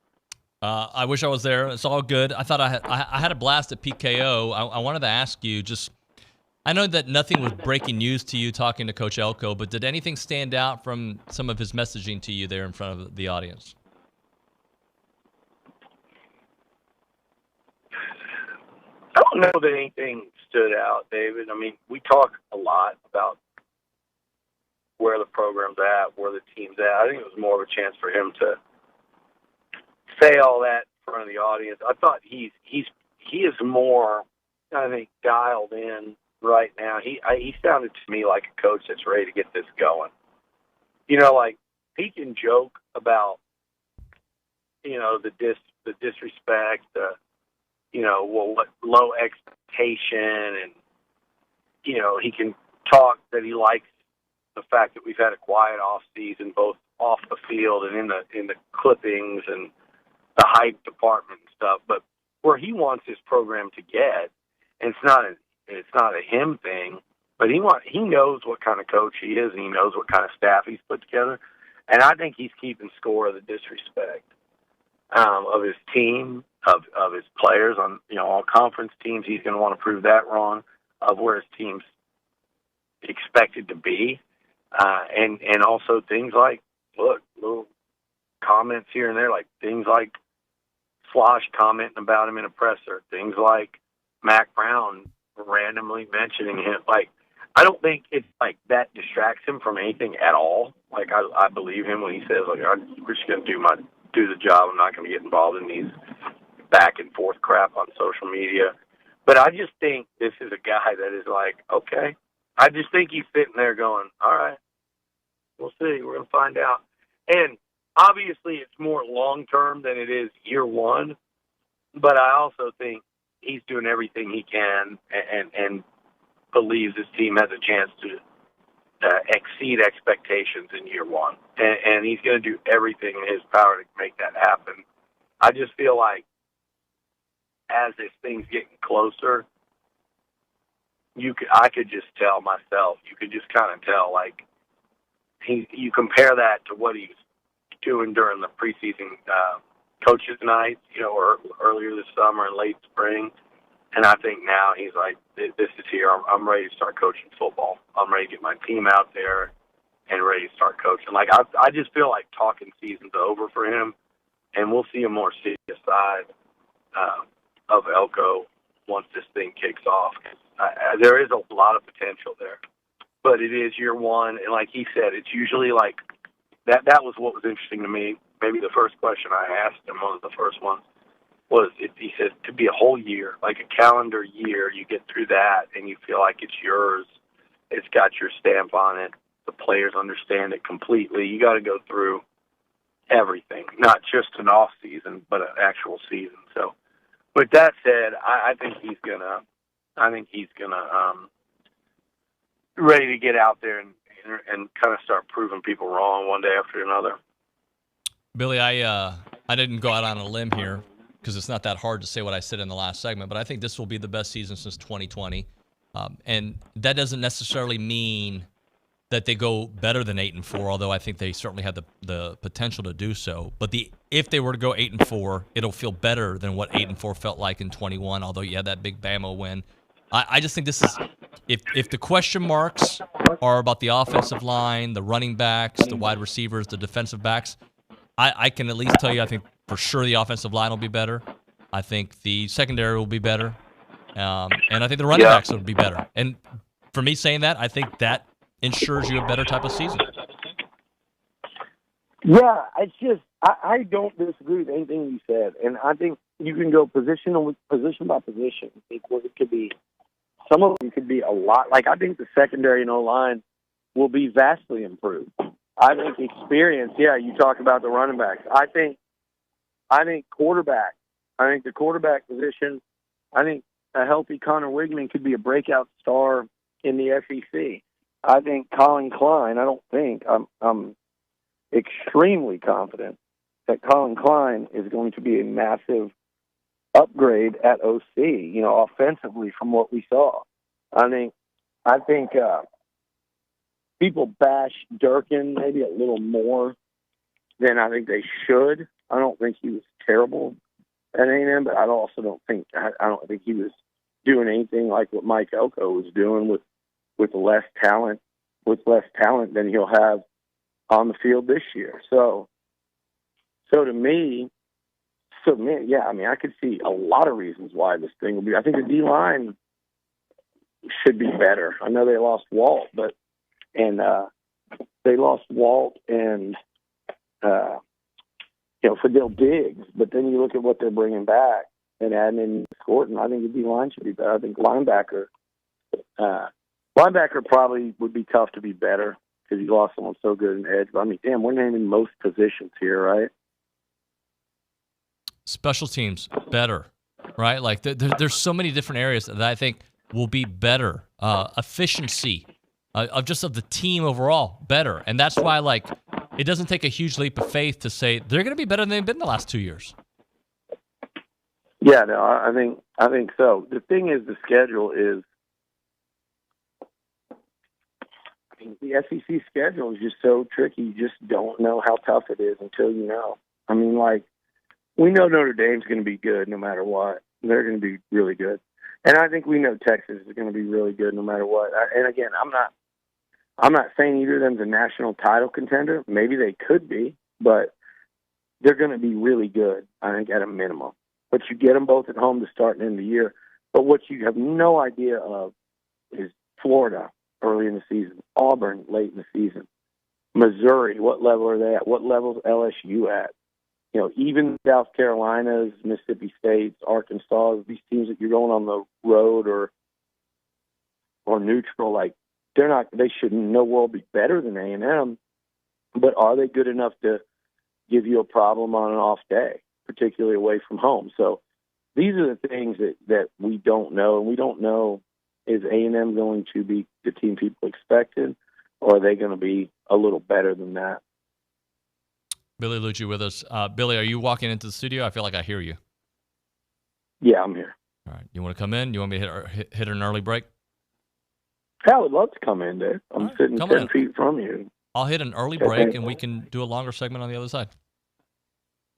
I wish I was there. It's all good. I thought I had a blast at PKO. I wanted to ask you just, I know that nothing was breaking news to you talking to Coach Elko, but did anything stand out from some of his messaging to you there in front of the audience? I don't know that anything stood out, David. I mean, we talk a lot about where the program's at, where the team's at. I think it was more of a chance for him to say all that in front of the audience. I thought he is more, I think, dialed in right now. He sounded to me like a coach that's ready to get this going. Like he can joke about, the disrespect, what low expectation, and he can talk that he likes the fact that we've had a quiet off season, both off the field and in the clippings and the hype department and stuff. But where he wants his program to get, and it's not a him thing, but he knows what kind of coach he is, and he knows what kind of staff he's put together. And I think he's keeping score of the disrespect of his team, of his players on all conference teams. He's going to want to prove that wrong, of where his team's expected to be, and also things like little comments here and there, like things like Slosh commenting about him in a presser, things like Mac Brown randomly mentioning him. Like, I don't think it's like that distracts him from anything at all. Like, I believe him when he says, like, we're just going to do the job. I'm not going to get involved in these back and forth crap on social media. But I just think this is a guy that is like, okay. I just think he's sitting there going, all right, we'll see. We're going to find out. And obviously it's more long-term than it is year one. But I also think he's doing everything he can and believes his team has a chance to exceed expectations in year one. And he's going to do everything in his power to make that happen. I just feel like as this thing's getting closer, I could just tell myself, you could just kind of tell, like, you compare that to what he's doing during the preseason coaches' nights, or earlier this summer and late spring. And I think now he's like, this is here. I'm ready to start coaching football. I'm ready to get my team out there and ready to start coaching. Like, I just feel like talking season's over for him, and we'll see a more serious side of Elko once this thing kicks off. There is a lot of potential there, but it is year one. And like he said, it's usually like that was what was interesting to me. Maybe the first question I asked him, one of the first ones, was he said to be a whole year, like a calendar year, you get through that and you feel like it's yours. It's got your stamp on it. The players understand it completely. You got to go through everything, not just an off season, but an actual season. So, with that said, I think he's gonna ready to get out there and kind of start proving people wrong one day after another. Billy, I didn't go out on a limb here because it's not that hard to say what I said in the last segment, but I think this will be the best season since 2020. And that doesn't necessarily mean that they go better than 8-4, although I think they certainly have the potential to do so. But if they were to go 8-4, it'll feel better than what 8-4 felt like in 21, although you had that big Bama win. I just think this is if the question marks are about the offensive line, the running backs, the wide receivers, the defensive backs, I can at least tell you I think for sure the offensive line will be better. I think the secondary will be better. And I think the running backs will be better. And for me saying that, I think that ensures you a better type of season. Yeah, it's just I don't disagree with anything you said, and I think you can go position by position. I think what it could be, some of them could be a lot. Like I think the secondary and O-line will be vastly improved. I think experience. Yeah, you talk about the running backs. I think quarterback. I think the quarterback position. I think a healthy Connor Wigman could be a breakout star in the SEC. I think Colin Klein. I'm extremely confident that Colin Klein is going to be a massive upgrade at OC, offensively from what we saw. I think people bash Durkin maybe a little more than I think they should. I don't think he was terrible at A&M, but I don't think he was doing anything like what Mike Elko was doing with less talent than he'll have on the field this year. So to me, yeah, I mean, I could see a lot of reasons why this thing will be. I think the D-line should be better. I know they lost Walt, and Fidel Diggs, but then you look at what they're bringing back and adding in Horton. I think the D-line should be better. I think linebacker probably would be tough to be better because you lost someone so good in edge. But I mean, damn, we're naming most positions here, right? Special teams, better, right? Like there's so many different areas that I think will be better. Efficiency of the team overall, better. And that's why, like, it doesn't take a huge leap of faith to say they're going to be better than they've been the last 2 years. Yeah, no, I think so. The thing is, the schedule is, the SEC schedule is just so tricky. You just don't know how tough it is until you know. I mean, like, we know Notre Dame's going to be good no matter what. They're going to be really good. And I think we know Texas is going to be really good no matter what. And again, I'm not saying either of them's a national title contender. Maybe they could be, but they're going to be really good, I think, at a minimum. But you get them both at home to start and end the year. But what you have no idea of is Florida early in the season, Auburn late in the season, Missouri, what level are they at? What level is LSU at? Even South Carolina's, Mississippi State's, Arkansas, these teams that you're going on the road or neutral, like, they should in no world be better than A&M, but are they good enough to give you a problem on an off day, particularly away from home? So these are the things that we don't know, and we don't know, is A&M going to be the team people expected, or are they going to be a little better than that? Billy Liucci with us. Billy, are you walking into the studio? I feel like I hear you. Yeah, I'm here. All right. You want to come in? You want me to hit an early break? I would love to come in there. I'm sitting 10 feet from you. I'll hit an early break, and we can do a longer segment on the other side.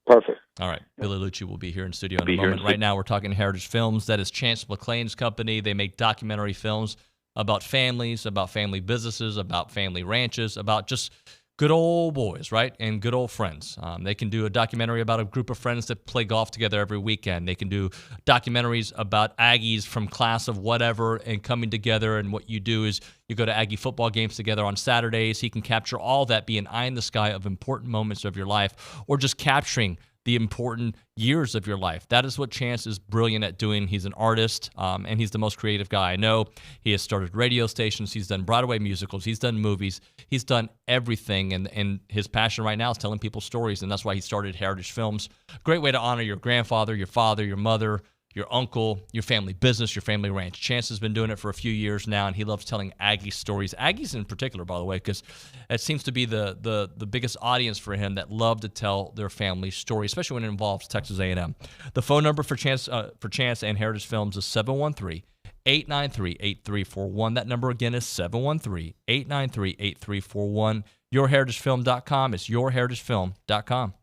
Perfect. All right. Billy Liucci will be here in studio in a moment. Right now, we're talking Heritage Films. That is Chance McClain's company. They make documentary films about families, about family businesses, about family ranches, about just good old boys, right? And good old friends. They can do a documentary about a group of friends that play golf together every weekend. They can do documentaries about Aggies from class of whatever and coming together. And what you do is you go to Aggie football games together on Saturdays. He can capture all that, be an eye in the sky of important moments of your life, or just capturing the important years of your life. That is what Chance is brilliant at doing. He's an artist, and he's the most creative guy I know. He has started radio stations. He's done Broadway musicals. He's done movies. He's done everything, and his passion right now is telling people stories, and that's why he started Heritage Films. Great way to honor your grandfather, your father, your mother, your uncle, your family business, your family ranch. Chance has been doing it for a few years now, and he loves telling Aggie stories. Aggies in particular, by the way, because it seems to be the biggest audience for him that love to tell their family story, especially when it involves Texas A&M. The phone number for Chance and Heritage Films is 713-893-8341. That number again is 713-893-8341. YourHeritageFilm.com. It's YourHeritageFilm.com.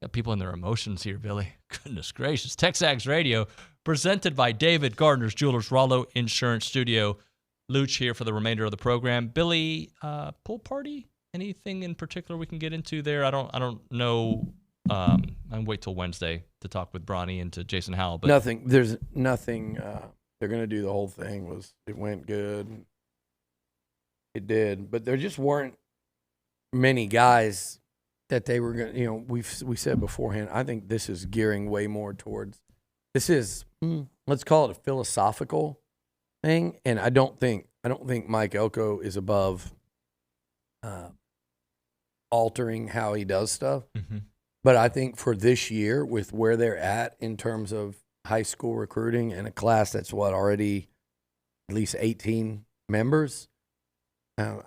Got people in their emotions here, Billy. Goodness gracious. TexAgs Radio, presented by David Gardner's Jewelers, Rollo Insurance Studio. Luch here for the remainder of the program. Billy, pool party? Anything in particular we can get into there? I don't know. I'll wait till Wednesday to talk with Bronny and to Jason Howell. But nothing. There's nothing. They're going to do the whole thing. It went good. It did, but there just weren't many guys that they were going to, we said beforehand, I think this is gearing way more towards, this is, let's call it a philosophical thing. And I don't think Mike Elko is above altering how he does stuff. Mm-hmm. But I think for this year, with where they're at in terms of high school recruiting and a class that's already at least 18 members,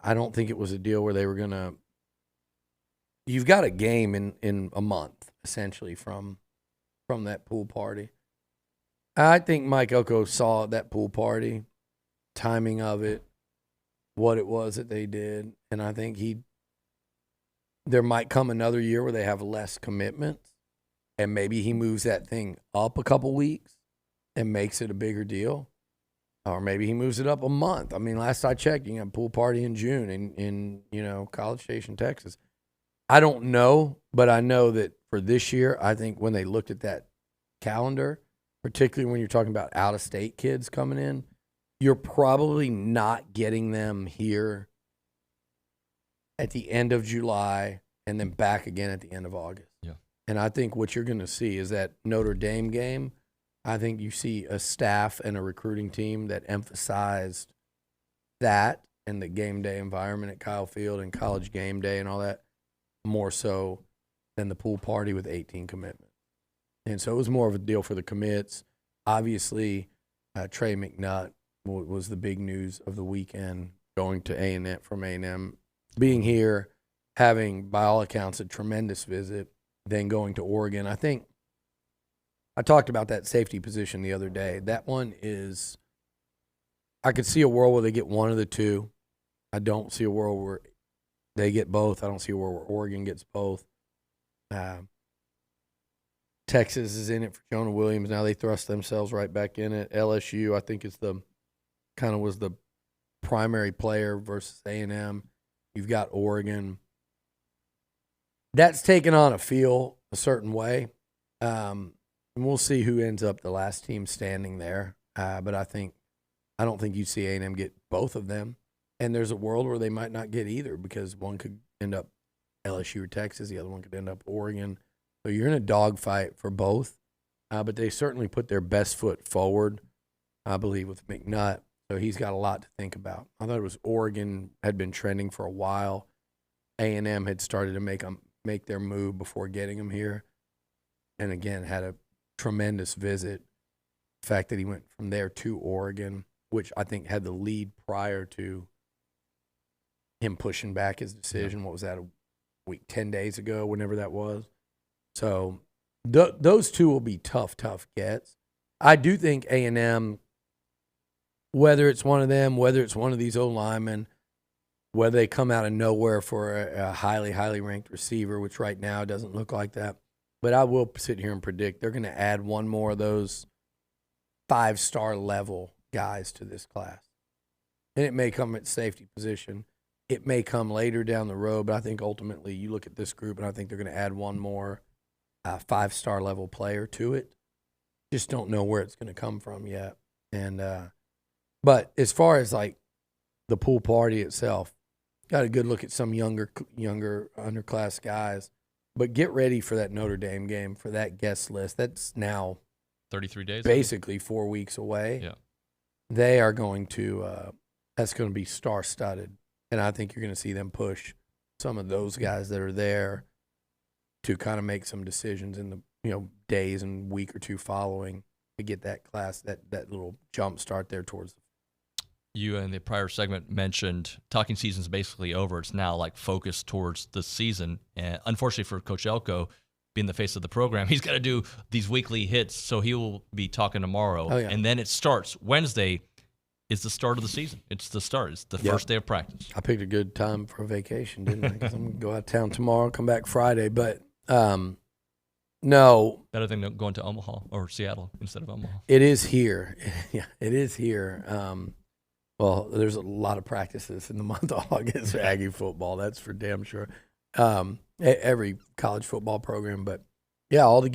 I don't think it was a deal where they were going to, you've got a game in a month, essentially, from that pool party. I think Mike Elko saw that pool party, timing of it, what it was that they did, and I think there might come another year where they have less commitments, and maybe he moves that thing up a couple weeks and makes it a bigger deal. Or maybe he moves it up a month. I mean, last I checked, you can have a pool party in June in College Station, Texas. I don't know, but I know that for this year, I think when they looked at that calendar, particularly when you're talking about out-of-state kids coming in, you're probably not getting them here at the end of July and then back again at the end of August. Yeah. And I think what you're going to see is that Notre Dame game, I think you see a staff and a recruiting team that emphasized that and the game day environment at Kyle Field and college game day and all that more so than the pool party with 18 commitments. And so it was more of a deal for the commits. Obviously, Trey McNutt was the big news of the weekend, going to A&M from A&M, being here, having, by all accounts, a tremendous visit, then going to Oregon. I think I talked about that safety position the other day. That one is, I could see a world where they get one of the two. I don't see a world where they get both. I don't see a world where Oregon gets both. Texas is in it for Jonah Williams. Now they thrust themselves right back in it. LSU, I think, was the primary player versus A&M. You've got Oregon. That's taken on a feel a certain way. And we'll see who ends up the last team standing there. But I don't think you see A&M get both of them. And there's a world where they might not get either because one could end up LSU or Texas. The other one could end up Oregon. So you're in a dogfight for both. But they certainly put their best foot forward, I believe, with McNutt. So he's got a lot to think about. I thought it was Oregon had been trending for a while. A&M had started to make their move before getting him here. And, again, had a tremendous visit. The fact that he went from there to Oregon, which I think had the lead prior to him pushing back his decision. What was that, a week, 10 days ago, whenever that was? So those two will be tough gets. I do think A&M, whether it's one of them, whether it's one of these old linemen, whether they come out of nowhere for a highly, highly ranked receiver, which right now doesn't look like that. But I will sit here and predict they're going to add one more of those 5-star level guys to this class. And it may come at safety position. It may come later down the road, but I think ultimately you look at this group and I think they're going to add one more 5-star level player to it. Just don't know where it's going to come from yet. And but as far as like the pool party itself, got a good look at some younger underclass guys. But get ready for that Notre Dame game, for that guest list. That's now 33 days, basically 4 weeks away. Yeah, they are going to. That's going to be star-studded, and I think you're going to see them push some of those guys that are there to kind of make some decisions in the days and week or two following to get that class that little jump start there towards. You in the prior segment mentioned talking season's basically over. It's now like focused towards the season. And unfortunately for Coach Elko, being the face of the program, he's got to do these weekly hits. So he will be talking tomorrow. Oh, yeah. And then it starts. Wednesday is the start of the season. It's the start. It's the first day of practice. I picked a good time for a vacation, didn't I? Because I'm going to go out of town tomorrow, come back Friday. But No. Better than going to Omaha or Seattle instead of Omaha. It is here. Yeah, it is here. Well, there's a lot of practices in the month of August for Aggie football. That's for damn sure. Every college football program, but yeah, all the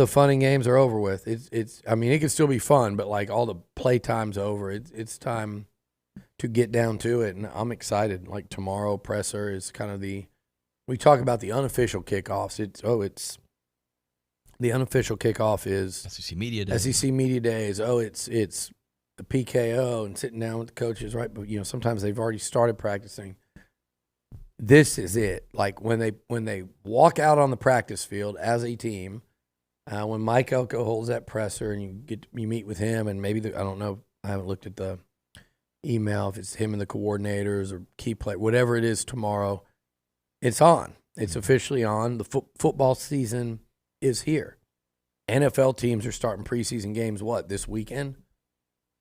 fun and games are over with. It's. I mean, it can still be fun, but like all the play time's over. It's time to get down to it, and I'm excited. Like tomorrow, presser is kind of we talk about the unofficial kickoffs. It's the unofficial kickoff is SEC Media Day. SEC Media Days. It's the PKO and sitting down with the coaches, right? But sometimes they've already started practicing. This is it. Like when they walk out on the practice field as a team, when Mike Elko holds that presser and you meet with him, and maybe I don't know, I haven't looked at the email if it's him and the coordinators or key play, whatever it is tomorrow. It's on. It's officially on. The football season is here. NFL teams are starting preseason games. This weekend?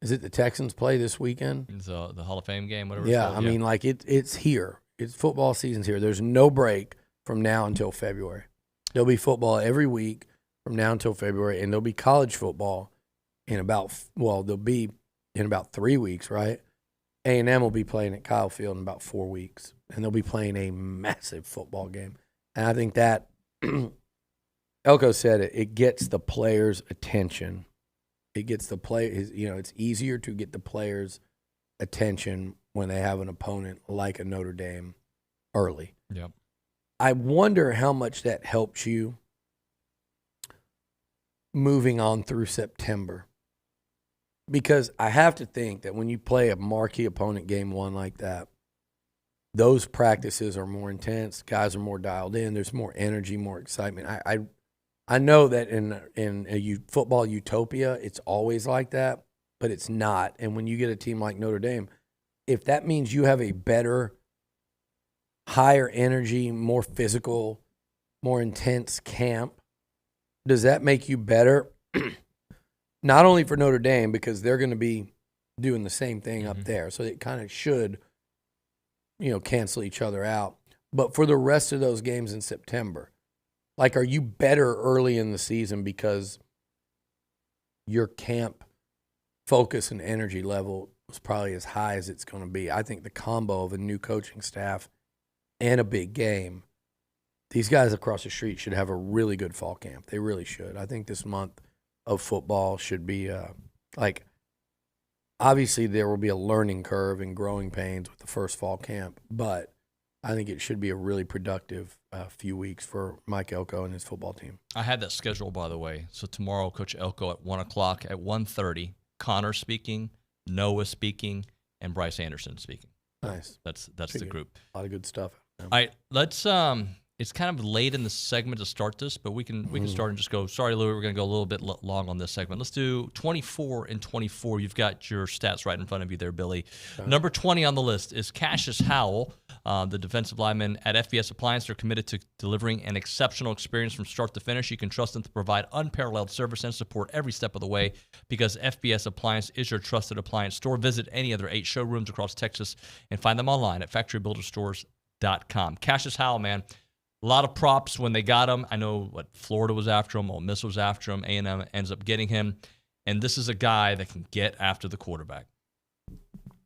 Is it the Texans play this weekend? It's the Hall of Fame game, whatever. Yeah, I mean, like it's here. It's football season's here. There's no break from now until February. There'll be football every week from now until February, and there'll be college football they'll be in about 3 weeks, right? A&M will be playing at Kyle Field in about 4 weeks, and they'll be playing a massive football game. And I think that Elko said it gets the players' attention. It gets the players, it's easier to get the players' attention when they have an opponent like a Notre Dame early. Yep. I wonder how much that helps you moving on through September. Because I have to think that when you play a marquee opponent game one like that, those practices are more intense. Guys are more dialed in. There's more energy, more excitement. I know that in a football utopia, it's always like that, but it's not. And when you get a team like Notre Dame, if that means you have a better, higher energy, more physical, more intense camp, does that make you better? Not only for Notre Dame, because they're going to be doing the same thing up there, so it kind of should, cancel each other out. But for the rest of those games in September, like, are you better early in the season because your camp focus and energy level was probably as high as it's going to be? I think the combo of a new coaching staff and a big game, these guys across the street should have a really good fall camp. They really should. I think this month of football should be obviously there will be a learning curve and growing pains with the first fall camp, but I think it should be a really productive few weeks for Mike Elko and his football team. I had that scheduled, by the way. So tomorrow, Coach Elko at 1 o'clock, at 1:30, Connor speaking, Noah speaking, and Bryce Anderson speaking. Nice. That's the group. A lot of good stuff. All right, let's it's kind of late in the segment to start this, but we can start and just go. Sorry, Louis, we're going to go a little bit long on this segment. Let's do 24 and 24. You've got your stats right in front of you there, Billy. Okay. Number 20 on the list is Cassius Howell, the defensive lineman at FBS Appliance. They're committed to delivering an exceptional experience from start to finish. You can trust them to provide unparalleled service and support every step of the way because FBS Appliance is your trusted appliance store. Visit any of their 8 showrooms across Texas and find them online at factorybuilderstores.com. Cassius Howell, man. A lot of props when they got him. I know Florida was after him, Ole Miss was after him, A&M ends up getting him. And this is a guy that can get after the quarterback.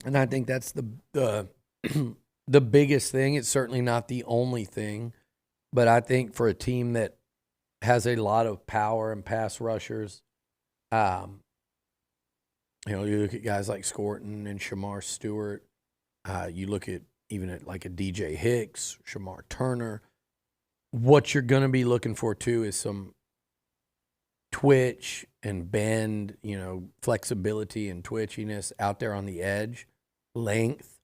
And I think that's the the biggest thing. It's certainly not the only thing, but I think for a team that has a lot of power and pass rushers, you look at guys like Scorton and Shamar Stewart. You look at even at like a DJ Hicks, Shamar Turner. What you're going to be looking for, too, is some twitch and bend, flexibility and twitchiness out there on the edge, length.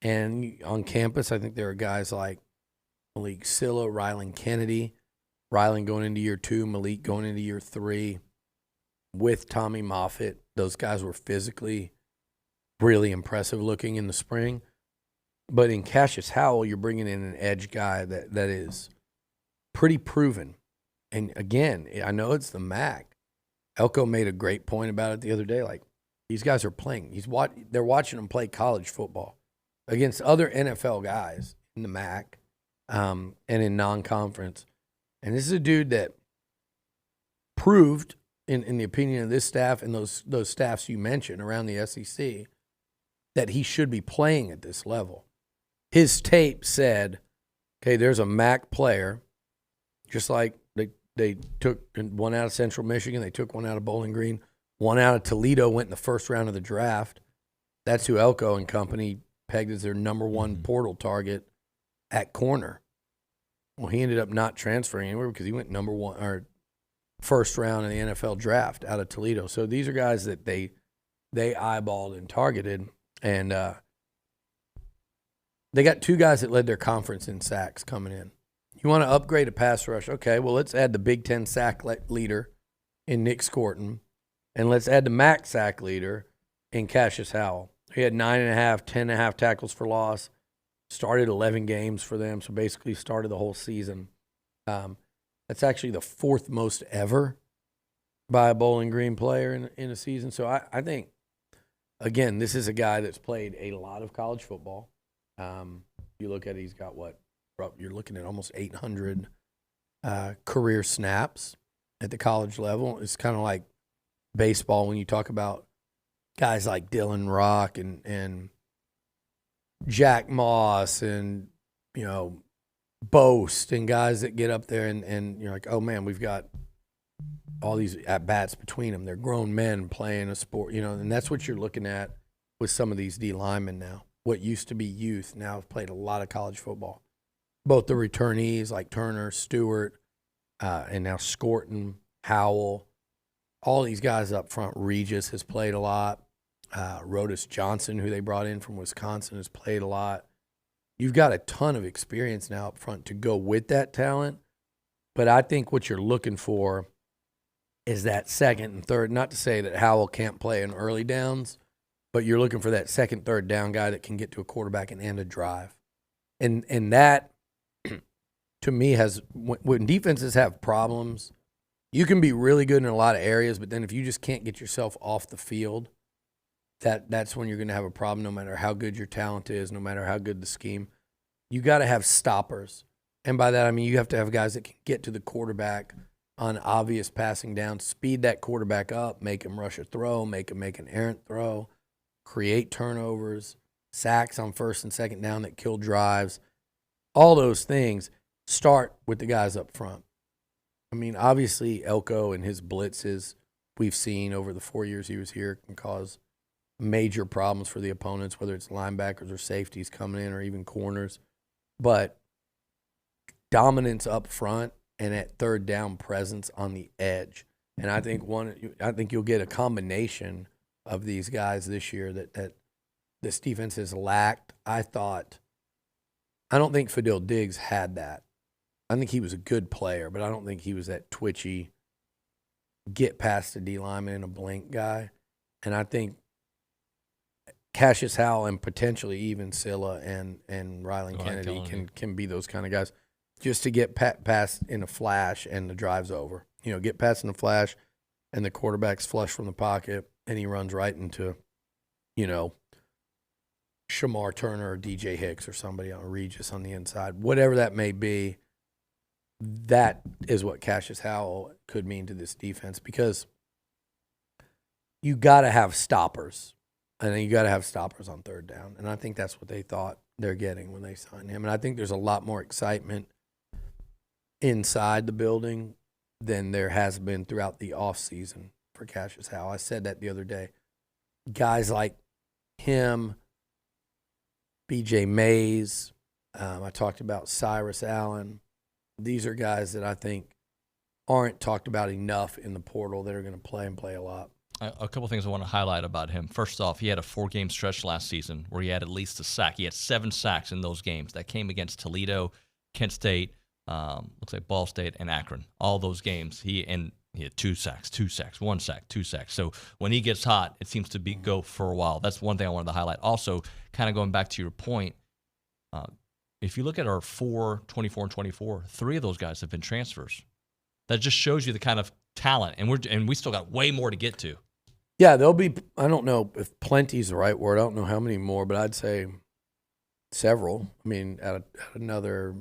And on campus, I think there are guys like Malik Silla, Rylan Kennedy, Rylan going into year 2, Malik going into year 3. With Tommy Moffitt, those guys were physically really impressive looking in the spring. But in Cassius Howell, you're bringing in an edge guy that is pretty proven. And again, I know it's the MAC. Elko made a great point about it the other day. Like, these guys are playing. They're watching them play college football against other NFL guys in the MAC and in non-conference. And this is a dude that proved, in the opinion of this staff and those staffs you mentioned around the SEC, that he should be playing at this level. His tape said, okay, there's a MAC player, just like they took one out of Central Michigan, they took one out of Bowling Green, one out of Toledo went in the first round of the draft. That's who Elko and company pegged as their number one portal target at corner. Well, he ended up not transferring anywhere because he went number one or first round in the NFL draft out of Toledo. So these are guys that they eyeballed and targeted, and they got two guys that led their conference in sacks coming in. You want to upgrade a pass rush? Okay, well, let's add the Big Ten sack leader in Nick Scorton, and let's add the MAC sack leader in Cassius Howell. He had 9.5, 10.5 tackles for loss, started 11 games for them, so basically started the whole season. That's actually the fourth most ever by a Bowling Green player in a season. So I think, again, this is a guy that's played a lot of college football. You look at it, he's got what? You're looking at almost 800 career snaps at the college level. It's kind of like baseball when you talk about guys like Dylan Rock and Jack Moss and, Boast and guys that get up there and you're like, oh, man, we've got all these at-bats between them. They're grown men playing a sport, and that's what you're looking at with some of these D linemen now. What used to be youth now have played a lot of college football. Both the returnees like Turner, Stewart, and now Scorton, Howell, all these guys up front. Regis has played a lot. Rodis Johnson, who they brought in from Wisconsin, has played a lot. You've got a ton of experience now up front to go with that talent. But I think what you're looking for is that second and third. Not to say that Howell can't play in early downs, but you're looking for that second, third down guy that can get to a quarterback and end a drive. And that, to me, when defenses have problems, you can be really good in a lot of areas, but then if you just can't get yourself off the field, that's when you're going to have a problem no matter how good your talent is, no matter how good the scheme. You got to have stoppers. And by that, I mean you have to have guys that can get to the quarterback on obvious passing down, speed that quarterback up, make him rush a throw, make him make an errant throw, create turnovers, sacks on first and second down that kill drives. All those things start with the guys up front. I mean, obviously, Elko and his blitzes we've seen over the 4 years he was here can cause major problems for the opponents, whether it's linebackers or safeties coming in or even corners. But dominance up front and at third down presence on the edge. And I think you'll get a combination of these guys this year that this defense has lacked. I don't think Fadil Diggs had that. I think he was a good player, but I don't think he was that twitchy, get past the D lineman in a blink guy. And I think Cassius Howell and potentially even Silla and Rylan Kennedy can be those kind of guys just to get past in a flash and the drive's over. Get past in a flash and the quarterback's flush from the pocket and he runs right into, Shamar Turner or DJ Hicks or somebody on Regis on the inside. Whatever that may be, that is what Cassius Howell could mean to this defense because you got to have stoppers. And you got to have stoppers on third down. And I think that's what they thought they're getting when they signed him. And I think there's a lot more excitement inside the building than there has been throughout the offseason for Cassius Howell. I said that the other day. Guys like him, BJ Mays, I talked about Cyrus Allen. These are guys that I think aren't talked about enough in the portal that are going to play and play a lot. A couple things I want to highlight about him. First off, he had a 4-game stretch last season where he had at least a sack. He had 7 sacks in those games. That came against Toledo, Kent State, looks like Ball State, and Akron. All those games, he had 2 sacks, 1 sack, 2 sacks. So when he gets hot, it seems to go for a while. That's one thing I wanted to highlight. Also, kind of going back to your point, if you look at our 24 and 24, 3 of those guys have been transfers. That just shows you the kind of talent, and we still got way more to get to. Yeah, there'll be, I don't know if plenty is the right word. I don't know how many more, but I'd say several. I mean, at another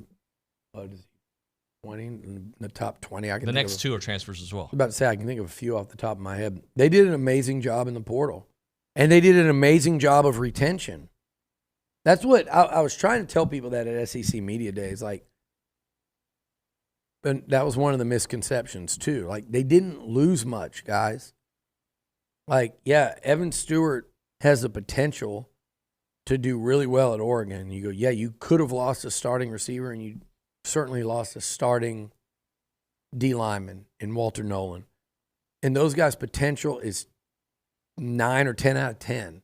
20, in the top 20. I can The think next of two are transfers as well. I was about to say, I can think of a few off the top of my head. They did an amazing job in the portal, and they did an amazing job of retention. That's what I was trying to tell people that at SEC Media Days. Like, and that was one of the misconceptions, too. Like, they didn't lose much, guys. Like, yeah, Evan Stewart has the potential to do really well at Oregon. You go, yeah, you could have lost a starting receiver, and you certainly lost a starting D lineman in Walter Nolan. And those guys' potential is 9 or 10 out of 10.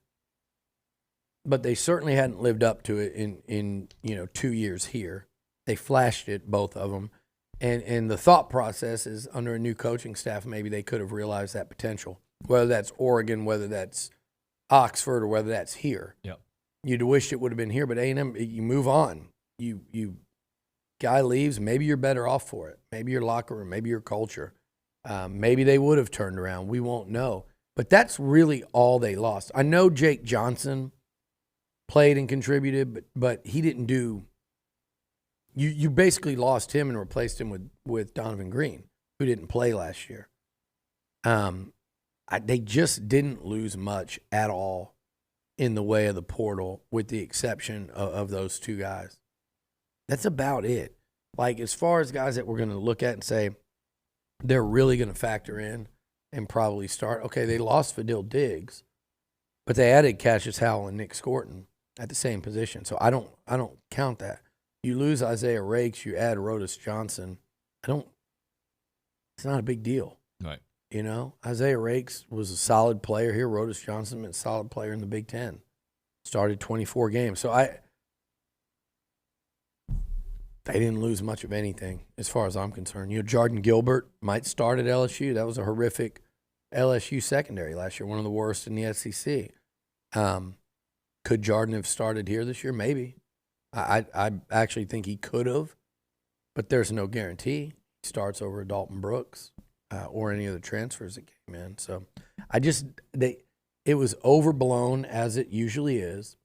But they certainly hadn't lived up to it in 2 years here. They flashed it, both of them. And the thought process is under a new coaching staff, maybe they could have realized that potential, whether that's Oregon, whether that's Oxford, or whether that's here. Yep. You'd wish it would have been here, but A&M, you move on. You guy leaves, maybe you're better off for it. Maybe your locker room, maybe your culture. Maybe they would have turned around. We won't know. But that's really all they lost. I know Jake Johnson played and contributed, but he didn't do – you basically lost him and replaced him with Donovan Green, who didn't play last year. They just didn't lose much at all in the way of the portal, with the exception of those two guys. That's about it. Like, as far as guys that we're going to look at and say they're really going to factor in and probably start, okay, they lost Fadil Diggs, but they added Cassius Howell and Nick Scorton at the same position. So I don't count that. You lose Isaiah Rakes, you add Rodus Johnson. It's not a big deal. Right. You know, Isaiah Rakes was a solid player here. Rodus Johnson was a solid player in the Big Ten. Started 24 games. So they didn't lose much of anything as far as I'm concerned. Jordan Gilbert might start at LSU. That was a horrific LSU secondary last year, one of the worst in the SEC. Could Jordan have started here this year? Maybe. I actually think he could have, but there's no guarantee he starts over Dalton Brooks or any of the transfers that came in. So it was overblown, as it usually is.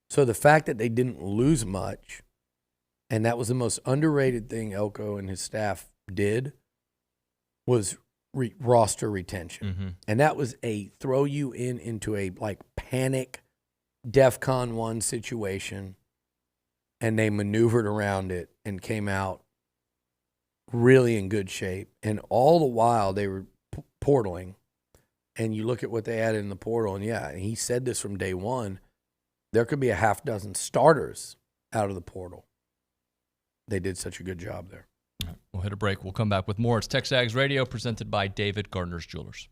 So the fact that they didn't lose much, and that was the most underrated thing Elko and his staff did, was roster retention. Mm-hmm. And that was a throw you into a panic DEFCON 1 situation, and they maneuvered around it and came out really in good shape. And all the while they were portaling, and you look at what they added in the portal, and yeah, he said this from day one, there could be a half dozen starters out of the portal. They did such a good job there. All right, we'll hit a break. We'll come back with more. It's TexAgs Radio, presented by David Gardner's Jewelers.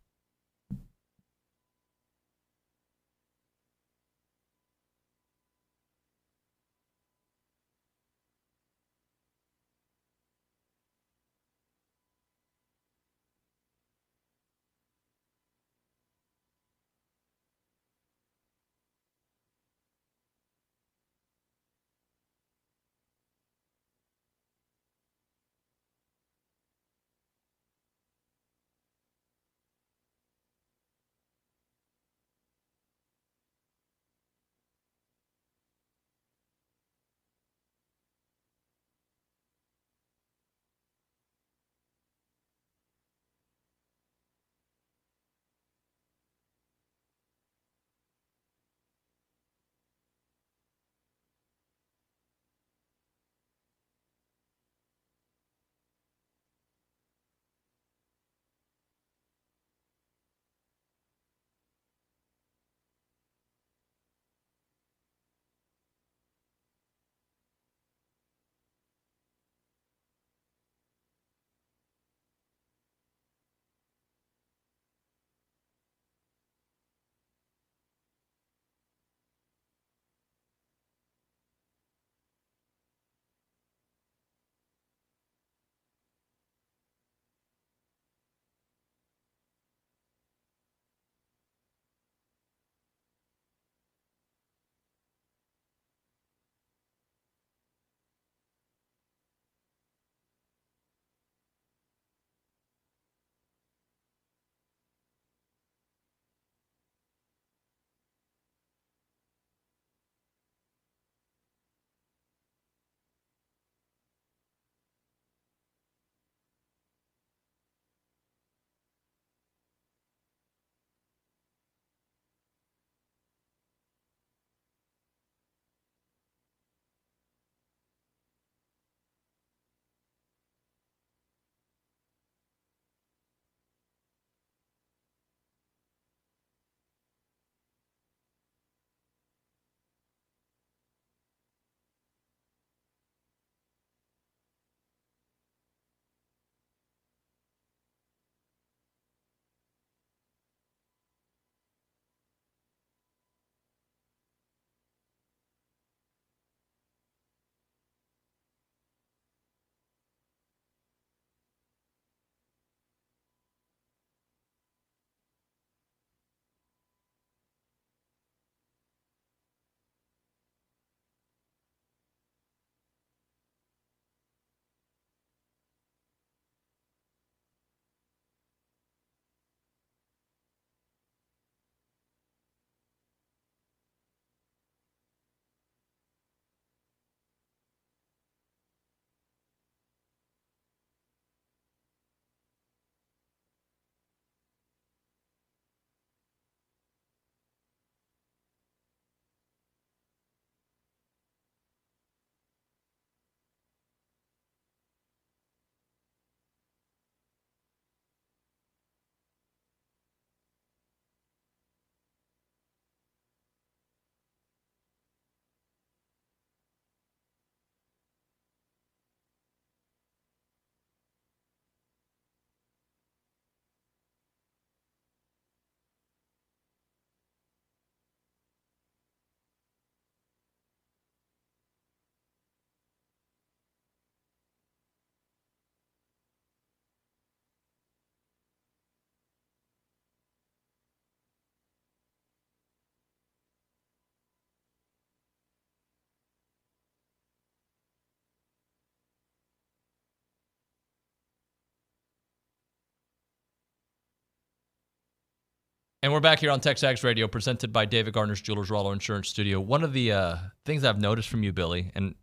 And we're back here on TexAgs Radio, presented by David Gardner's Jewelers Rollo Insurance Studio. One of the things I've noticed from you, Billy, and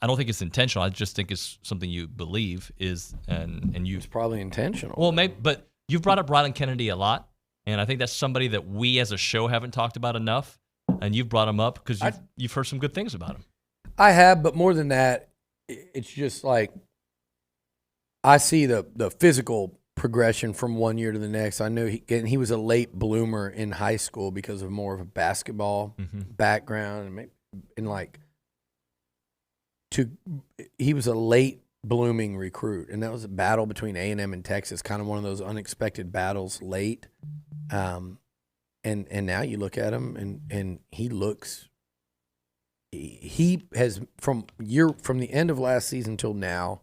I don't think it's intentional, I just think it's something you believe is, and you. It's probably intentional. Well, maybe, but you've brought up Ron Kennedy a lot, and I think that's somebody that we as a show haven't talked about enough, and you've brought him up because you've heard some good things about him. I have, but more than that, it's just like I see the physical progression from one year to the next. I know he was a late bloomer in high school because of more of a basketball background, he was a late blooming recruit, and that was a battle between A&M and Texas, kind of one of those unexpected battles late. And now you look at him, and he looks. He has from the end of last season till now,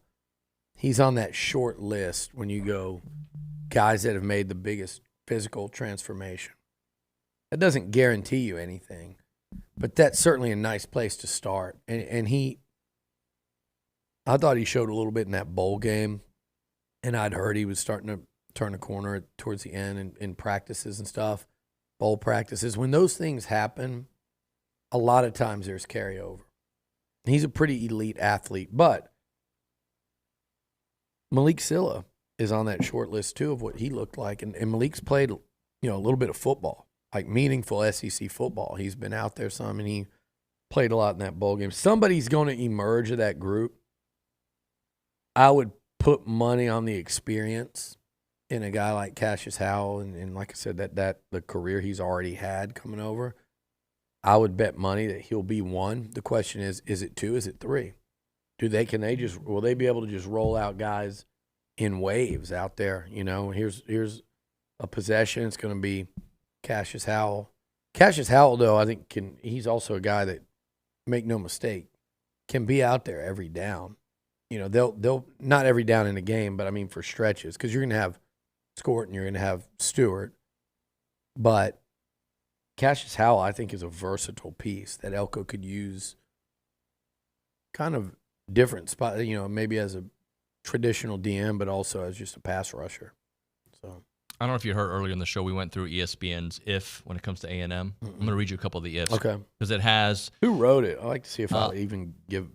he's on that short list when you go guys that have made the biggest physical transformation. That doesn't guarantee you anything, but that's certainly a nice place to start. And I thought he showed a little bit in that bowl game, and I'd heard he was starting to turn a corner towards the end in practices and stuff, bowl practices. When those things happen, a lot of times there's carryover. He's a pretty elite athlete, but Malik Silla is on that short list too of what he looked like. And Malik's played, a little bit of football, like meaningful SEC football. He's been out there some, and he played a lot in that bowl game. Somebody's going to emerge of that group. I would put money on the experience in a guy like Cassius Howell, and like I said, that the career he's already had coming over. I would bet money that he'll be one. The question is it two? Is it three? Will they be able to just roll out guys in waves out there? Here's a possession. It's going to be Cassius Howell. Cassius Howell, though, I think he's also a guy that, make no mistake, can be out there every down. They'll not every down in a game, but I mean for stretches, because you're going to have Scort and you're going to have Stewart. But Cassius Howell, I think, is a versatile piece that Elko could use kind of different spot, maybe as a traditional DM, but also as just a pass rusher. So I don't know if you heard earlier in the show, we went through ESPN's if when it comes to A&M. I'm going to read you a couple of the ifs. Okay. Because it has. Who wrote it? I like to see if I'll even give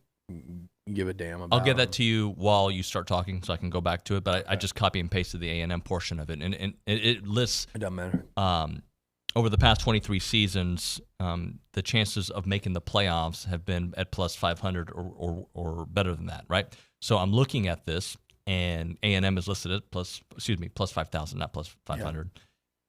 a damn about it. I'll get that to you while you start talking so I can go back to it, but I just copy and pasted the A&M portion of it. And it lists. It doesn't matter. Over the past 23 seasons, the chances of making the playoffs have been at plus 500 or better than that, right? So I'm looking at this, and A&M is listed at plus 5,000, not plus 500. Yeah.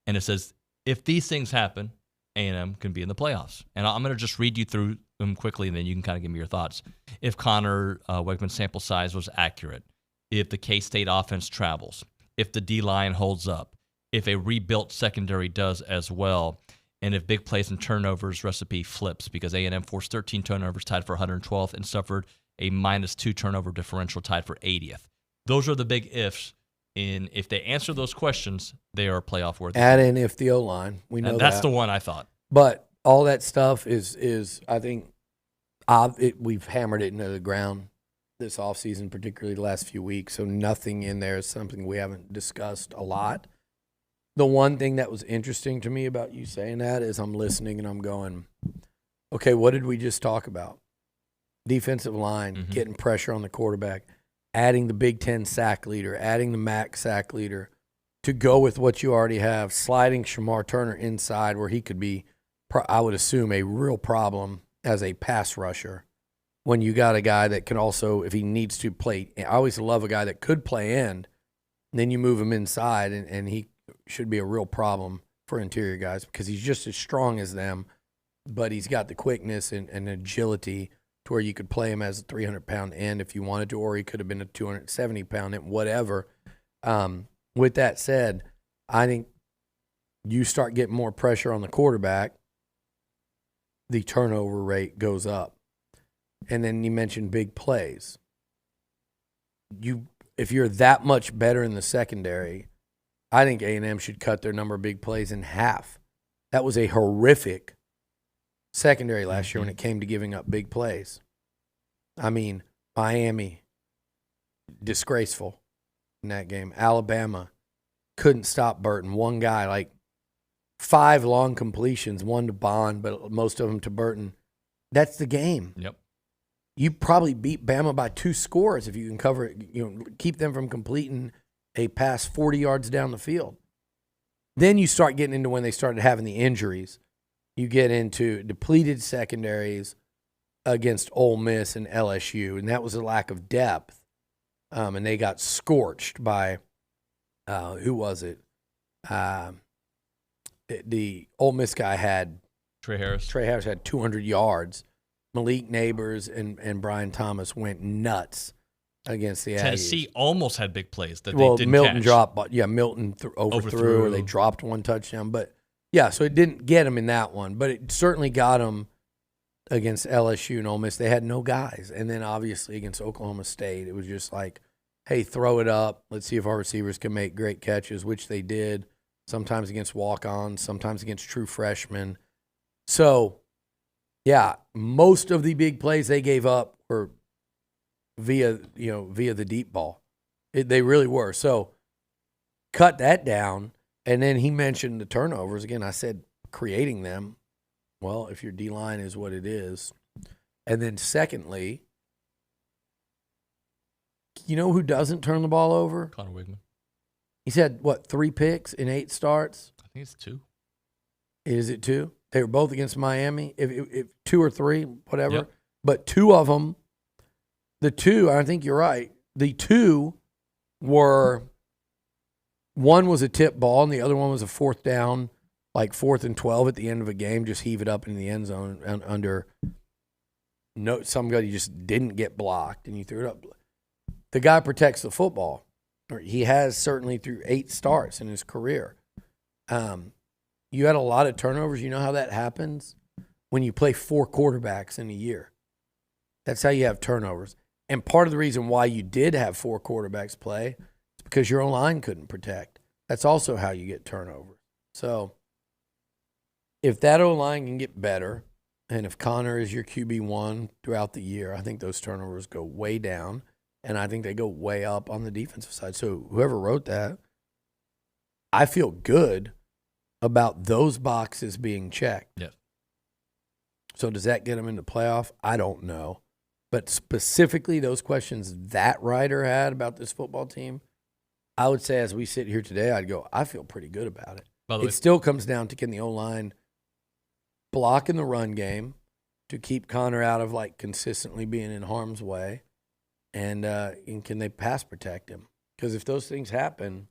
And it says, if these things happen, A&M can be in the playoffs. And I'm going to just read you through them quickly, and then you can kind of give me your thoughts. If Connor Wegman's sample size was accurate, if the K-State offense travels, if the D-line holds up, if a rebuilt secondary does as well, and if big plays and turnovers recipe flips, because A&M forced 13 turnovers, tied for 112th, and suffered a -2 turnover differential, tied for 80th. Those are the big ifs. And if they answer those questions, they are playoff worthy. Add in if the O-line. We know that's the one I thought. But all that stuff is I think, we've hammered it into the ground this offseason, particularly the last few weeks. So nothing in there is something we haven't discussed a lot. The one thing that was interesting to me about you saying that is I'm listening and I'm going, okay, what did we just talk about? Defensive line, getting pressure on the quarterback, adding the Big Ten sack leader, adding the MAC sack leader to go with what you already have, sliding Shamar Turner inside where he could be, I would assume, a real problem as a pass rusher when you got a guy that can also, if he needs to play, I always love a guy that could play end, and then you move him inside, and he should be a real problem for interior guys because he's just as strong as them, but he's got the quickness and agility to where you could play him as a 300-pound end if you wanted to, or he could have been a 270-pound end, whatever. With that said, I think you start getting more pressure on the quarterback, the turnover rate goes up. And then you mentioned big plays. If you're that much better in the secondary, I think A&M should cut their number of big plays in half. That was a horrific secondary last year when it came to giving up big plays. I mean, Miami, disgraceful in that game. Alabama couldn't stop Burton. One guy, 5 long completions, 1 to Bond, but most of them to Burton. That's the game. Yep. You probably beat Bama by 2 scores if you can cover it, keep them from completing a pass 40 yards down the field. Then you start getting into when they started having the injuries. You get into depleted secondaries against Ole Miss and LSU, and that was a lack of depth. And they got scorched by, who was it? The Ole Miss guy had Trey Harris. Trey Harris had 200 yards. Malik Neighbors and Brian Thomas went nuts against the Aggies. Tennessee almost had big plays that they didn't Milton catch. dropped, but Milton overthrew, or they dropped 1 touchdown. But yeah, so it didn't get him in that one, but it certainly got him against LSU and Ole Miss. They had no guys, and then obviously against Oklahoma State, it was just like, hey, throw it up. Let's see if our receivers can make great catches, which they did. Sometimes against walk-ons, sometimes against true freshmen. So, yeah, most of the big plays they gave up were via the deep ball. They really were. So, cut that down. And then he mentioned the turnovers. Again, I said creating them. Well, if your D-line is what it is. And then secondly, you know who doesn't turn the ball over? Connor Wigman. He's had, 3 picks in 8 starts? I think it's 2. Is it 2? They were both against Miami. If 2 or 3, whatever. Yep. But 2 of them, the 2, I think you're right. The 2 were, one was a tip ball and the other one was a 4th down, like 4th and 12 at the end of a game. Just heave it up in the end zone and under somebody just didn't get blocked and you threw it up. The guy protects the football. He has certainly through 8 starts in his career. You had a lot of turnovers. You know how that happens? When you play 4 quarterbacks in a year. That's how you have turnovers. And part of the reason why you did have 4 quarterbacks play is because your O-line couldn't protect. That's also how you get turnovers. So if that O-line can get better, and if Connor is your QB1 throughout the year, I think those turnovers go way down. And I think they go way up on the defensive side. So whoever wrote that, I feel good about those boxes being checked. Yeah. So does that get them into playoff? I don't know. But specifically those questions that writer had about this football team, I would say as we sit here today, I'd go, I feel pretty good about it. By the way, It still comes down to can the O-line block in the run game to keep Connor out of consistently being in harm's way. And can they pass protect him? Because if those things happen,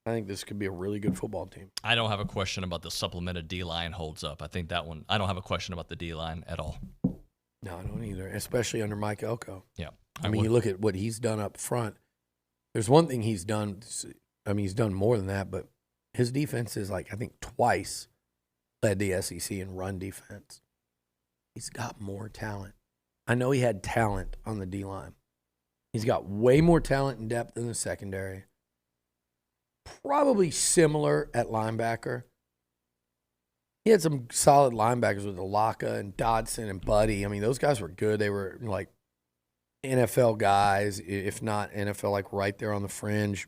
I think this could be a really good football team. I don't have a question about the supplemented D-line holds up. I think that one, I don't have a question about the D-line at all. No, I don't either, especially under Mike Elko. Yeah. I mean, you look at what he's done up front. There's one thing he's done. I mean, he's done more than that, but his defense is I think twice led the SEC in run defense. He's got more talent. I know he had talent on the D-line. He's got way more talent and depth in the secondary. Probably similar at linebacker. He had some solid linebackers with Alaka and Dodson and Buddy. I mean, those guys were good. They were NFL guys, if not NFL, right there on the fringe.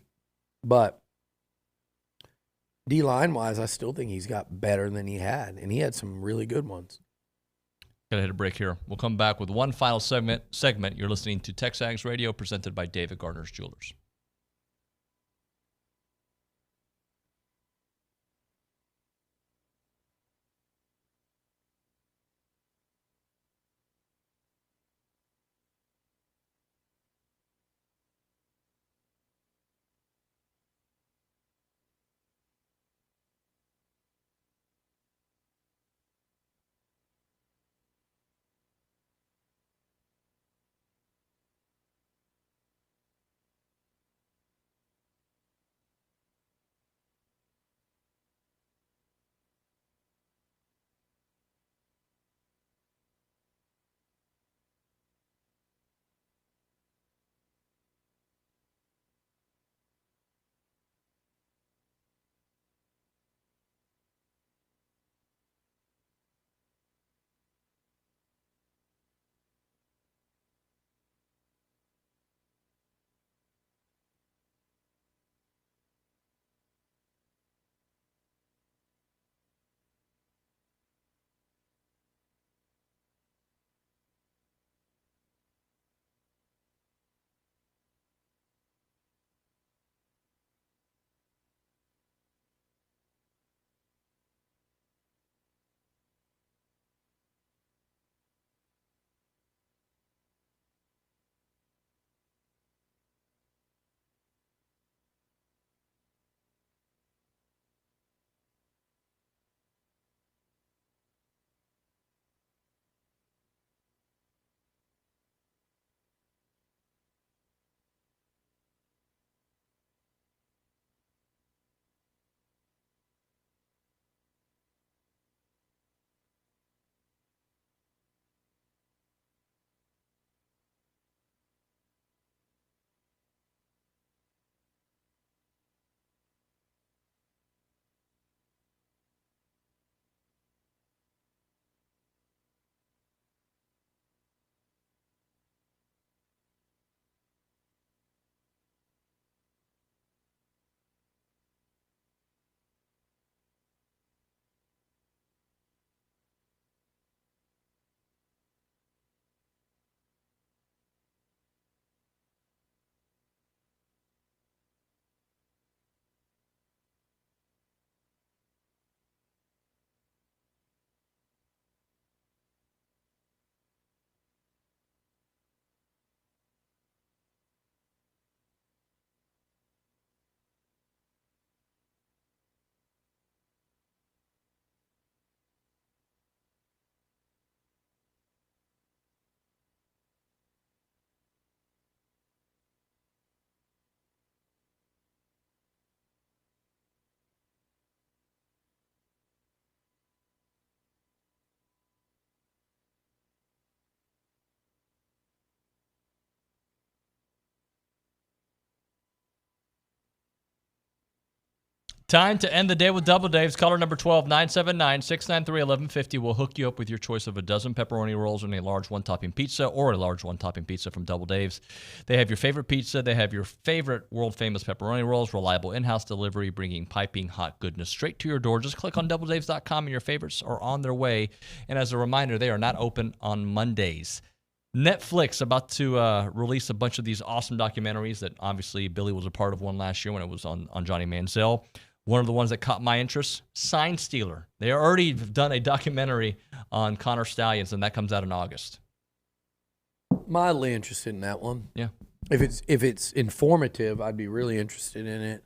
But D-line-wise, I still think he's got better than he had, and he had some really good ones. Got to hit a break here. We'll come back with one final segment. You're listening to TexAgs Radio, presented by David Gardner's Jewelers. Time to end the day with Double Dave's. Caller number 12, 979-693-1150 will hook you up with your choice of a dozen pepperoni rolls and a large one-topping pizza or a large one-topping pizza from Double Dave's. They have your favorite pizza. They have your favorite world-famous pepperoni rolls, reliable in-house delivery, bringing piping hot goodness straight to your door. Just click on doubledaves.com and your favorites are on their way. And as a reminder, they are not open on Mondays. Netflix about to release a bunch of these awesome documentaries that obviously Billy was a part of one last year when it was on Johnny Manziel. One of the ones that caught my interest, Sign Stealer. They already have done a documentary on Connor Stallions, and that comes out in August. Mildly interested in that one. Yeah. If it's informative, I'd be really interested in it.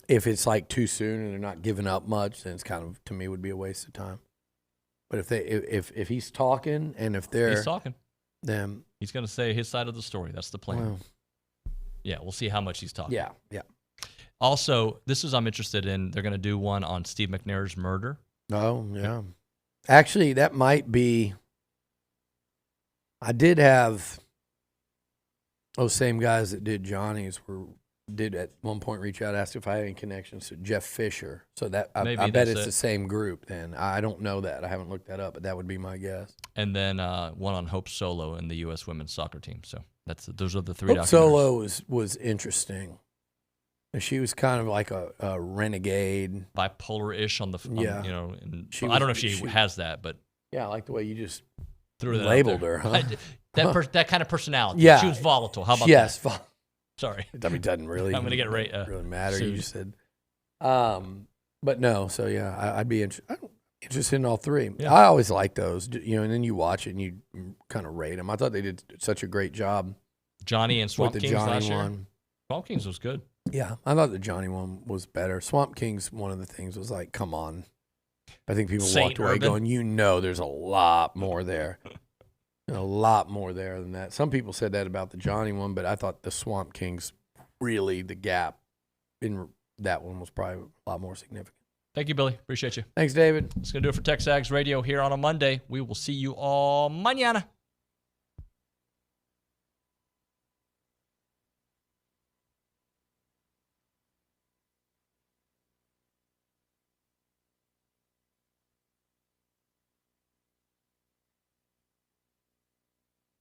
If it's like too soon and they're not giving up much, then it's kind of, to me, would be a waste of time. But if he's talking and if He's talking. then He's going to say his side of the story. That's the plan. well, Yeah, we'll see how much he's talking. yeah. Also, this is I'm interested in. They're going to do one on Steve McNair's murder. Oh, yeah. Actually, that might be. I did have those same guys that did Johnny's did at one point reach out, asked if I had any connections to Jeff Fisher. So that I bet it's the same group. Then I don't know that. I haven't looked that up, but that would be my guess. And then one on Hope Solo and the U.S. women's soccer team. So those are the three. Hope Solo was interesting. She was kind of like a renegade, bipolar-ish on the yeah. And I don't know if she has that, but yeah, I like the way you just threw that labeled her. Huh? That kind of personality. Yeah, she was volatile. How about yes, that? Sorry, I mean, doesn't really. I'm going to get really matter. sued. You just said, but no. So yeah, I'd be interested in all three. Yeah. I always like those, and then you watch it and you kind of rate them. I thought they did such a great job. Johnny and Swamp with the Kings Johnny last year. one. Swamp Kings was good. Yeah, I thought the Johnny one was better. Swamp Kings, one of the things was like, come on. I think people Saint walked away Urban. going, there's a lot more there. A lot more there than that. Some people said that about the Johnny one, but I thought the Swamp Kings, really the gap in that one was probably a lot more significant. Thank you, Billy. Appreciate you. Thanks, David. That's going to do it for TexAgs Radio here on a Monday. We will see you all mañana.